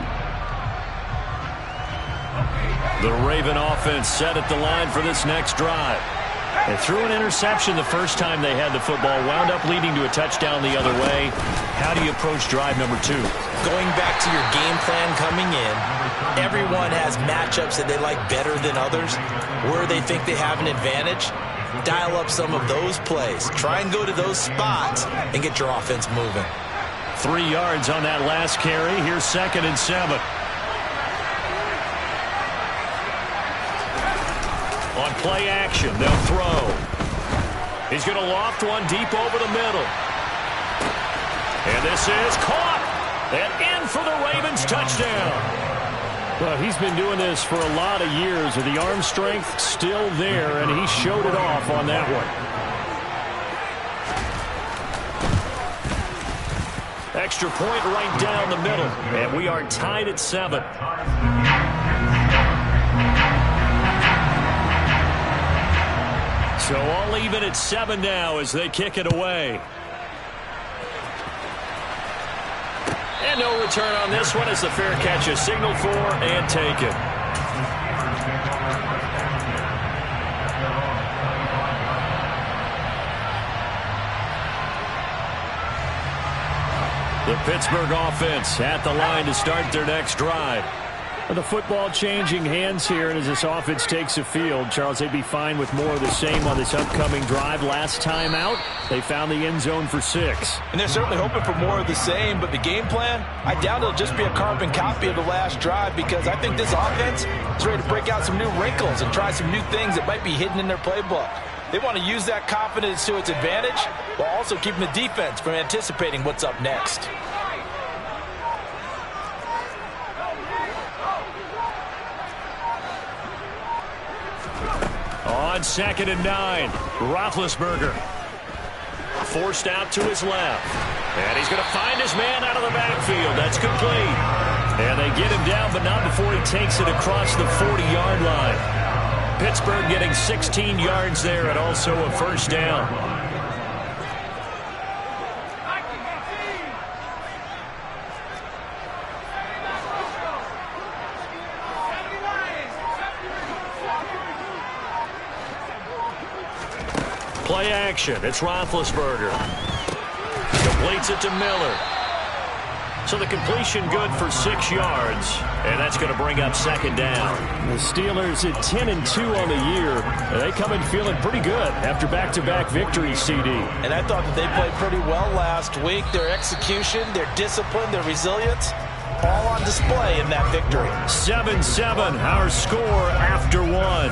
The Raven offense set at the line for this next drive. They threw an interception the first time they had the football, wound up leading to a touchdown the other way. How do you approach drive number 2? Going back to your game plan coming in, everyone has matchups that they like better than others. Where they think they have an advantage, dial up some of those plays. Try and go to those spots and get your offense moving. 3 yards on that last carry. Here's 2nd and 7. On play action, they'll throw. He's going to loft one deep over the middle. And this is caught. And in for the Ravens touchdown. Well, he's been doing this for a lot of years with the arm strength still there, and he showed it off on that one. Extra point right down the middle, and we are tied at 7. So all even at 7 now as they kick it away. And no return on this one as the fair catch is signaled for and taken. The Pittsburgh offense at the line to start their next drive. The football changing hands here, and as this offense takes the field, Charles, they'd be fine with more of the same on this upcoming drive. Last time out, they found the end zone for 6. And they're certainly hoping for more of the same, but the game plan, I doubt it'll just be a carbon copy of the last drive, because I think this offense is ready to break out some new wrinkles and try some new things that might be hidden in their playbook. They want to use that confidence to its advantage, while also keeping the defense from anticipating what's up next. On 2nd and 9, Roethlisberger forced out to his left. And he's going to find his man out of the backfield. That's complete. And they get him down, but not before he takes it across the 40-yard line. Pittsburgh getting 16 yards there and also a first down. Play action. It's Roethlisberger. Completes it to Miller. So the completion good for 6 yards, and that's going to bring up second down. The Steelers at 10-2 on the year. They come in feeling pretty good after back-to-back victories, CD. And I thought that they played pretty well last week. Their execution, their discipline, their resilience, all on display in that victory. 7-7, our score after one.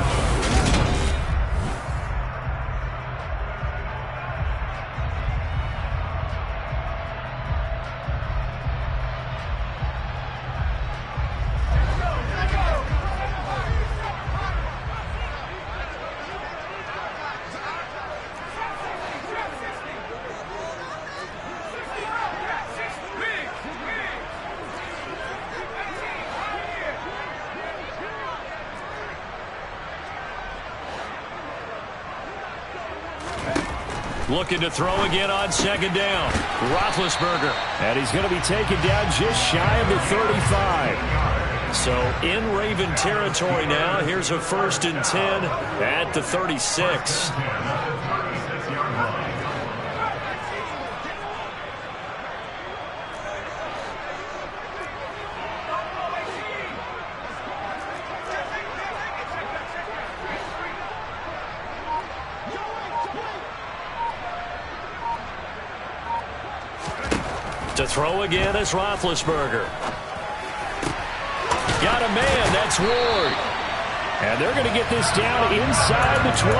Looking to throw again on second down. Roethlisberger. And he's going to be taken down just shy of the 35. So in Raven territory now. Here's a 1st and 10 at the 36. To throw again is Roethlisberger. Got a man, that's Ward. And they're going to get this down inside the 20.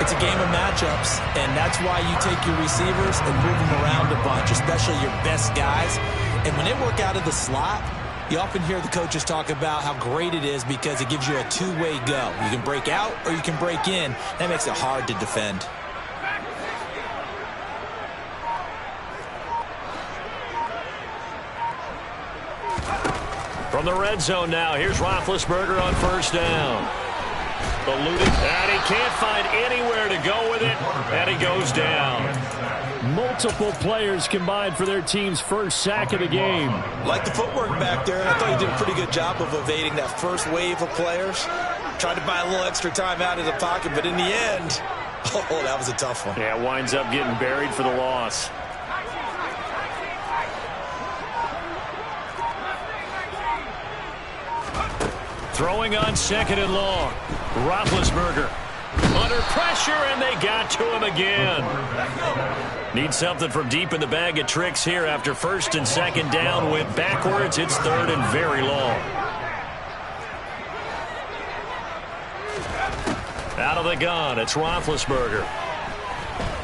It's a game of matchups, and that's why you take your receivers and move them around a bunch, especially your best guys. And when they work out of the slot, you often hear the coaches talk about how great it is because it gives you a two-way go. You can break out or you can break in. That makes it hard to defend. From the red zone now, here's Roethlisberger on first down. Eluded, and he can't find anywhere to go with it, and he goes down. Multiple players combined for their team's first sack of the game. Like the footwork back there, I thought he did a pretty good job of evading that first wave of players. Tried to buy a little extra time out of the pocket, but in the end, oh, that was a tough one. Yeah, winds up getting buried for the loss. Throwing on second and long. Roethlisberger under pressure, and they got to him again. Need something from deep in the bag of tricks here after 1st and 2nd down. Went backwards. It's 3rd and very long. Out of the gun, it's Roethlisberger.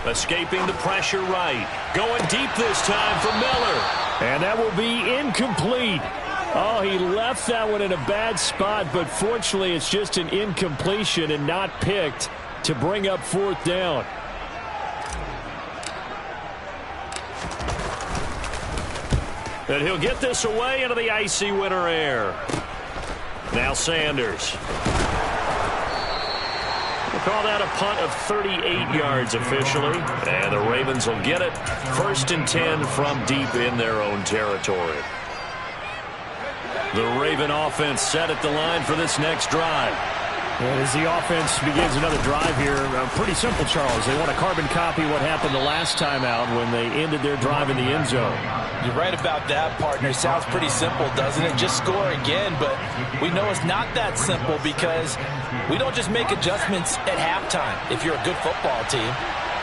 Escaping the pressure right. Going deep this time for Miller. And that will be incomplete. Oh, he left that one in a bad spot, but fortunately it's just an incompletion and not picked to bring up 4th down. And he'll get this away into the icy winter air. Now Sanders. We'll call that a punt of 38 yards officially. And the Ravens will get it. 1st and 10 from deep in their own territory. The Raven offense set at the line for this next drive. And as the offense begins another drive here, pretty simple, Charles. They want to carbon copy what happened the last time out when they ended their drive in the end zone. You're right about that, partner. It sounds pretty simple, doesn't it? Just score again, but we know it's not that simple because we don't just make adjustments at halftime if you're a good football team.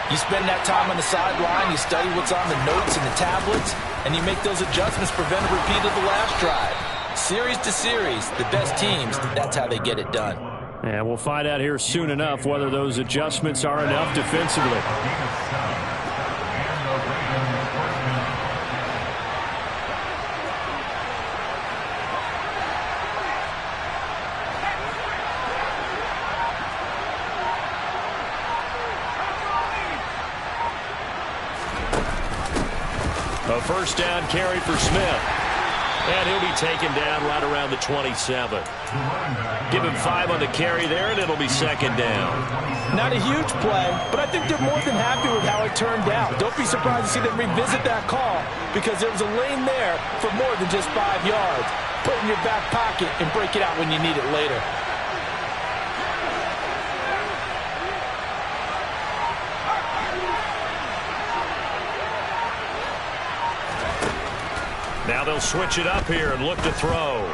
You spend that time on the sideline, you study what's on the notes and the tablets, and you make those adjustments, prevent a repeat of the last drive. Series to series, the best teams, that's how they get it done. And we'll find out here soon enough whether those adjustments are enough defensively. A 1st down carry for Smith. And he'll be taken down right around the 27. Give him 5 on the carry there, and it'll be second down. Not a huge play, but I think they're more than happy with how it turned out. Don't be surprised to see them revisit that call because there was a lane there for more than just 5 yards. Put it in your back pocket and break it out when you need it later. Now they'll switch it up here and look to throw.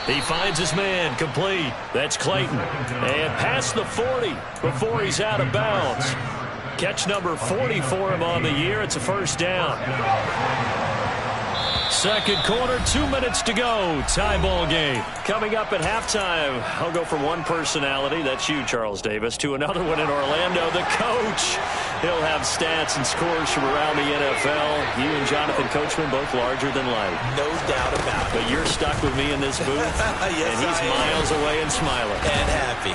He finds his man, complete. That's Clayton. And past the 40 before he's out of bounds. Catch number 40 for him on the year. It's a first down. Second quarter, 2 minutes to go. Tie ball game. Coming up at halftime, I'll go from one personality, that's you, Charles Davis, to another one in Orlando, the coach. He'll have stats and scores from around the NFL. You and Jonathan Coachman, both larger than life. No doubt about it. But you're stuck with me in this booth, yes, and he's miles away and smiling. And happy.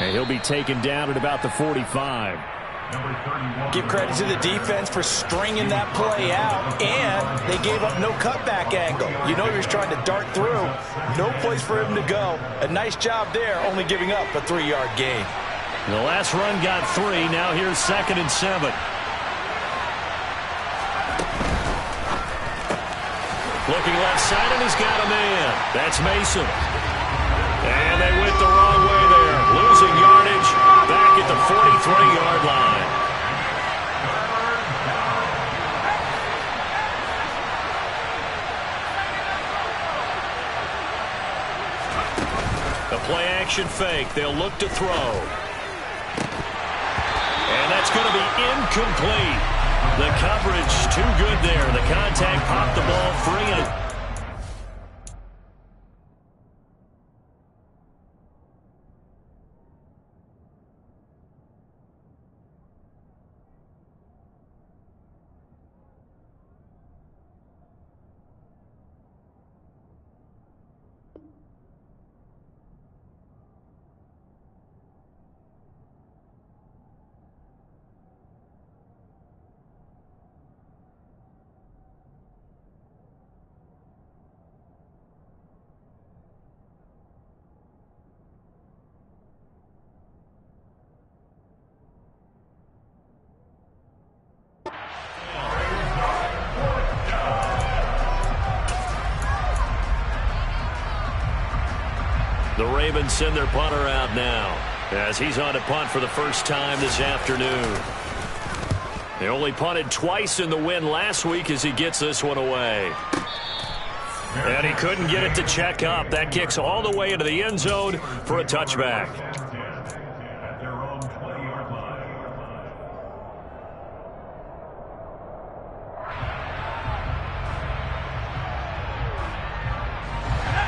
And he'll be taken down at about the 45. Give credit to the defense for stringing that play out, and they gave up no cutback angle. You know he was trying to dart through. No place for him to go. A nice job there, only giving up a 3-yard gain. The last run got 3. Now here's 2nd and 7. Looking left side, and he's got a man. That's Mason. And they went the wrong way there. Losing yardage back at the 43-yard line. The play action fake. They'll look to throw. And that's going to be incomplete. The coverage too good there. The contact popped the ball free. The Ravens send their punter out now as he's on to punt for the first time this afternoon. They only punted twice in the win last week as he gets this one away. And he couldn't get it to check up. That kicks all the way into the end zone for a touchback.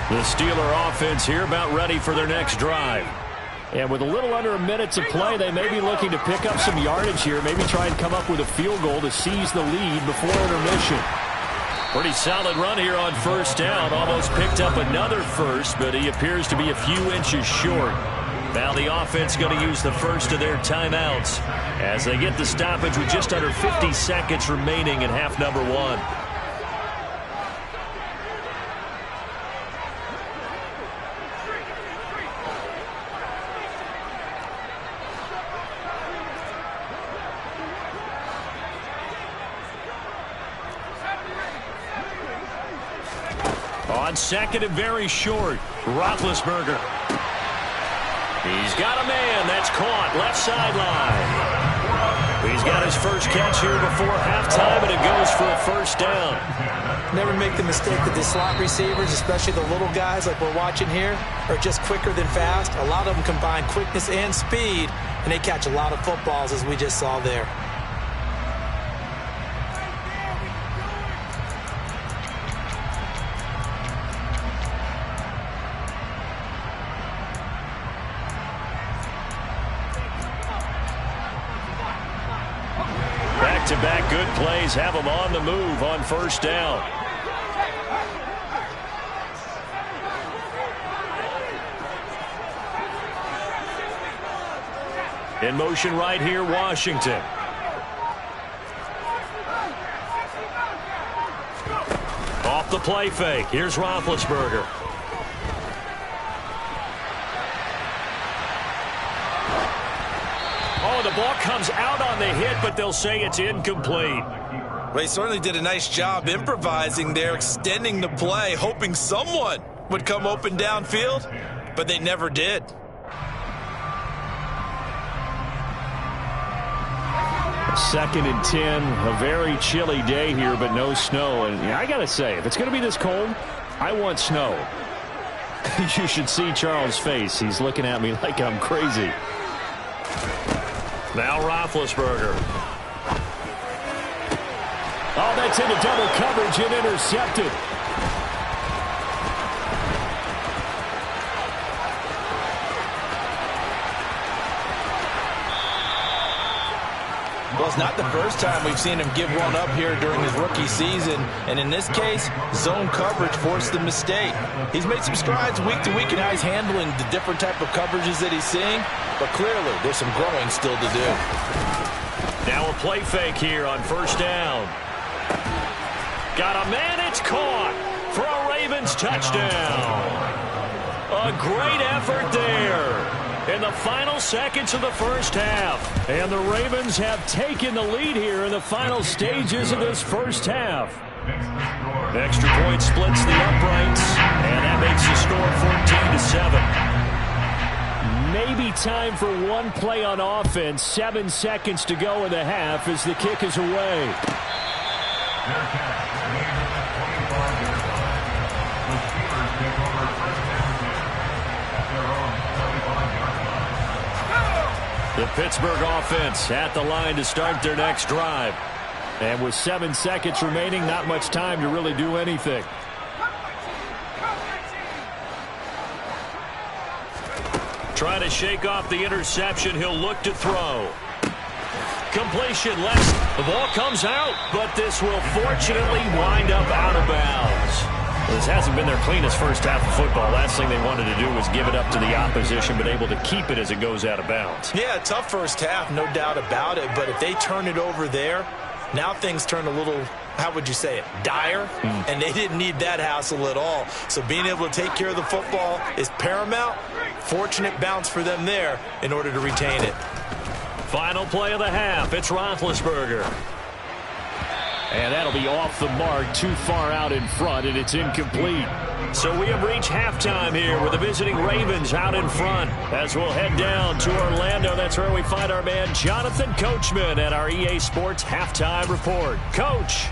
The Steeler offense here about ready for their next drive. And with a little under a minute to play, they may be looking to pick up some yardage here, maybe try and come up with a field goal to seize the lead before intermission. Pretty solid run here on first down. Almost picked up another first, but he appears to be a few inches short. Now the offense going to use the first of their timeouts as they get the stoppage with just under 50 seconds remaining in half number 1. On second and very short, Roethlisberger. He's got a man. That's caught left sideline. He's got his first catch here before halftime, and it goes for a first down. Never make the mistake that the slot receivers, especially the little guys like we're watching here, are just quicker than fast. A lot of them combine quickness and speed, and they catch a lot of footballs, as we just saw there. Back-to-back good plays have them on the move on first down. In motion right here, Washington. off the play fake. Here's Roethlisberger. Oh, the ball comes out on the hit, but they'll say it's incomplete. Well, he certainly did a nice job improvising there, extending the play, hoping someone would come open downfield, but they never did. Second and 10, a very chilly day here, but no snow. And I got to say, if it's going to be this cold, I want snow. You should see Charles' face. He's looking at me like I'm crazy. Now Roethlisberger. Oh, that's into double coverage and intercepted. Well, it's not the first time we've seen him give one up here during his rookie season. And in this case, zone coverage forced the mistake. He's made some strides week to week in how he's handling the different type of coverages that he's seeing. But clearly, there's some growing still to do. Now a play fake here on first down. Got a man, it's caught for a Ravens touchdown. A great effort there in the final seconds of the first half. And the Ravens have taken the lead here in the final stages of this first half. Extra point splits the uprights, and that makes the score 14-7. Maybe time for one play on offense. 7 seconds to go in the half as the kick is away. The Pittsburgh offense at the line to start their next drive. And with 7 seconds remaining, not much time to really do anything. Trying to shake off the interception. He'll look to throw. Completion left. The ball comes out, but this will fortunately wind up out of bounds. This hasn't been their cleanest first half of football. Last thing they wanted to do was give it up to the opposition, but able to keep it as it goes out of bounds. Yeah, tough first half, no doubt about it. But if they turn it over there, now things turn a little, how would you say it, dire? And they didn't need that hassle at all. So being able to take care of the football is paramount. Fortunate bounce for them there in order to retain it. Final play of the half. It's Roethlisberger. And that'll be off the mark, too far out in front, and it's incomplete. So we have reached halftime here with the visiting Ravens out in front. As we'll head down to Orlando, that's where we find our man Jonathan Coachman at our EA Sports Halftime Report. Coach.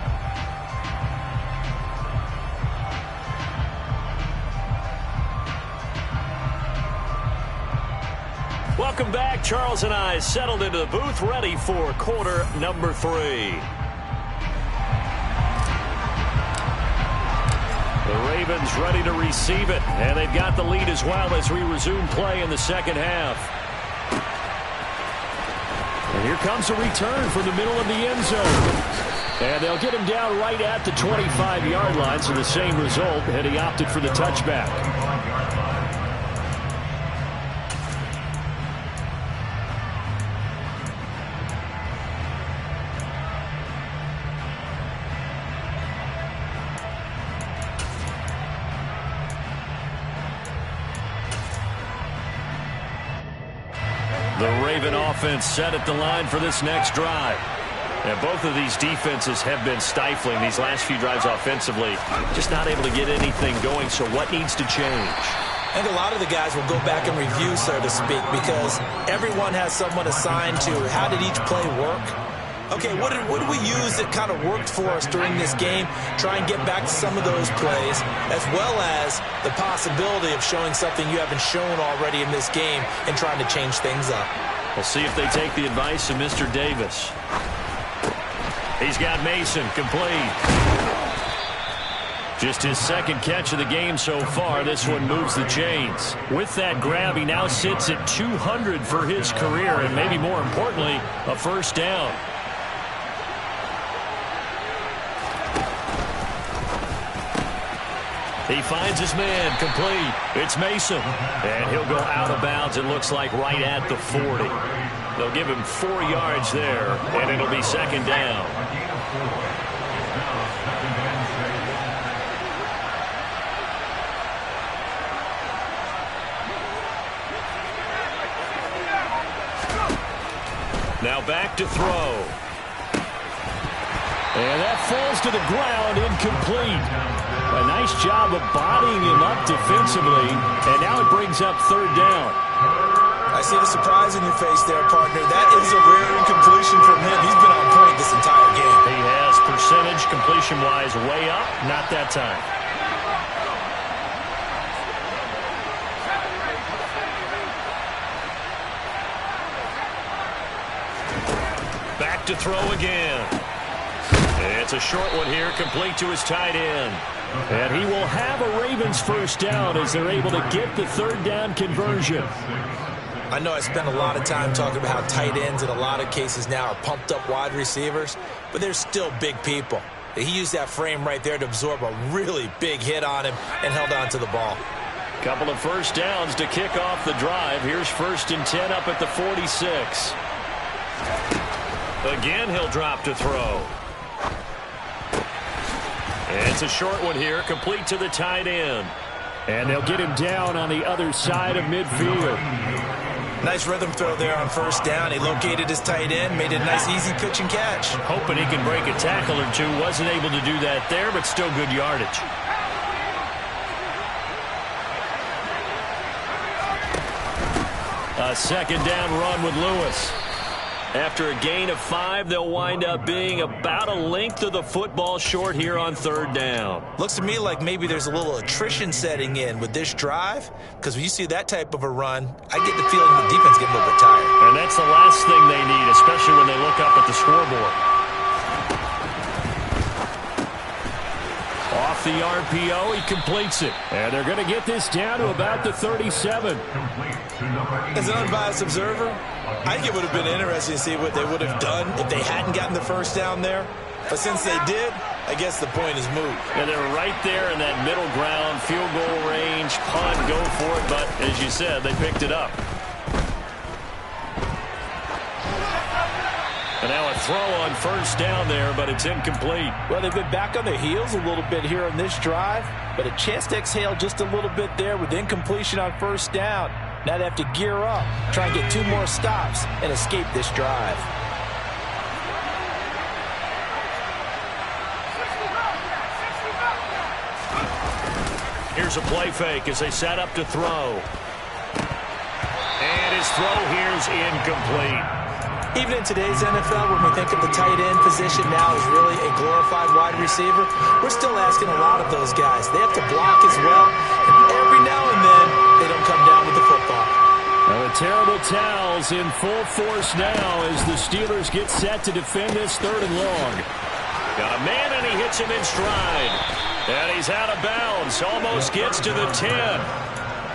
Welcome back. Charles and I settled into the booth, ready for quarter number 3. The Ravens ready to receive it, and they've got the lead as well as we resume play in the second half. And here comes a return from the middle of the end zone. And they'll get him down right at the 25-yard line, so the same result, and he opted for the touchback. The Raven offense set at the line for this next drive. And both of these defenses have been stifling these last few drives offensively. Just not able to get anything going, so what needs to change? I think a lot of the guys will go back and review, so to speak, because everyone has someone assigned to how did each play work. Okay, what did we use that kind of worked for us during this game? Try and get back to some of those plays, as well as the possibility of showing something you haven't shown already in this game and trying to change things up. We'll see if they take the advice of Mr. Davis. He's got Mason complete. Just his second catch of the game so far. This one moves the chains. With that grab, he now sits at 200 for his career, and maybe more importantly, a first down. He finds his man complete. It's Mason. And he'll go out of bounds, it looks like, right at the 40. They'll give him 4 yards there, and it'll be second down. Now back to throw. And that falls to the ground, incomplete. A nice job of bodying him up defensively, and now it brings up third down. I see the surprise in your face there, partner. That is a rare incompletion from him. He's been on point this entire game. He has percentage completion-wise way up, not that time. Back to throw again. It's a short one here, complete to his tight end. And he will have a Ravens first down as they're able to get the third down conversion. I know I spent a lot of time talking about how tight ends in a lot of cases now are pumped up wide receivers, but they're still big people. He used that frame right there to absorb a really big hit on him and held on to the ball. Couple of first downs to kick off the drive. Here's 1st and 10 up at the 46. Again, he'll drop to throw. It's a short one here, complete to the tight end. And they'll get him down on the other side of midfield. Nice rhythm throw there on 1st down. He located his tight end, made it a nice easy pitch and catch. Hoping he can break a tackle or two. Wasn't able to do that there, but still good yardage. A 2nd down run with Lewis. After a gain of 5, they'll wind up being about a length of the football short here on 3rd down. Looks to me like maybe there's a little attrition setting in with this drive, because when you see that type of a run, I get the feeling the defense getting a little bit tired. And that's the last thing they need, especially when they look up at the scoreboard. Off the RPO, he completes it. And they're going to get this down to about the 37. As an unbiased observer, I think it would have been interesting to see what they would have done if they hadn't gotten the first down there. But since they did, I guess the point is moot. And they're right there in that middle ground, field goal range, punt, go for it. But as you said, they picked it up. And now a throw on 1st down there, but it's incomplete. Well, they've been back on their heels a little bit here on this drive, but a chance to exhale just a little bit there with incompletion on 1st down. Now they have to gear up, try and get 2 more stops, and escape this drive. Here's a play fake as they set up to throw. And his throw here's incomplete. Even in today's NFL, when we think of the tight end position now as really a glorified wide receiver, we're still asking a lot of those guys. They have to block as well, and every now and then, they don't come down with the football. Now the terrible towels in full force now as the Steelers get set to defend this 3rd and long. Got a man, and he hits him in stride. And he's out of bounds, almost gets to the 10.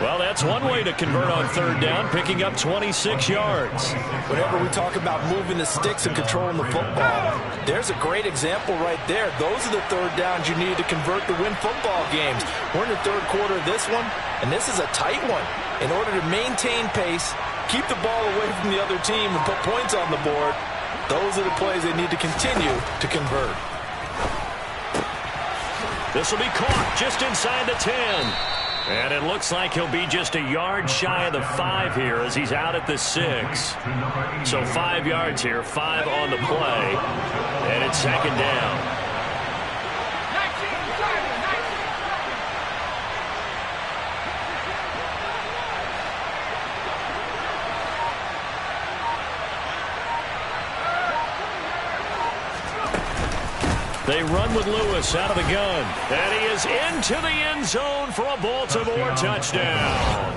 Well, that's one way to convert on 3rd down, picking up 26 yards. Whenever we talk about moving the sticks and controlling the football, there's a great example right there. Those are the 3rd downs you need to convert to win football games. We're in the 3rd quarter of this one, and this is a tight one. In order to maintain pace, keep the ball away from the other team, and put points on the board, those are the plays they need to continue to convert. This will be caught just inside the 10. And it looks like he'll be just a yard shy of the 5 here as he's out at the 6. So 5 yards here, 5 on the play. And it's 2nd down. They run with Lewis out of the gun. And he is into the end zone for a Baltimore touchdown.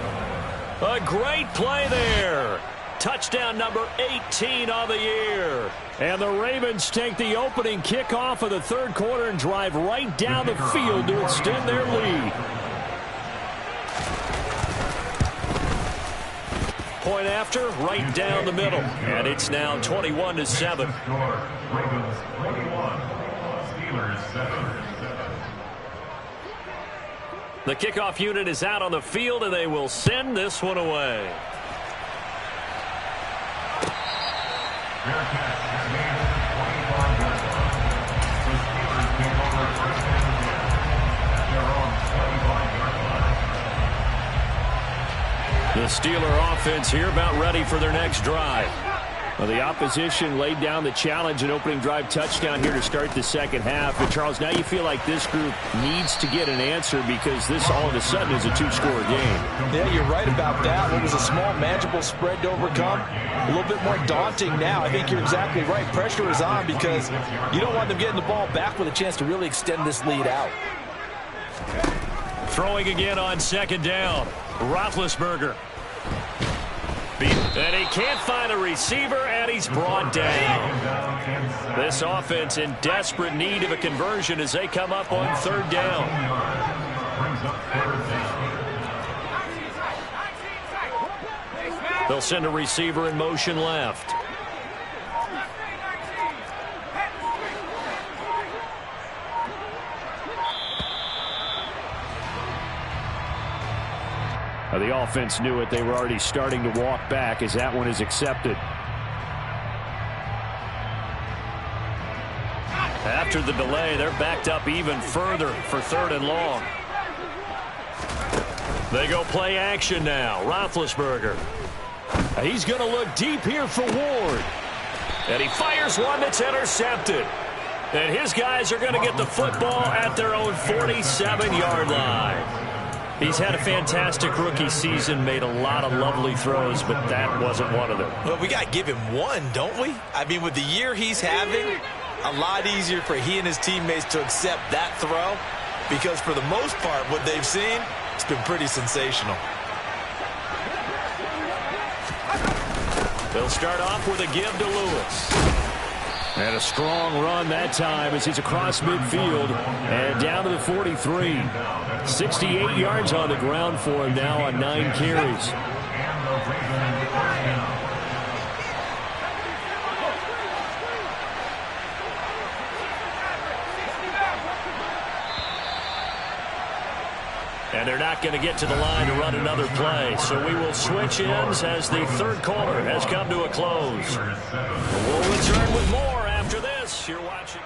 A great play there. Touchdown number 18 on the year. And the Ravens take the opening kickoff of the 3rd quarter and drive right down the field to extend their lead. Point after, right down the middle. And it's now 21-7. Ravens 21. The kickoff unit is out on the field, and they will send this one away. The Steeler offense here about ready for their next drive. Well, the opposition laid down the challenge and opening drive touchdown here to start the second half. But, Charles, now you feel like this group needs to get an answer because this all of a sudden is a two-score game. Yeah, you're right about that. What was a small, manageable spread to overcome, a little bit more daunting now. I think you're exactly right. Pressure is on because you don't want them getting the ball back with a chance to really extend this lead out. Throwing again on second down. Roethlisberger. And he can't find a receiver, and he's brought down. This offense in desperate need of a conversion as they come up on third down. They'll send a receiver in motion left. The offense knew it. They were already starting to walk back as that one is accepted. After the delay, they're backed up even further for third and long. They go play action now. Roethlisberger. He's going to look deep here for Ward. And he fires one that's intercepted. And his guys are going to get the football at their own 47-yard line. He's had a fantastic rookie season, made a lot of lovely throws, but that wasn't one of them. Well, we got to give him one, don't we? I mean, with the year he's having, a lot easier for he and his teammates to accept that throw because for the most part, what they've seen, it's been pretty sensational. They'll start off with a give to Lewis. And a strong run that time as he's across midfield and down to the 43. 68 yards on the ground for him now on 9 carries. And they're not going to get to the line to run another play. So we will switch ends as the third quarter has come to a close. We'll return with more after this. You're watching.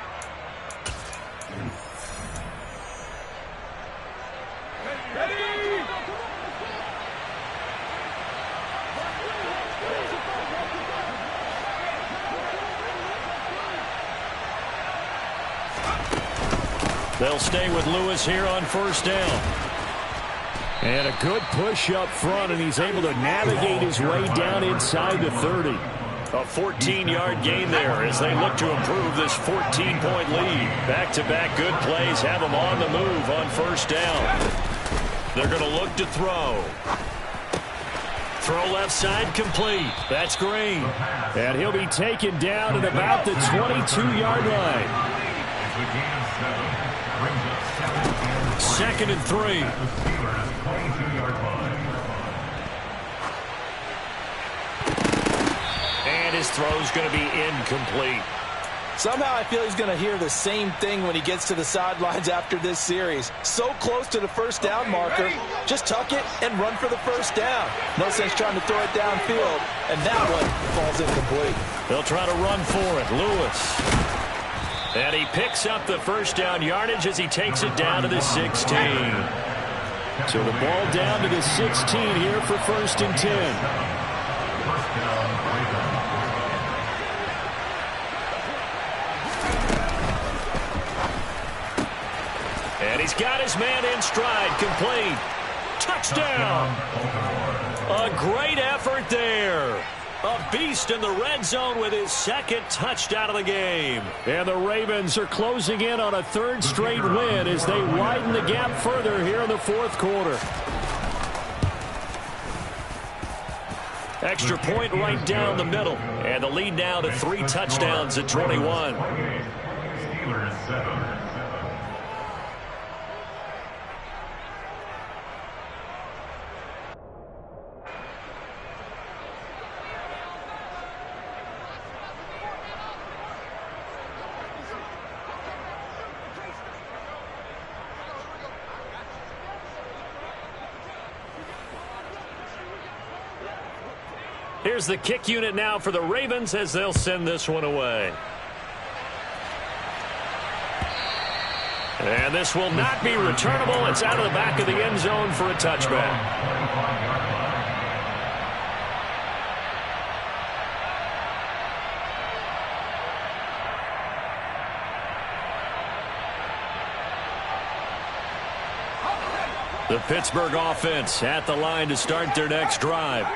They'll stay with Lewis here on first down. And a good push up front, and he's able to navigate his way down inside the 30. A 14-yard gain there as they look to improve this 14-point lead. Back-to-back good plays have them on the move on first down. They're going to look to throw. Throw left side complete. That's Green. And he'll be taken down at about the 22-yard line. 2nd and 3. And his throw's going to be incomplete. Somehow I feel he's going to hear the same thing when he gets to the sidelines after this series. So close to the first down marker. Just tuck it and run for the first down. No sense trying to throw it downfield. And that one falls incomplete. They'll try to run for it. Lewis. And he picks up the first down yardage as he takes it down to the 16. So the ball down to the 16 here for 1st and 10. And he's got his man in stride, complete. Touchdown. A great effort there. A beast in the red zone with his 2nd touchdown of the game. And the Ravens are closing in on a 3rd straight win as they widen the gap further here in the 4th quarter. Extra point right down the middle. And the lead now to 3 touchdowns at 21. Steelers 7. Here's the kick unit now for the Ravens as they'll send this one away. And this will not be returnable. It's out of the back of the end zone for a touchback. The Pittsburgh offense at the line to start their next drive.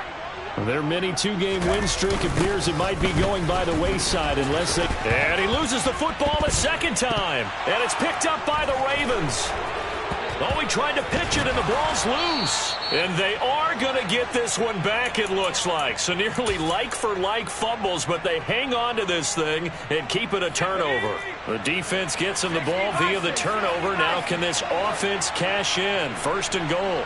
Their mini two-game win streak appears it might be going by the wayside unless they... And he loses the football a second time. And it's picked up by the Ravens. Oh, he tried to pitch it, and the ball's loose. And they are going to get this one back, it looks like. So nearly like-for-like fumbles, but they hang on to this thing and keep it a turnover. The defense gets him the ball via the turnover. Now can this offense cash in? 1st and goal.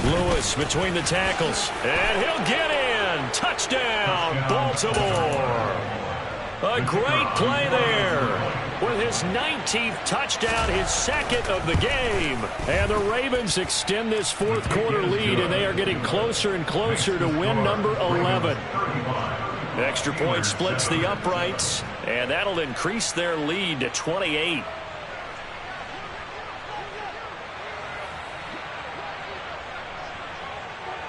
Lewis between the tackles, and he'll get in. Touchdown, Baltimore. A great play there. With his 19th touchdown, his 2nd of the game. And the Ravens extend this 4th quarter lead, and they are getting closer and closer to win number 11. Extra point splits the uprights, and that'll increase their lead to 28.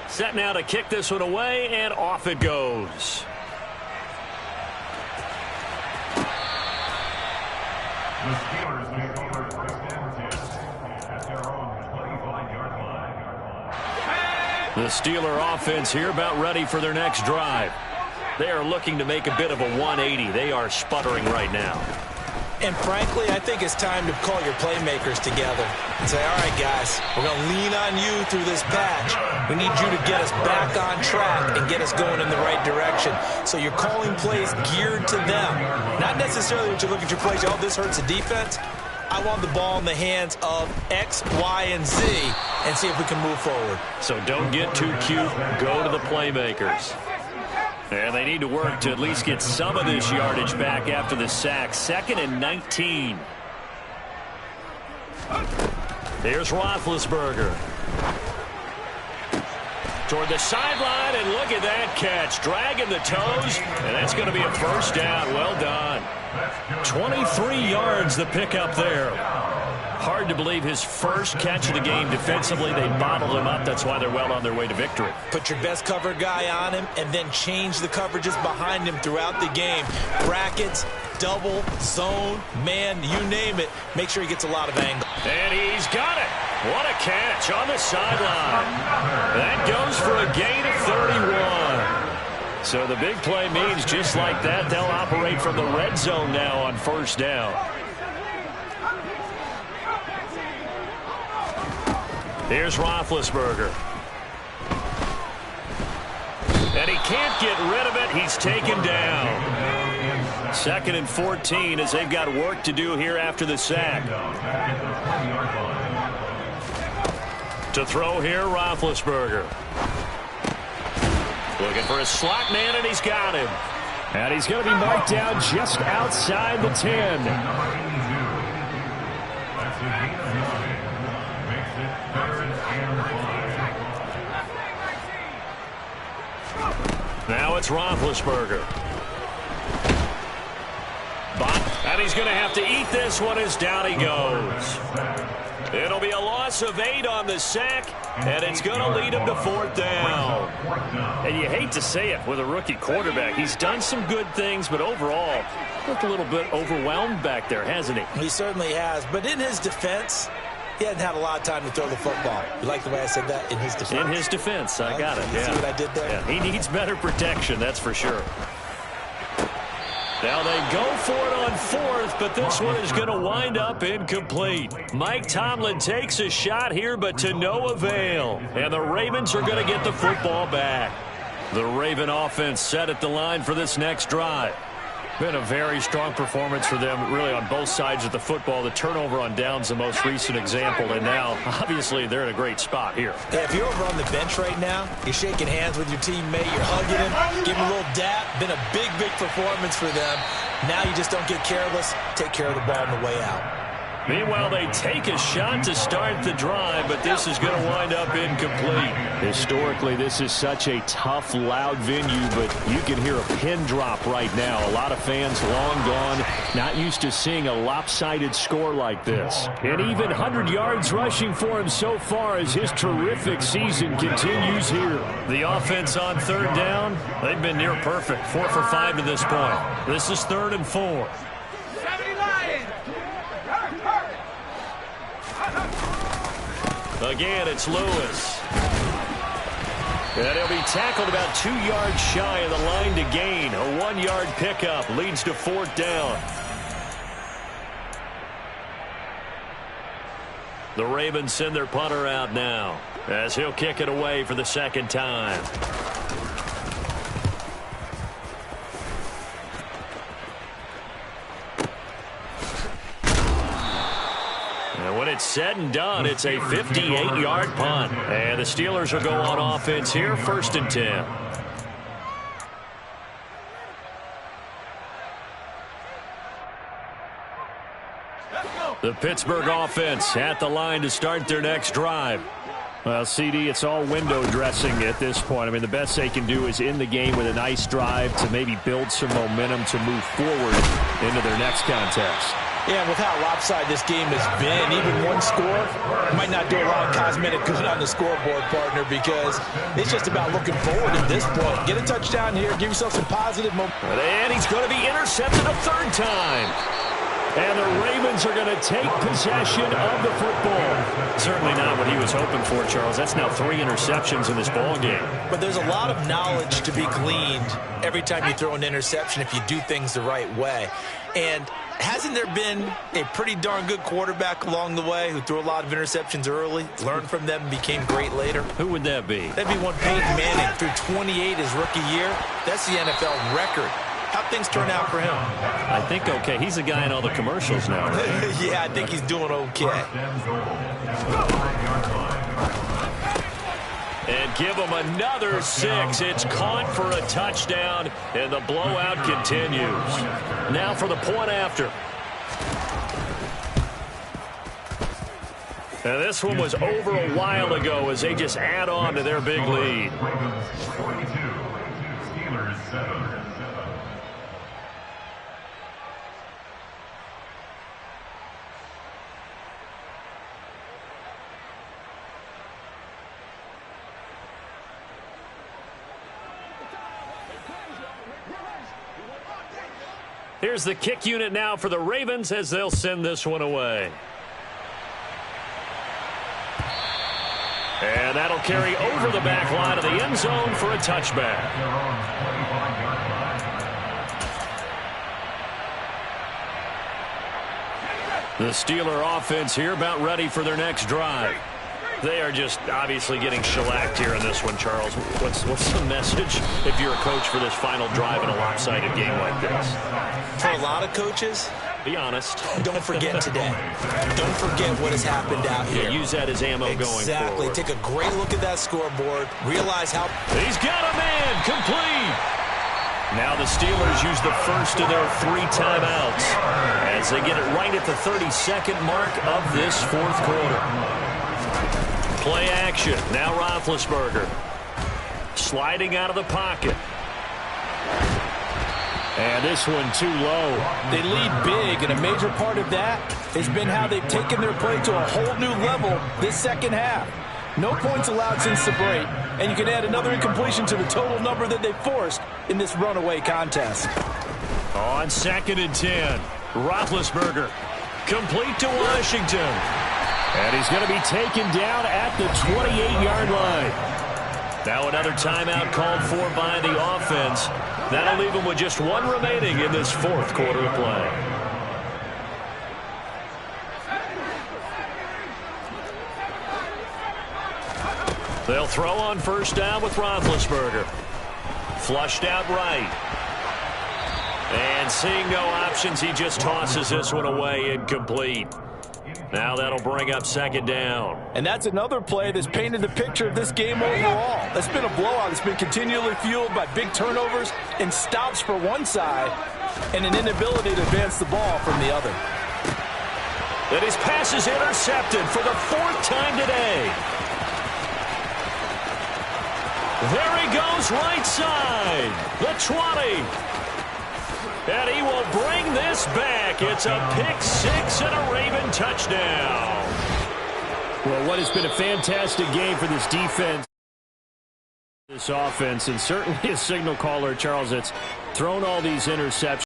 Set now to kick this one away, and off it goes. The Steelers make over 1st and 10 at their own 25-yard line. The Steeler offense here about ready for their next drive. They are looking to make a bit of a 180. They are sputtering right now. And frankly, I think it's time to call your playmakers together and say, all right, guys, we're going to lean on you through this patch. We need you to get us back on track and get us going in the right direction. So you're calling plays geared to them. Not necessarily what you look at your plays, oh, this hurts the defense. I want the ball in the hands of X, Y, and Z and see if we can move forward. So don't get too cute. Go to the playmakers. And they need to work to at least get some of this yardage back after the sack. 2nd and 19. Here's Roethlisberger. Toward the sideline, and look at that catch. Dragging the toes, and that's going to be a 1st down. Well done. 23 yards the pickup there. Hard to believe his first catch of the game defensively. They bottled him up. That's why they're well on their way to victory. Put your best cover guy on him and then change the coverages behind him throughout the game. Brackets, double, zone, man, you name it. Make sure he gets a lot of angle. And he's got it. What a catch on the sideline. That goes for a gain of 31. So the big play means just like that, they'll operate from the red zone now on 1st down. Here's Roethlisberger. And he can't get rid of it. He's taken down. 2nd and 14 as they've got work to do here after the sack. To throw here, Roethlisberger. Looking for a slot man, and he's got him. And he's going to be marked down just outside the 10. Now it's Roethlisberger. And he's going to have to eat this one as down he goes. It'll be a loss of 8 on the sack, and it's going to lead him to 4th down. And you hate to say it with a rookie quarterback. He's done some good things, but overall, looked a little bit overwhelmed back there, hasn't he? He certainly has. But in his defense, he hasn't had a lot of time to throw the football. You like the way I said that? In his defense. In his defense. I got it. See what I did there? Yeah, he needs better protection, that's for sure. Now they go for it on 4th, but this one is going to wind up incomplete. Mike Tomlin takes a shot here, but to no avail. And the Ravens are going to get the football back. The Raven offense set at the line for this next drive. Been a very strong performance for them, really, on both sides of the football. The turnover on downs, the most recent example, and now, obviously, they're in a great spot here. Yeah, if you're over on the bench right now, you're shaking hands with your teammate, you're hugging him, giving him a little dap. Been a big performance for them. Now you just don't get careless. Take care of the ball on the way out. Meanwhile, they take a shot to start the drive, but this is going to wind up incomplete. Historically, this is such a tough, loud venue, but you can hear a pin drop right now. A lot of fans long gone, not used to seeing a lopsided score like this. And even 100 yards rushing for him so far as his terrific season continues here. The offense on third down, they've been near perfect. 4 for 5 to this point. This is 3rd and 4. Again, it's Lewis. And he'll be tackled about 2 yards shy of the line to gain. A 1-yard pickup leads to 4th down. The Ravens send their punter out now as he'll kick it away for the 2nd time. And when it's said and done, it's a 58-yard punt. And the Steelers will go on offense here, 1st and 10. The Pittsburgh offense at the line to start their next drive. Well, CD, it's all window dressing at this point. I mean, the best they can do is end the game with a nice drive to maybe build some momentum to move forward into their next contest. Yeah, and with how lopsided this game has been, even one score might not do a lot of cosmetic good on the scoreboard, partner, because it's just about looking forward at this point. Get a touchdown here, give yourself some positive momentum. And he's going to be intercepted a 3rd time. And the Ravens are going to take possession of the football. Certainly not what he was hoping for, Charles. That's now 3 interceptions in this ball game. But there's a lot of knowledge to be gleaned every time you throw an interception if you do things the right way. And hasn't there been a pretty darn good quarterback along the way who threw a lot of interceptions early, learned from them, and became great later? Who would that be? That'd be one Peyton Manning. Threw 28 his rookie year. That's the NFL record. How'd things turn out for him? I think okay. He's the guy in all the commercials now, right? Yeah, I think he's doing okay. And give him another 6. It's caught for a touchdown, and the blowout continues. Now for the point after. And this one was over a while ago as they just add on to their big lead. Ravens 42, Steelers 7. Here's the kick unit now for the Ravens as they'll send this one away. And that'll carry over the back line of the end zone for a touchback. The Steeler offense here about ready for their next drive. They are just obviously getting shellacked here in this one, Charles. What's the message if you're a coach for this final drive in a lopsided game like this? For a lot of coaches, be honest. Don't forget today. Don't forget what has happened out here. Yeah, use that as ammo going forward. Exactly. Take a great look at that scoreboard. Realize how... He's got a man. Complete. Now the Steelers use the first of their 3 timeouts as they get it right at the 32nd mark of this 4th quarter. Play action. Now Roethlisberger. Sliding out of the pocket. And this one too low. They lead big, and a major part of that has been how they've taken their play to a whole new level this second half. No points allowed since the break, and you can add another incompletion to the total number that they forced in this runaway contest. On 2nd and 10, Roethlisberger. Complete to Washington. And he's going to be taken down at the 28-yard line. Now another timeout called for by the offense. That'll leave him with just 1 remaining in this 4th quarter of play. They'll throw on 1st down with Roethlisberger. Flushed out right. And seeing no options, he just tosses this one away incomplete. Now that'll bring up 2nd down. And that's another play that's painted the picture of this game overall. That's been a blowout. It's been continually fueled by big turnovers and stops for one side and an inability to advance the ball from the other. And his pass is intercepted for the 4th time today. There he goes right side. The 20. And he will bring this back. It's a pick 6 and a Raven touchdown. Well, what has been a fantastic game for this defense, this offense, and certainly a signal caller, Charles, that's thrown all these interceptions.